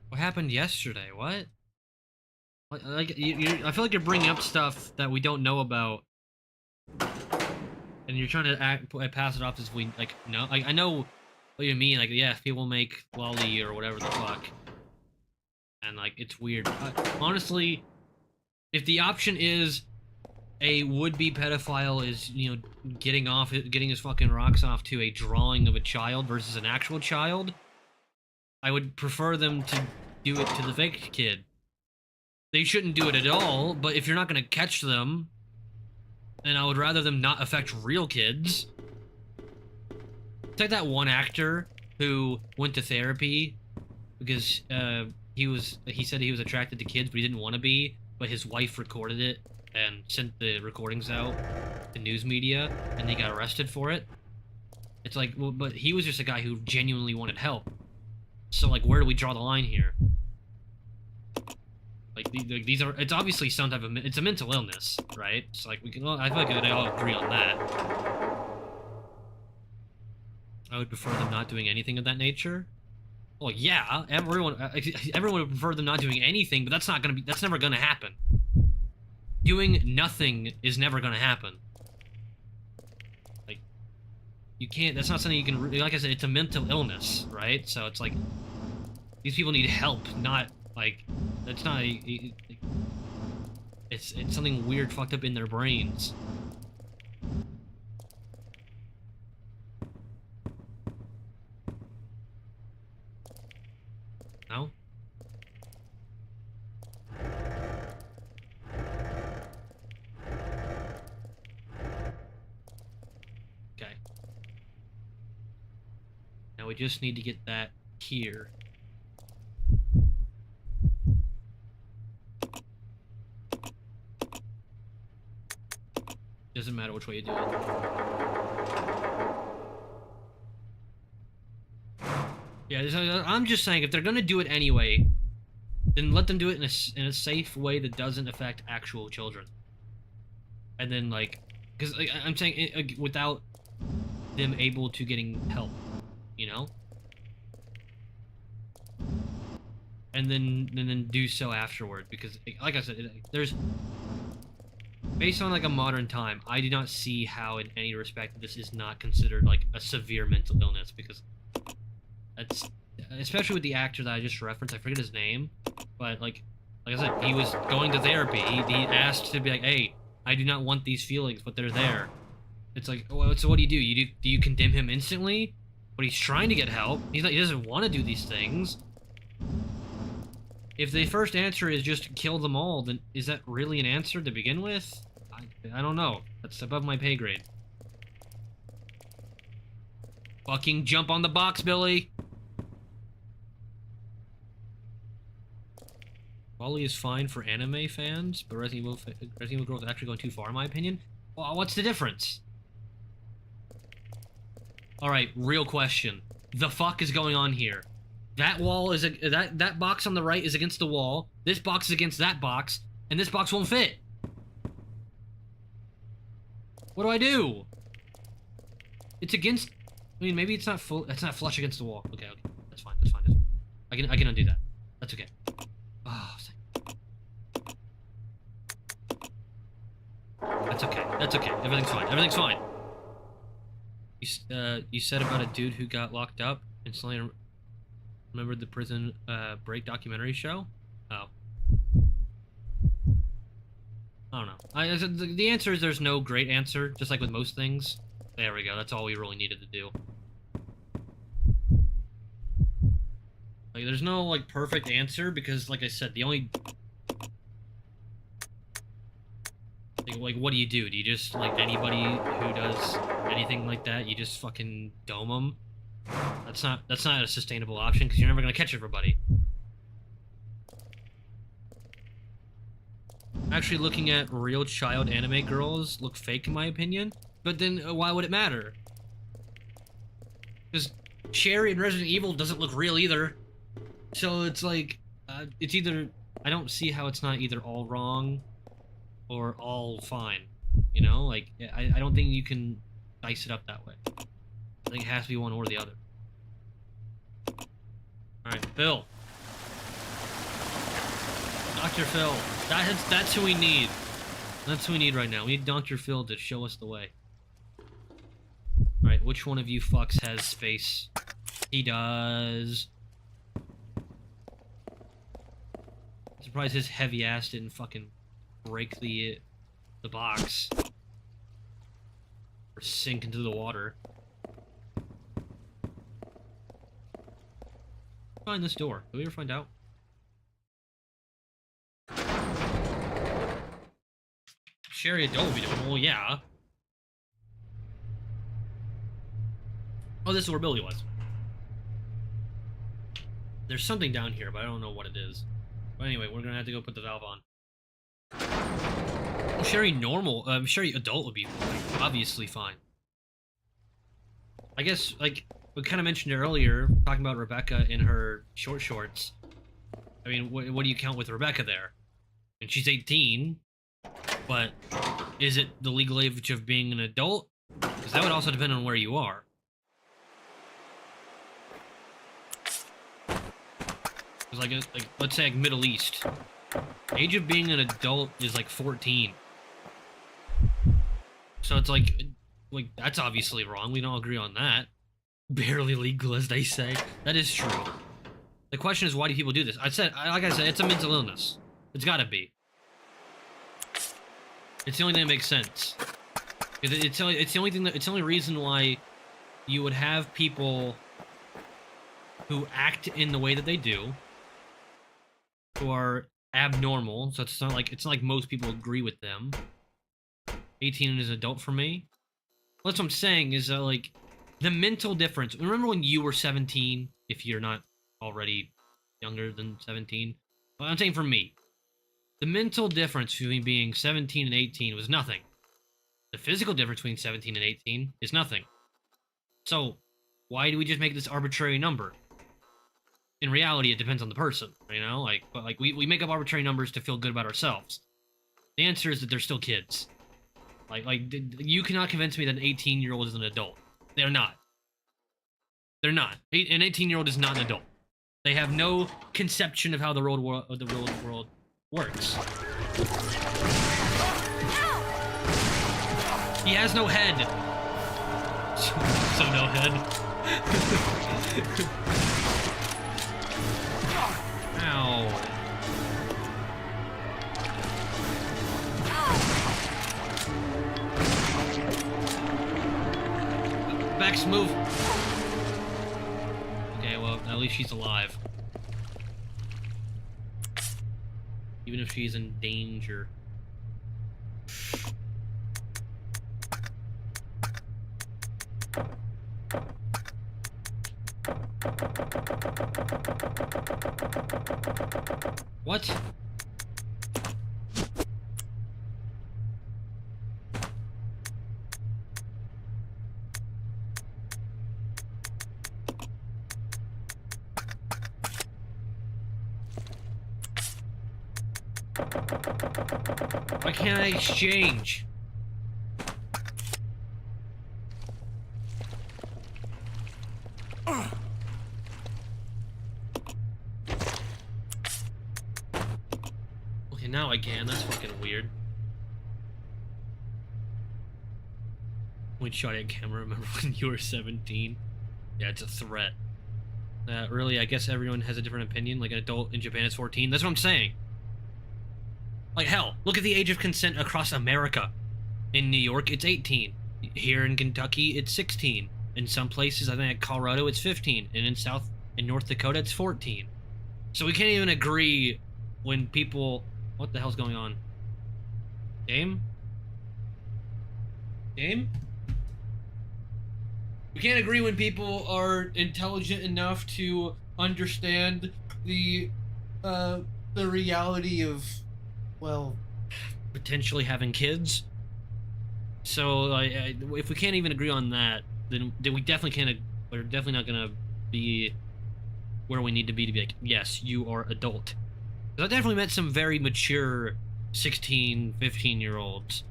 what happened yesterday? What? Like I feel like you're bringing up stuff that we don't know about, and you're trying to pass it off as we like no. Like I know what you mean. Like yeah, people make lolly or whatever the fuck, and like it's weird. Honestly, if the option is a would-be pedophile is, you know, getting his fucking rocks off to a drawing of a child versus an actual child, I would prefer them to do it to the fake kid. They shouldn't do it at all, but if you're not gonna catch them, then I would rather them not affect real kids. It's like that one actor who went to therapy because he said he was attracted to kids, but he didn't want to be, but his wife recorded it and sent the recordings out to news media, and they got arrested for it. It's like, well, but he was just a guy who genuinely wanted help. So, like, where do we draw the line here? Like, these are, it's obviously some type of, it's a mental illness, right? It's like, we can, I feel like they all agree on that. I would prefer them not doing anything of that nature. Well, yeah, everyone would prefer them not doing anything, but that's never gonna happen. Doing nothing is never gonna happen. Like, you can't, that's not something you can, like I said, it's a mental illness, right? So it's like, these people need help, not, like, it's not, it's something weird fucked up in their brains. No? Okay. Now we just need to get that here. Doesn't matter which way you do it. Yeah, I'm just saying, if they're gonna do it anyway, then let them do it in a safe way that doesn't affect actual children. And then, like, because like, I'm saying, without them able to getting help, you know? And then do so afterward, because, like I said, there's... Based on, like, a modern time, I do not see how, in any respect, this is not considered, like, a severe mental illness, because that's... Especially with the actor that I just referenced, I forget his name, but, like I said, he was going to therapy. He asked to be like, hey, I do not want these feelings, but they're there. It's like, well, so what do? Do you condemn him instantly? But he's trying to get help. He's like, he doesn't want to do these things. If the first answer is just kill them all, then is that really an answer to begin with? I don't know. That's above my pay grade. Fucking jump on the box, Billy! Wally is fine for anime fans, but Resident Evil Girls is actually going too far, in my opinion. Well, what's the difference? Alright, real question. The fuck is going on here? That wall is that box on the right is against the wall. This box is against that box, and this box won't fit. What do I do? It's against. I mean, maybe it's not full. It's not flush against the wall. Okay, that's fine. I can undo that. That's okay. That's okay. Everything's fine. Everything's fine. You said about a dude who got locked up and suddenly remembered the Prison Break documentary show? Oh. I don't know. The answer is there's no great answer, just like with most things. There we go. That's all we really needed to do. Like, there's no, like, perfect answer, because, like I said, the only... Like, what do? Do you just, like, anybody who does anything like that, you just fucking dome them? That's not a sustainable option, because you're never gonna catch everybody. Actually, looking at real child anime girls look fake, in my opinion. But then, why would it matter? Because Sherry in Resident Evil doesn't look real either. So it's like, it's either... I don't see how it's not either all wrong or all fine. You know? Like, I don't think you can dice it up that way. I think it has to be one or the other. Alright, Phil. Dr. Phil. That's who we need. That's who we need right now. We need Dr. Phil to show us the way. Alright, which one of you fucks has space? He does. I'm surprised his heavy ass didn't fucking break the box. Or sink into the water. Find this door. Did we ever find out? Sherry adult will be doing. Well, yeah. Oh, this is where Billy was. There's something down here, but I don't know what it is. But anyway, we're gonna have to go put the valve on. Well, Sherry normal, Sherry adult would be like, obviously fine. I guess, like, we kind of mentioned it earlier, talking about Rebecca in her short shorts. I mean, what do you count with Rebecca there? And she's 18, but is it the legal age of being an adult? Because that would also depend on where you are. Because, like, let's say, like, Middle East. Age of being an adult is, like, 14. So it's like, that's obviously wrong. We don't agree on that. Barely legal, as they say. That is true. The question is, why do people do this? Like I said, it's a mental illness. It's gotta be. It's the only thing that makes sense. It's the only reason why you would have people who act in the way that they do, who are abnormal. So it's not like most people agree with them. 18 is adult for me. That's what I'm saying is like the mental difference. Remember when you were 17? If you're not already younger than 17, but I'm saying for me, the mental difference between being 17 and 18 was nothing. The physical difference between 17 and 18 is nothing. So why do we just make this arbitrary number? In reality, it depends on the person, you know? But we make up arbitrary numbers to feel good about ourselves. The answer is that they're still kids. You cannot convince me that an 18-year-old is an adult. They're not. They're not. An 18-year-old is not an adult. They have no conception of how the real world works. He has no head. So no head. Ow. Bex, move. Okay, well, at least she's alive. Even if she's in danger. What? Why can't I exchange? Okay, now I can. That's fucking weird. would shot at camera. Remember when you were 17? Yeah, it's a threat. Really, I guess everyone has a different opinion. Like, an adult in Japan is 14. That's what I'm saying. Like, hell, look at the age of consent across America. In New York, it's 18. Here in Kentucky, it's 16. In some places, I think at Colorado, it's 15. And in North Dakota, it's 14. So we can't even agree when people... What the hell's going on? Game? Game? We can't agree when people are intelligent enough to understand the reality of, well, potentially having kids. So, if we can't even agree on that, then we definitely can't. We're definitely not gonna be where we need to be like, yes, you are adult. Because I definitely met some very mature 16, 15-year-olds.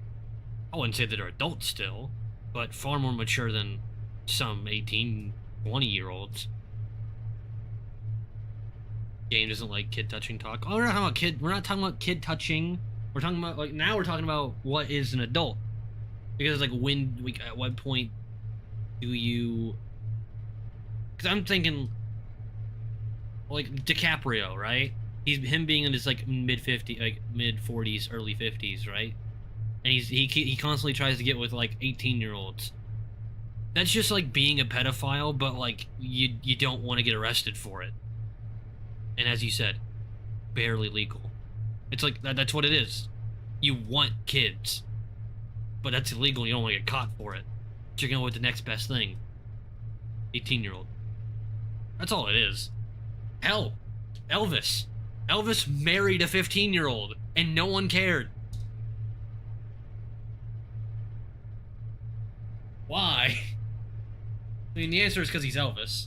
I wouldn't say that they're adults still, but far more mature than some 18, 20-year-olds. Game doesn't like kid touching talk. Oh, we're not talking about kid. We're not talking about kid touching. We're talking about, like, now we're talking about what is an adult. Because, like, when, like, at what point do you? Because I'm thinking, like, DiCaprio, right? Him being in his, like, mid-40s, early 50s, right? And he constantly tries to get with, like, 18-year-olds. That's just like being a pedophile, but like you don't want to get arrested for it. And as you said, barely legal. It's like that's what it is. You want kids, but that's illegal and you don't want to get caught for it. So you're going with the next best thing. 18-year-old. That's all it is. Hell, Elvis. Elvis married a 15-year-old and no one cared. Why? I mean, the answer is because he's Elvis.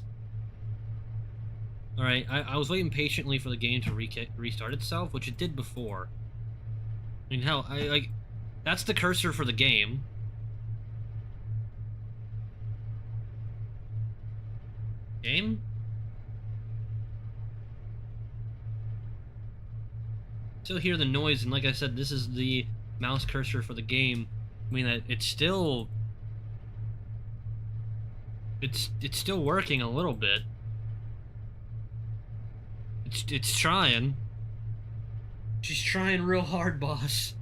Alright, I was waiting patiently for the game to restart itself, which it did before. I mean, hell, that's the cursor for the game. Game? Still hear the noise, and like I said, this is the mouse cursor for the game. I mean, that it's still... It's still working a little bit. It's trying. She's trying real hard, boss.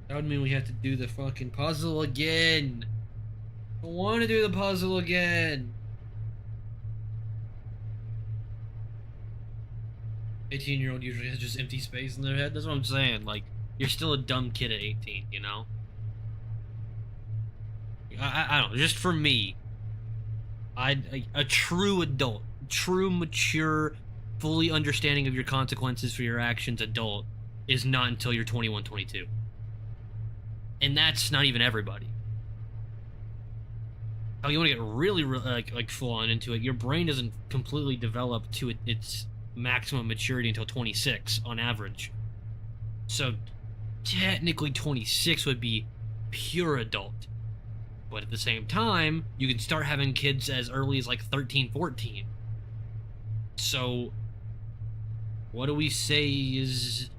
That would mean we have to do the fucking puzzle again. I want to do the puzzle again. 18-year-old usually has just empty space in their head. That's what I'm saying. Like, you're still a dumb kid at 18, you know? I don't know, just for me, a true adult, true, mature, fully understanding of your consequences for your actions adult is not until you're 21, 22. And that's not even everybody. Oh, you want to get really like full on into it, your brain doesn't completely develop to its maximum maturity until 26 on average. So technically 26 would be pure adult. But at the same time, you can start having kids as early as like 13, 14. So what do we say is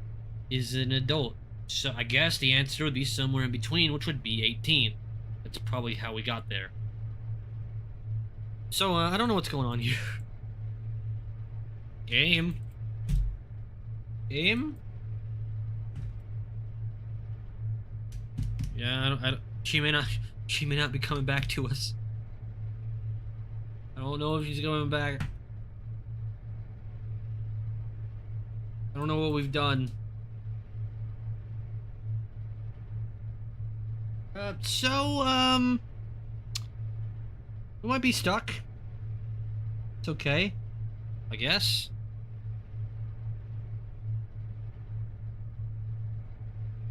an adult? So I guess the answer would be somewhere in between, which would be 18. That's probably how we got there. So I don't know what's going on here. Game? Yeah, I don't, she may not be coming back to us. I don't know if she's coming back. I don't know what we've done. We might be stuck. It's okay, I guess.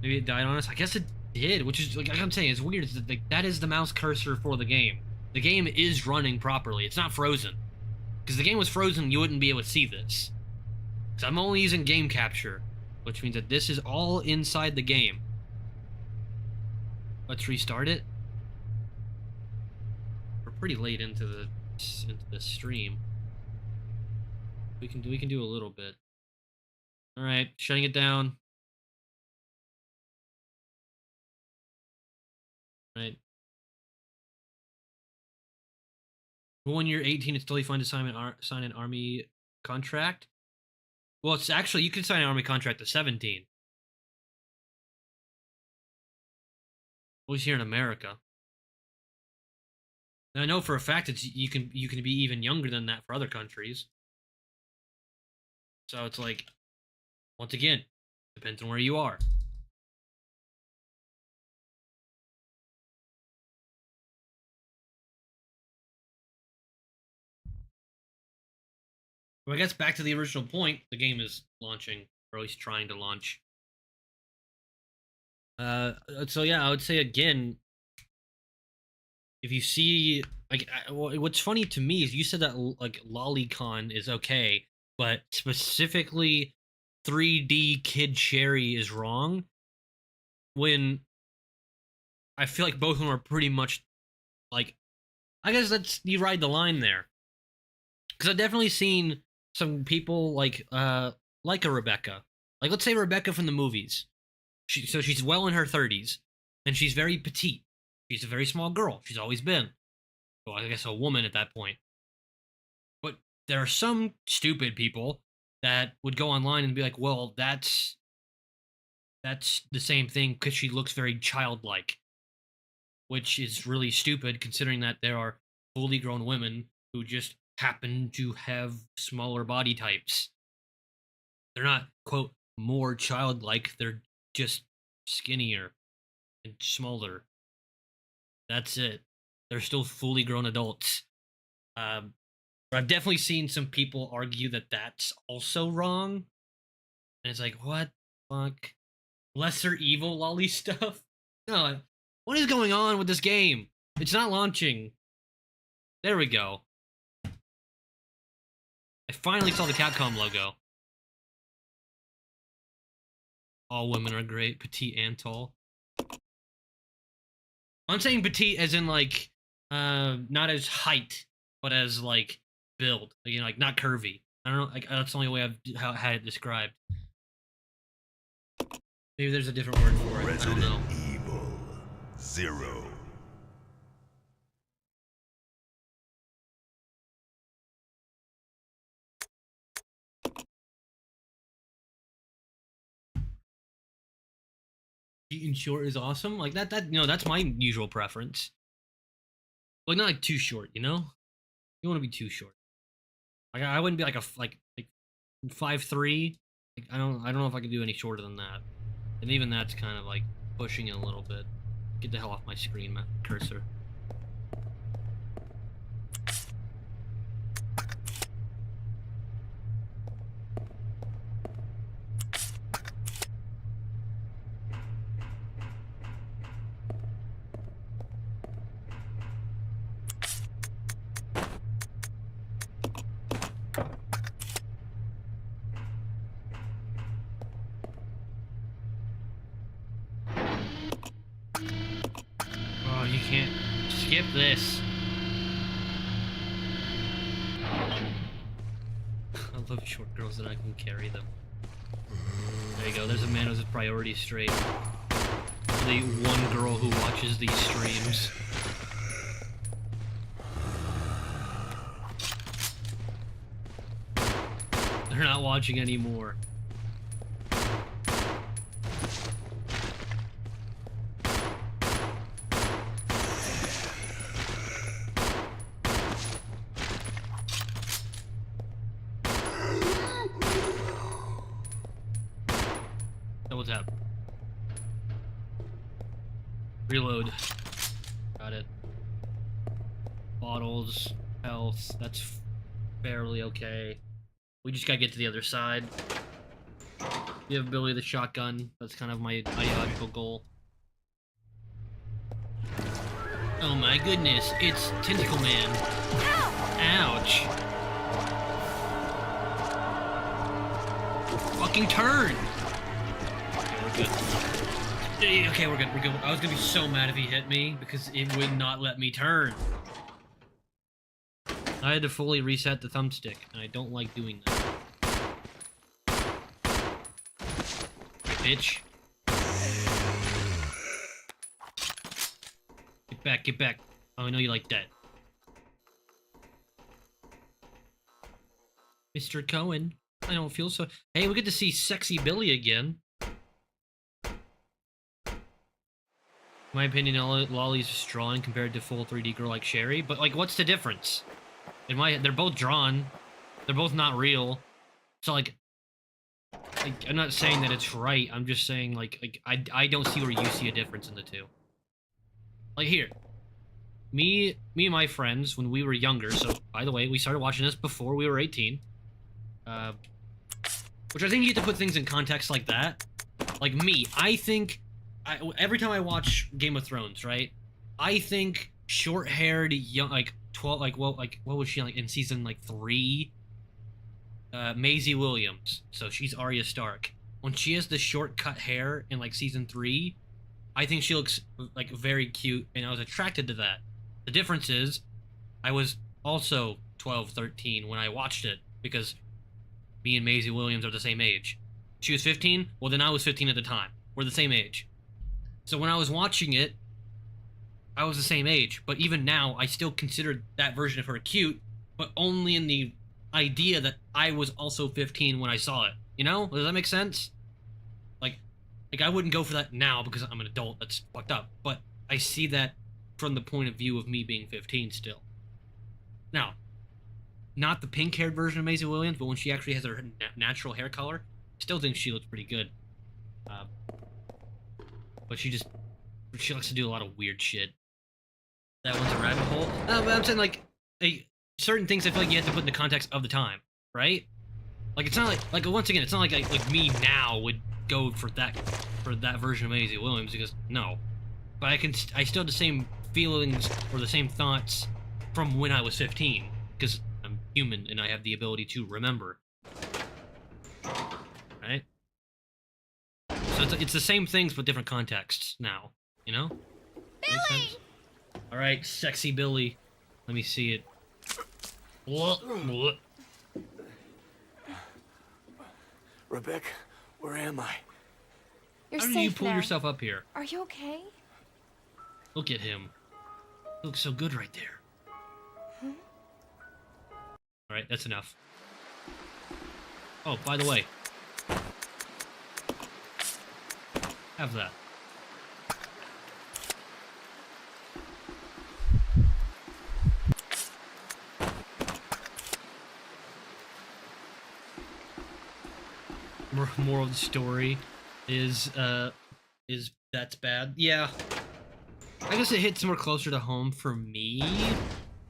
Maybe it died on us. I guess it did, which is, like I'm saying, it's weird. It's like, that is the mouse cursor for the game. The game is running properly. It's not frozen. Because if the game was frozen, you wouldn't be able to see this. Because I'm only using game capture, which means that this is all inside the game. Let's restart it. We're pretty late into the stream. We can do a little bit. All right, shutting it down. Right. But when you're 18, it's totally fine to sign an army contract. Well, it's actually you can sign an army contract at 17. At least here in America. And I know for a fact it's you can be even younger than that for other countries. So it's like, once again, depends on where you are. Well, I guess back to the original point, the game is launching, or at least trying to launch. So yeah, I would say again, if you see, like, what's funny to me is you said that like Lolicon is okay, but specifically 3D Kid Cherry is wrong. When I feel like both of them are pretty much like, I guess you ride the line there, because I've definitely seen some people like a Rebecca, like let's say Rebecca from the movies. So she's well in her 30s, and she's very petite. She's a very small girl. She's always been. Well, I guess a woman at that point. But there are some stupid people that would go online and be like, well, that's the same thing because she looks very childlike. Which is really stupid considering that there are fully grown women who just happen to have smaller body types. They're not, quote, more childlike. They're just skinnier and smaller. That's it. They're still fully grown adults. But I've definitely seen some people argue that that's also wrong. And it's like, what the fuck? Lesser evil lolly stuff? No, what is going on with this game? It's not launching. There we go. I finally saw the Capcom logo. All women are great, petite and tall. I'm saying petite as in like, not as height, but as like build. You know, like not curvy. I don't know. Like, that's the only way I've had it described. Maybe there's a different word for it. I don't know. Evil 0. Eating short is awesome. Like that you know, that's my usual preference. Like not like too short, you know? You want to be too short. Like I wouldn't be like like 5'3". Like I don't know if I could do any shorter than that. And even that's kind of like pushing it a little bit. Get the hell off my screen, cursor. Oh, you can't skip this. I love short girls that I can carry them. There you go, there's a man who's priority straight. The one girl who watches these streams. They're not watching anymore. Double tap. Reload. Got it. Bottles, health, that's fairly okay. We just gotta get to the other side. You have Billy the shotgun. That's kind of my ideological goal. Oh my goodness, it's Tentacle Man. Ouch. Fucking turn! Okay, we're good. Okay, we're good. I was gonna be so mad if he hit me because it would not let me turn. I had to fully reset the thumbstick, and I don't like doing that. bitch. Get back, get back. Oh, I know you like that. Mr. Cohen, I don't feel so... Hey, we get to see Sexy Billy again. In my opinion, Lolly's just drawing compared to full 3D girl like Sherry, but, like, what's the difference? They're both drawn. They're both not real. So, like, I'm not saying that it's right. I'm just saying, like I don't see where you see a difference in the two. Like, here. Me and my friends, when we were younger, so, by the way, we started watching this before we were 18. Which I think you get to put things in context like that. Like, me, I think... every time I watch Game of Thrones, right? I think short-haired, young, like, 12, like, what was she, like, in season, like, 3? Maisie Williams. So she's Arya Stark. When she has the short cut hair in, like, season 3, I think she looks, like, very cute, and I was attracted to that. The difference is, I was also 12, 13 when I watched it, because me and Maisie Williams are the same age. She was 15, well, then I was 15 at the time. We're the same age. So when I was watching it, I was the same age, but even now, I still consider that version of her cute, but only in the idea that I was also 15 when I saw it. You know? Does that make sense? Like I wouldn't go for that now because I'm an adult. That's fucked up. But I see that from the point of view of me being 15 still. Now, not the pink-haired version of Maisie Williams, but when she actually has her natural hair color, still think she looks pretty good. But she likes to do a lot of weird shit. That one's a rabbit hole. No, but I'm saying, like, certain things I feel like you have to put in the context of the time, right? Like, it's not like once again, it's not like me now would go for that version of Maisie Williams, because no. But I still have the same feelings or the same thoughts from when I was 15, because I'm human and I have the ability to remember. Right? So it's the same things but different contexts now, you know? Billy! Alright, Sexy Billy. Let me see it. Rebecca, where am I? You're How safe did you pull now. yourself up here? Are you okay? Look at him. He looks so good right there. Alright, that's enough. Oh, by the way. Have that. Moral of the story is that's bad. Yeah. I guess it hits more closer to home for me.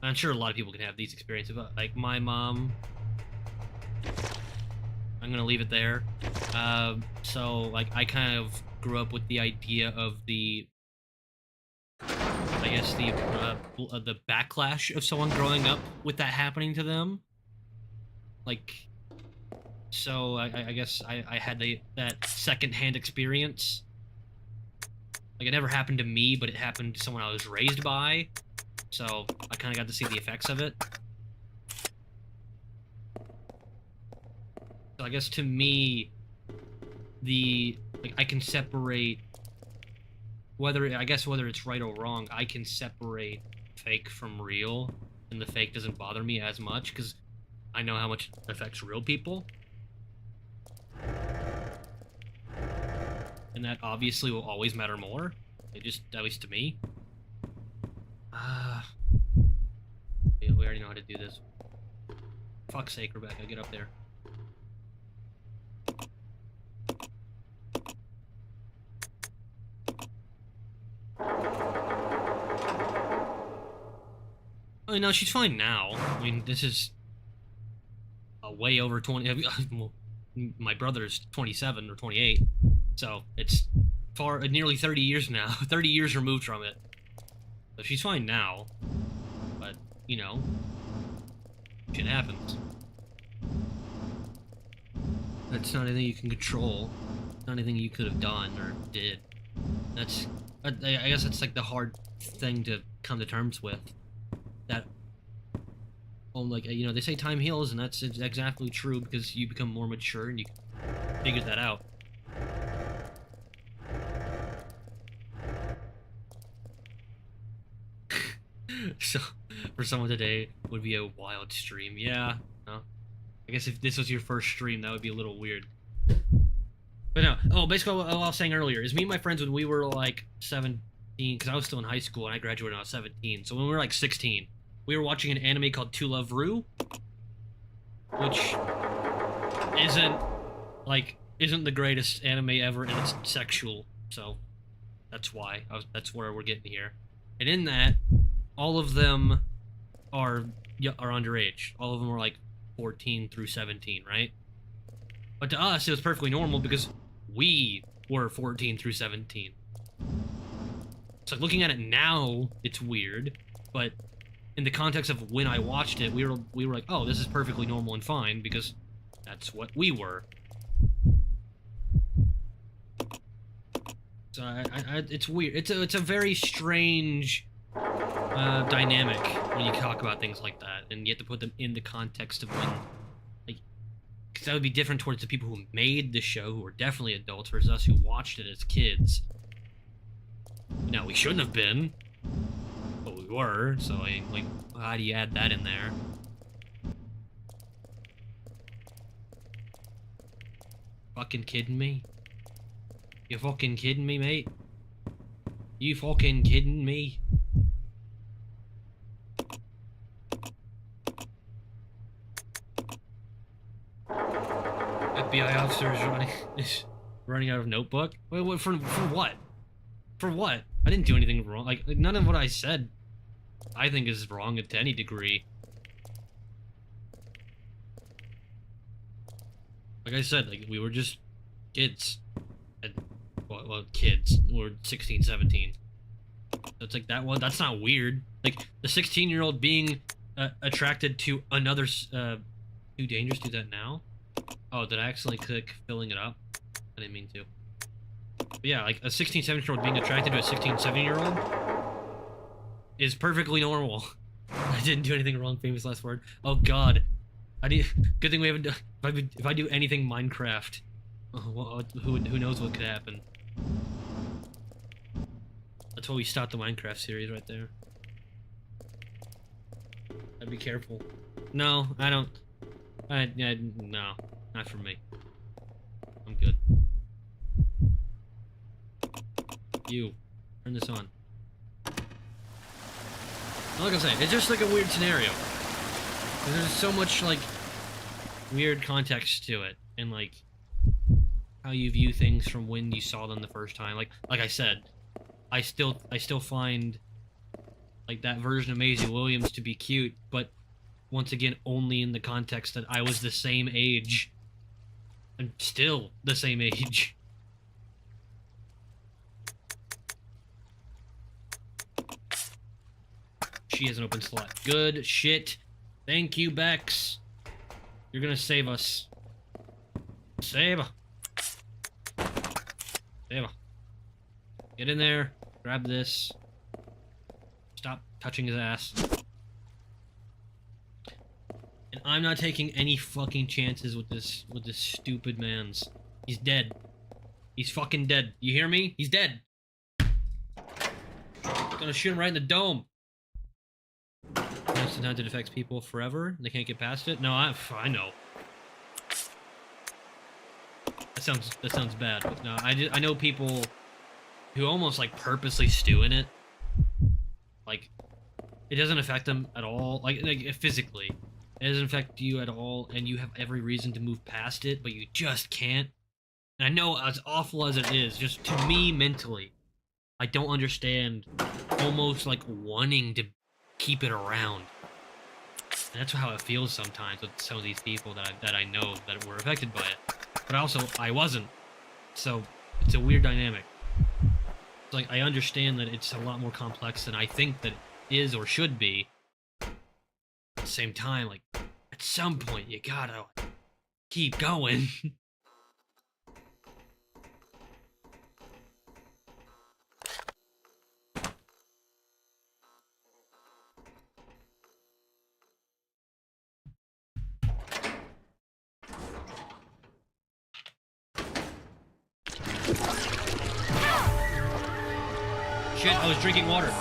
I'm sure a lot of people can have these experiences, but like my mom, I'm gonna leave it there. So like I kind of grew up with the idea of the, I guess the backlash of someone growing up with that happening to them. Like, so I guess I had that secondhand experience. Like, it never happened to me, but it happened to someone I was raised by. So I kind of got to see the effects of it. So I guess to me, I can separate whether it's right or wrong. I can separate fake from real, and the fake doesn't bother me as much because I know how much it affects real people. And that obviously will always matter more. At least to me. Yeah, we already know how to do this. Fuck's sake, Rebecca, get up there. Oh, no, she's fine now. I mean, this is way over 20. Well, my brother's 27 or 28, so it's nearly 30 years now. 30 years removed from it. So she's fine now, but you know, shit happens. That's not anything you can control. Not anything you could have done or did. I guess that's like the hard thing to come to terms with. That, well, like, you know, they say time heals, and that's exactly true because you become more mature and you figure that out. So for someone today would be a wild stream. Yeah. No. I guess if this was your first stream, that would be a little weird. But no. Oh, basically what I was saying earlier is me and my friends when we were like 17, because I was still in high school and I graduated when I was 17. So when we were like 16, we were watching an anime called To Love Ru, which isn't the greatest anime ever, and it's sexual. So that's why that's where we're getting here. And in that, all of them are underage. All of them are like 14 through 17, right? But to us, it was perfectly normal because we were 14 through 17. So looking at it now, it's weird, but in the context of when I watched it, we were like, oh, this is perfectly normal and fine because that's what we were. So it's weird. It's a very strange dynamic when you talk about things like that, and you have to put them in the context of when, like, because that would be different towards the people who made the show, who were definitely adults, versus us who watched it as kids. Now, we shouldn't have been, but we were, so, like, how do you add that in there? Fucking kidding me? You fucking kidding me, mate? You fucking kidding me? FBI officer is running out of notebook? Wait, for what? For what? I didn't do anything wrong. Like, none of what I said I think is wrong to any degree. Like I said, like, we were just kids. And, well, kids. We're 16, 17. So it's like, that's not weird. Like, the 16-year-old being attracted to another, too dangerous to do that now? Oh, did I accidentally click filling it up? I didn't mean to. But yeah, like, a 16, 17-year-old being attracted to a 16, 17-year-old is perfectly normal. I didn't do anything wrong, famous last word. Oh god. Good thing we haven't done. If I do anything Minecraft, well, who knows what could happen. That's why we stopped the Minecraft series right there. I'd be careful. No, I don't. No, not for me. I'm good. You, turn this on. Like I say, it's just like a weird scenario. There's so much like weird context to it, and like how you view things from when you saw them the first time. Like I said, I still find like that version of Maisie Williams to be cute, but once again only in the context that I was the same age and still the same age. She has an open slot. Good shit. Thank you, Bex. You're gonna save us. Save her. Save her. Get in there. Grab this. Stop touching his ass. And I'm not taking any fucking chances with this stupid man's. He's dead. He's fucking dead. You hear me? He's dead. I'm gonna shoot him right in the dome. Sometimes it affects people forever. They can't get past it. No, I know. That sounds bad. But no, I know people who almost like purposely stew in it. Like, it doesn't affect them at all. Like physically, it doesn't affect you at all, and you have every reason to move past it, but you just can't. And I know, as awful as it is, just to me mentally, I don't understand almost like wanting to keep it around. And that's how it feels sometimes with some of these people that I know that were affected by it. But also, I wasn't. So, it's a weird dynamic. It's like, I understand that it's a lot more complex than I think that it is or should be. At the same time, like, at some point, you gotta keep going. Shit, I was drinking water.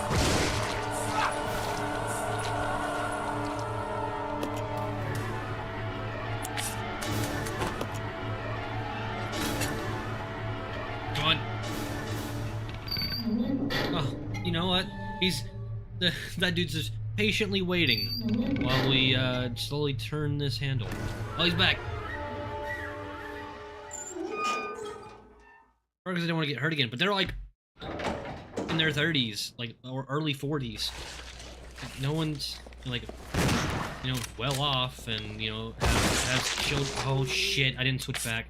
know what? That dude's just patiently waiting while we slowly turn this handle. Oh, he's back. Because I didn't want to get hurt again, but they're like in their 30s, like, or early 40s. Like, no one's like, you know, well off, and you know, has children. Oh shit! I didn't switch back.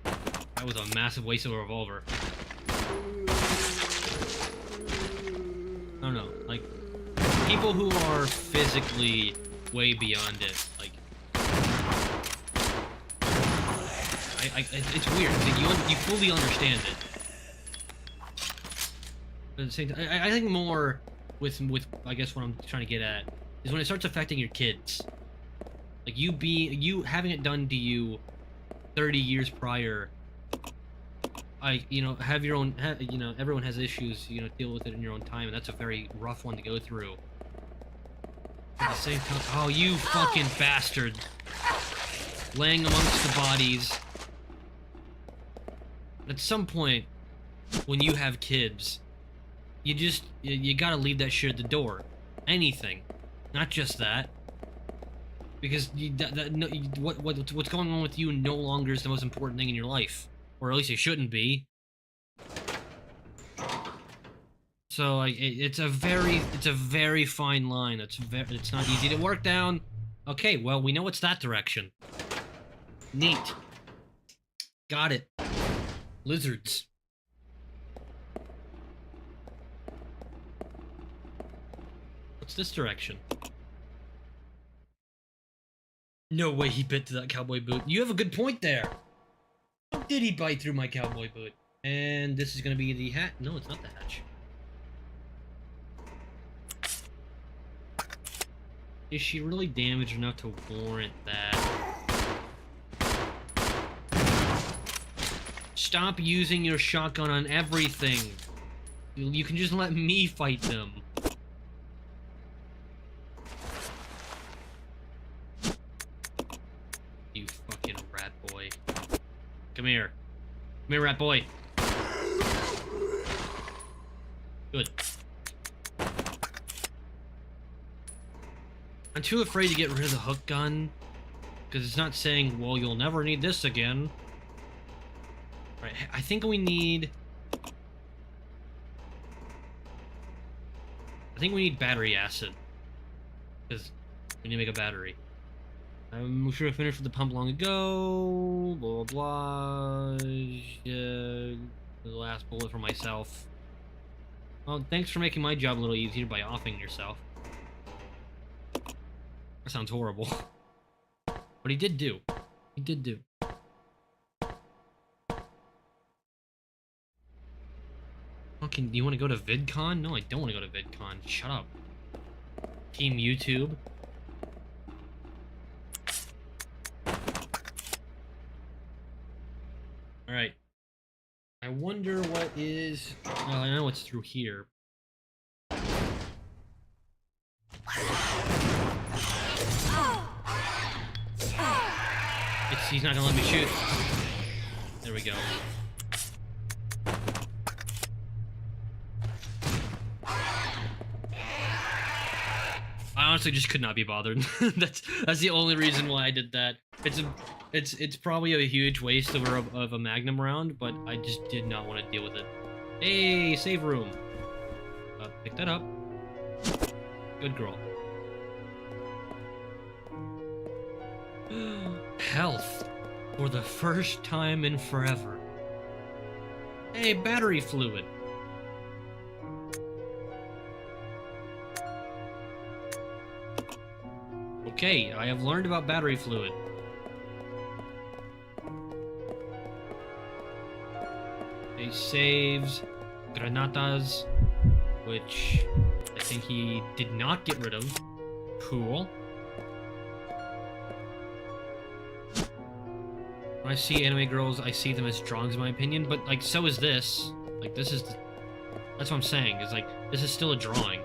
That was a massive waste of a revolver. I don't know, like, people who are physically way beyond it, like, it's weird. Like, you fully understand it. But at the same time, I think more with I guess what I'm trying to get at is when it starts affecting your kids. Like, you having it done to you 30 years prior. You know, have your own, you know, everyone has issues, you know, deal with it in your own time, and that's a very rough one to go through. At the same time, oh, you fucking bastard. Laying amongst the bodies. At some point, when you have kids, you gotta leave that shit at the door. Anything. Not just that. Because what's going on with you no longer is the most important thing in your life. Or at least it shouldn't be. So like, it's a very fine line. It's not easy to work down. Okay, well, we know it's that direction. Neat. Got it. Lizards. What's this direction? No way he bit to that cowboy boot. You have a good point there. How did he bite through my cowboy boot? And this is gonna be the hat. No, it's not the hatch. Is she really damaged enough to warrant that? Stop using your shotgun on everything. You can just let me fight them. You fucking rat boy. Come here. Come here, rat boy. Good. I'm too afraid to get rid of the hook gun, because it's not saying, well, you'll never need this again. Right, I think we need... battery acid. Because we need to make a battery. I'm sure I finished with the pump long ago. Blah, blah, blah. The last bullet for myself. Well, thanks for making my job a little easier by offing yourself. That sounds horrible. But he did do. He did do. Fucking, do you want to go to VidCon? No, I don't want to go to VidCon. Shut up. Team YouTube. Alright. I wonder what is... Well, I know what's through here. He's not gonna let me shoot. There we go. I honestly just could not be bothered. that's the only reason why I did that. It's probably a huge waste of a Magnum round, but I just did not want to deal with it. Hey, save room. Pick that up. Good girl. Health for the first time in forever. Hey, battery fluid. Okay, I have learned about battery fluid. It saves granatas, which I think he did not get rid of. Cool. When I see anime girls, I see them as drawings in my opinion, but like, so is this. Like, this is that's what I'm saying, is like, this is still a drawing.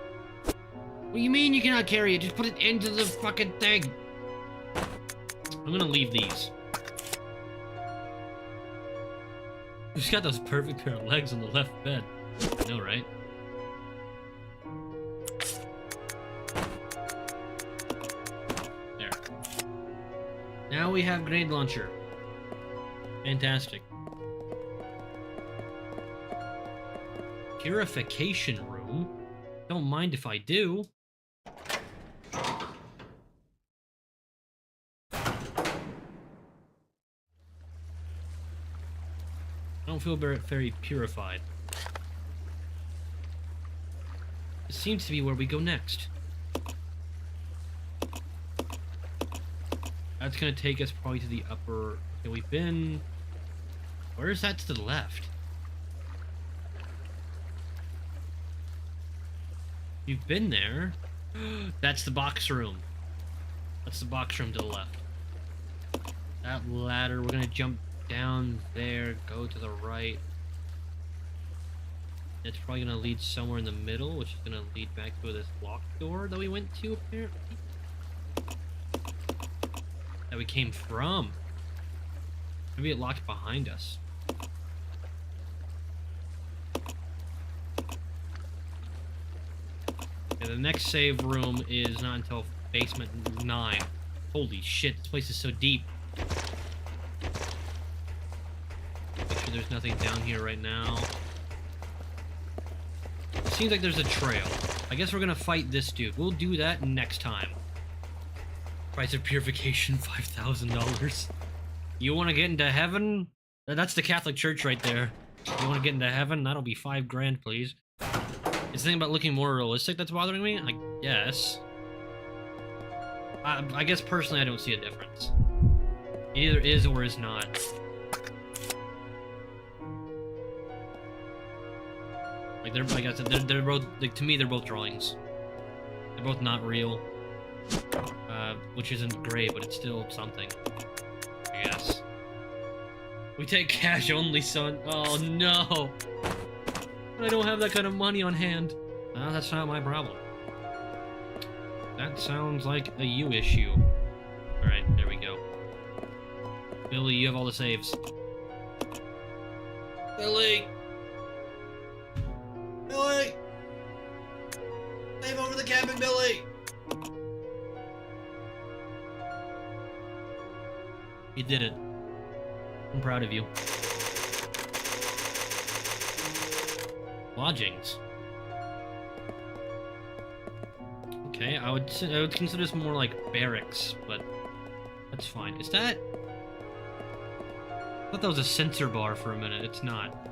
What do you mean you cannot carry it? Just put it into the fucking thing. I'm gonna leave these. He's got those perfect pair of legs on the left bed. I know, right? Now we have grenade launcher. Fantastic. Purification room? Don't mind if I do. I don't feel very purified. This seems to be where we go next. That's gonna take us probably to the upper... Okay, we've been... Where is that to the left? You've been there. That's the box room. That's the box room to the left. That ladder, we're gonna jump down there, go to the right. It's probably gonna lead somewhere in the middle, which is gonna lead back to this locked door that we went to, apparently. That we came from. Maybe it locked behind us. Yeah, the next save room is not until basement 9. Holy shit, this place is so deep. Make sure there's nothing down here right now. It seems like there's a trail. I guess we're gonna fight this dude. We'll do that next time. Price of purification, $5,000. You want to get into heaven? That's the Catholic Church right there. You want to get into heaven? That'll be $5 grand, please. It's the thing about looking more realistic that's bothering me? I guess. I guess personally I don't see a difference. It either is or is not. Like like I said, they're both, like, to me they're both drawings. They're both not real. Which isn't great, but it's still something. Yes. We take cash only, son. Oh no! I don't have that kind of money on hand. No, that's not my problem. That sounds like a you issue. Alright, there we go. Billy, you have all the saves. Billy! Billy! Save over the cabin, Billy! You did it. I'm proud of you. Lodgings. Okay, I would consider this more like barracks, but that's fine. Is that? I thought that was a sensor bar for a minute. It's not.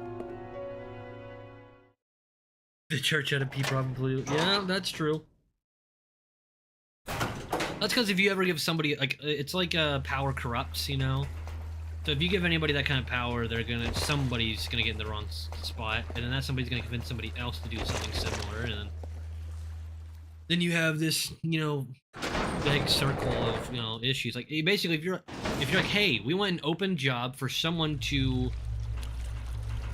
The church had a pee probably. Yeah, that's true. That's because if you ever give somebody, like, it's like power corrupts, you know? So if you give anybody that kind of power, somebody's gonna get in the wrong spot, and then that somebody's gonna convince somebody else to do something similar, and then you have this, you know, big circle of, you know, issues. Like, basically, if you're like, hey, we want an open job for someone to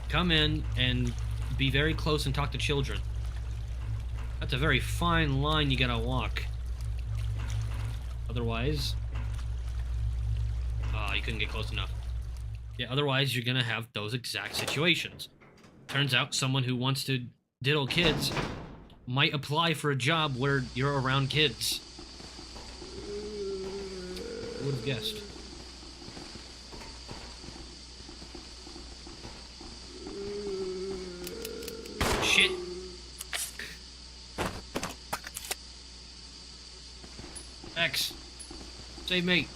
come in and be very close and talk to children. That's a very fine line you gotta walk. Otherwise, you couldn't get close enough. Yeah, otherwise you're gonna have those exact situations. Turns out someone who wants to diddle kids might apply for a job where you're around kids. Who would have guessed? Shit. X. Save me.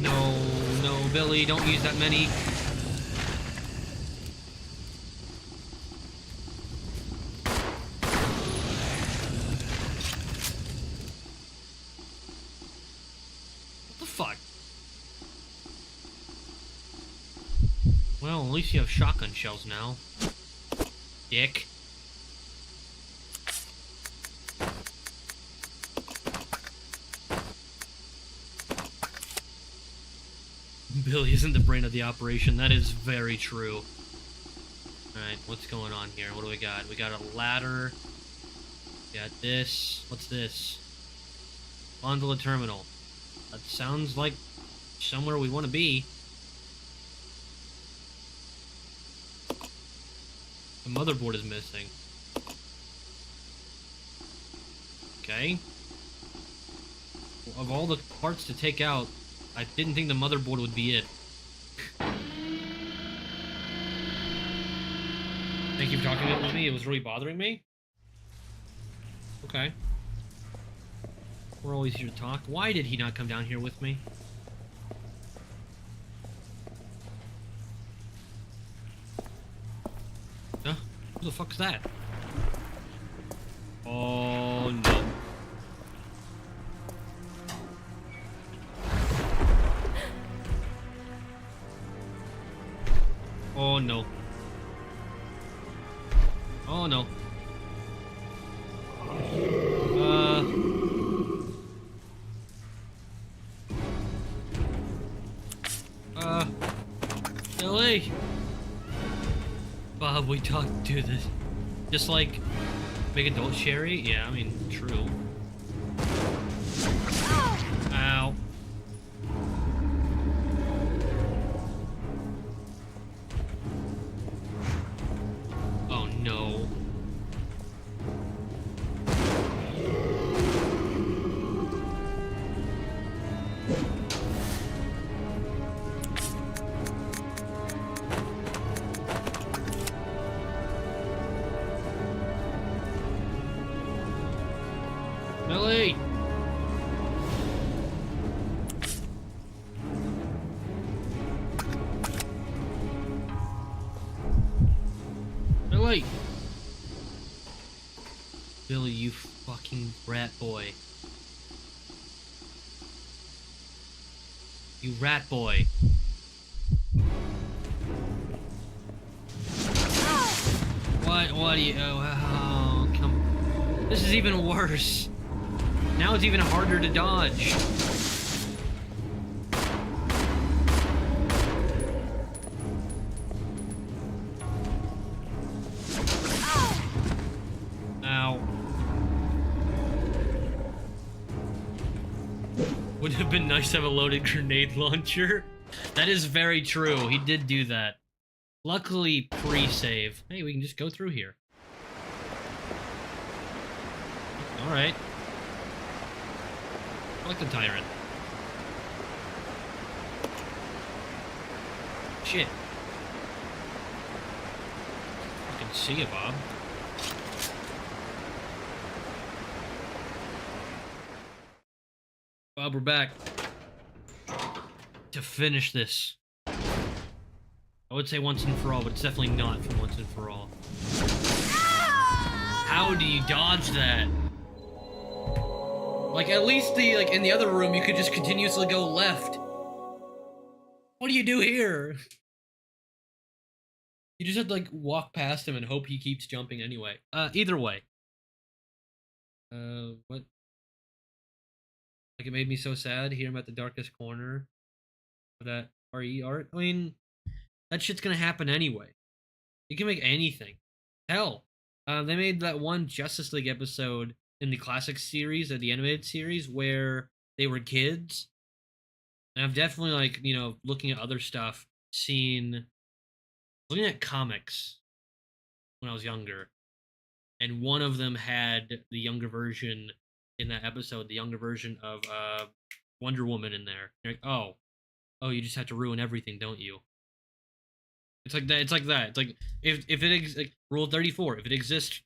No, Billy, don't use that many. What the fuck? Well, at least you have shotgun shells now. Dick. Billy isn't the brain of the operation. That is very true. Alright, what's going on here? What do we got? We got a ladder. We got this. What's this? Gondola terminal. That sounds like somewhere we want to be. The motherboard is missing. Okay. Of all the parts to take out, I didn't think the motherboard would be it. Thank you for talking about it with me. It was really bothering me. Okay. We're always here to talk. Why did he not come down here with me? Huh? Who the fuck's that? Oh no. Oh no. Oh no. Billy! Bob, we talked to this. Just like big adult Sherry? Yeah, I mean, true. Ow. Oh no. Billy! Billy! Billy, you fucking rat boy. You rat boy. What do you... Oh, come... This is even worse. Now it's even harder to dodge. Ow. Would have been nice to have a loaded grenade launcher. That is very true. He did do that. Luckily, pre-save. Hey, we can just go through here. Alright. I like the Tyrant. Shit. I can see you, Bob. Bob, we're back. To finish this. I would say once and for all, but it's definitely not for once and for all. How do you dodge that? Like, at least in the other room, you could just continuously go left. What do you do here? You just have to, like, walk past him and hope he keeps jumping anyway. Either way. What? Like, it made me so sad. Here I'm at the darkest corner of that RE art. I mean, that shit's gonna happen anyway. You can make anything. Hell, they made that one Justice League episode in the classic series, or the animated series, where they were kids. And I've definitely, like, you know, looking at other stuff, looking at comics when I was younger. And one of them had the younger version in that episode, the younger version of Wonder Woman in there. You're like, oh, you just have to ruin everything, don't you? It's like that. It's like that. It's like if it like, Rule 34, if it exists,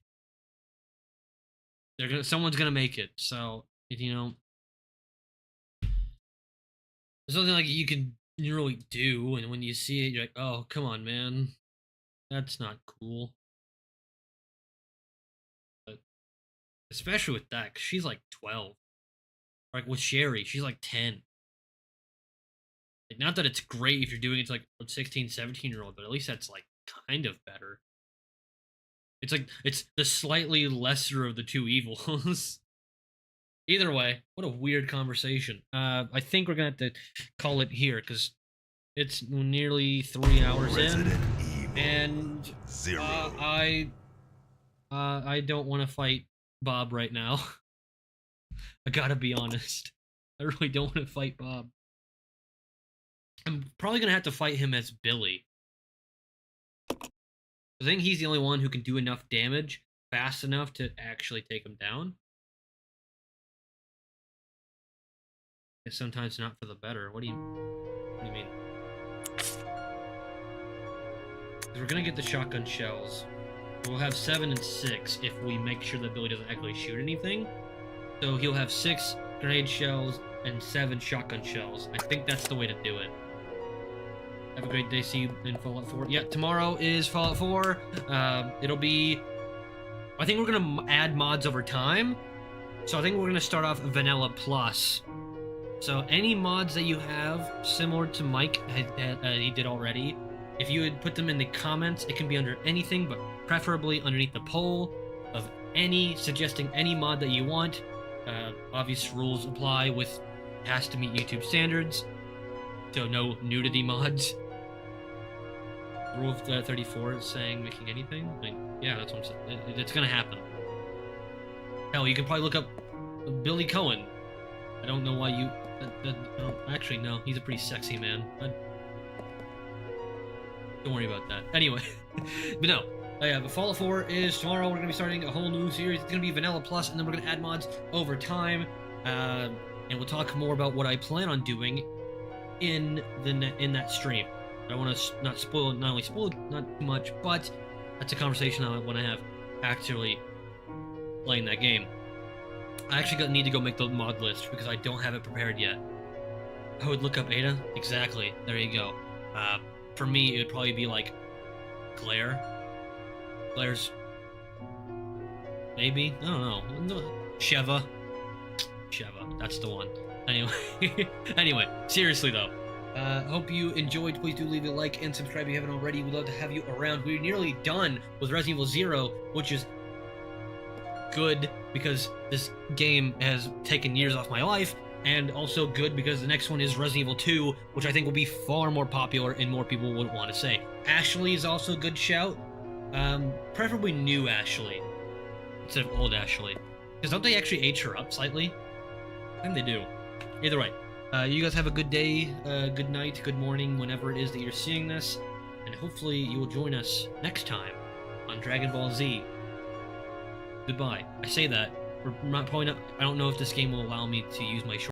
someone's gonna make it. So you know, there's nothing like you can really do, and when you see it, you're like, oh, come on, man, that's not cool. But especially with that, 'cause she's like 12. Like with Sherry, she's like 10. Like, not that it's great if you're doing it to like a 16, 17-year-old, but at least that's like kind of better. It's like it's the slightly lesser of the two evils. Either way, what a weird conversation. I think we're gonna have to call it here because it's nearly 3 hours Resident in, Evil and 0. I don't want to fight Bob right now. I gotta be honest. I really don't want to fight Bob. I'm probably gonna have to fight him as Billy. I think he's the only one who can do enough damage fast enough to actually take him down. It's sometimes not for the better. What do you mean? 'Cause we're gonna get the shotgun shells. We'll have 7 and 6 if we make sure that Billy doesn't actually shoot anything. So he'll have 6 grenade shells and 7 shotgun shells. I think that's the way to do it. Have a great day. See you in Fallout 4. Yeah, tomorrow is Fallout 4. It'll be... I think we're going to add mods over time. So I think we're going to start off Vanilla Plus. So any mods that you have, similar to Mike, he did already, if you would put them in the comments, it can be under anything, but preferably underneath the poll of suggesting any mod that you want. Obvious rules apply with, it has to meet YouTube standards. So no nudity mods. Rule of 34 is saying making anything? Yeah, that's what I'm saying. It's gonna happen. Hell, you can probably look up Billy Cohen. I don't know why you... no, actually, no. He's a pretty sexy man. Don't worry about that. Anyway. But no. Yeah, but Fallout 4 is tomorrow. We're gonna be starting a whole new series. It's gonna be Vanilla Plus, and then we're gonna add mods over time. And we'll talk more about what I plan on doing in that stream. I want to not only spoil not too much, but that's a conversation I want to have actually playing that game. I actually need to go make the mod list because I don't have it prepared yet. I would look up Ada. Exactly. There you go. For me, it would probably be like Glare. Glare's maybe, I don't know. Sheva. That's the one. Anyway, seriously though. Hope you enjoyed. Please do leave a like and subscribe if you haven't already. We'd love to have you around. We're nearly done with Resident Evil 0, which is good because this game has taken years off my life, and also good because the next one is Resident Evil 2, which I think will be far more popular and more people would want to say. Ashley is also a good shout. Preferably new Ashley instead of old Ashley. Because don't they actually age her up slightly? I think they do. Either way. You guys have a good day, good night, good morning, whenever it is that you're seeing this. And hopefully you will join us next time on Dragon Ball Z. Goodbye. I say that. I don't know if this game will allow me to use my short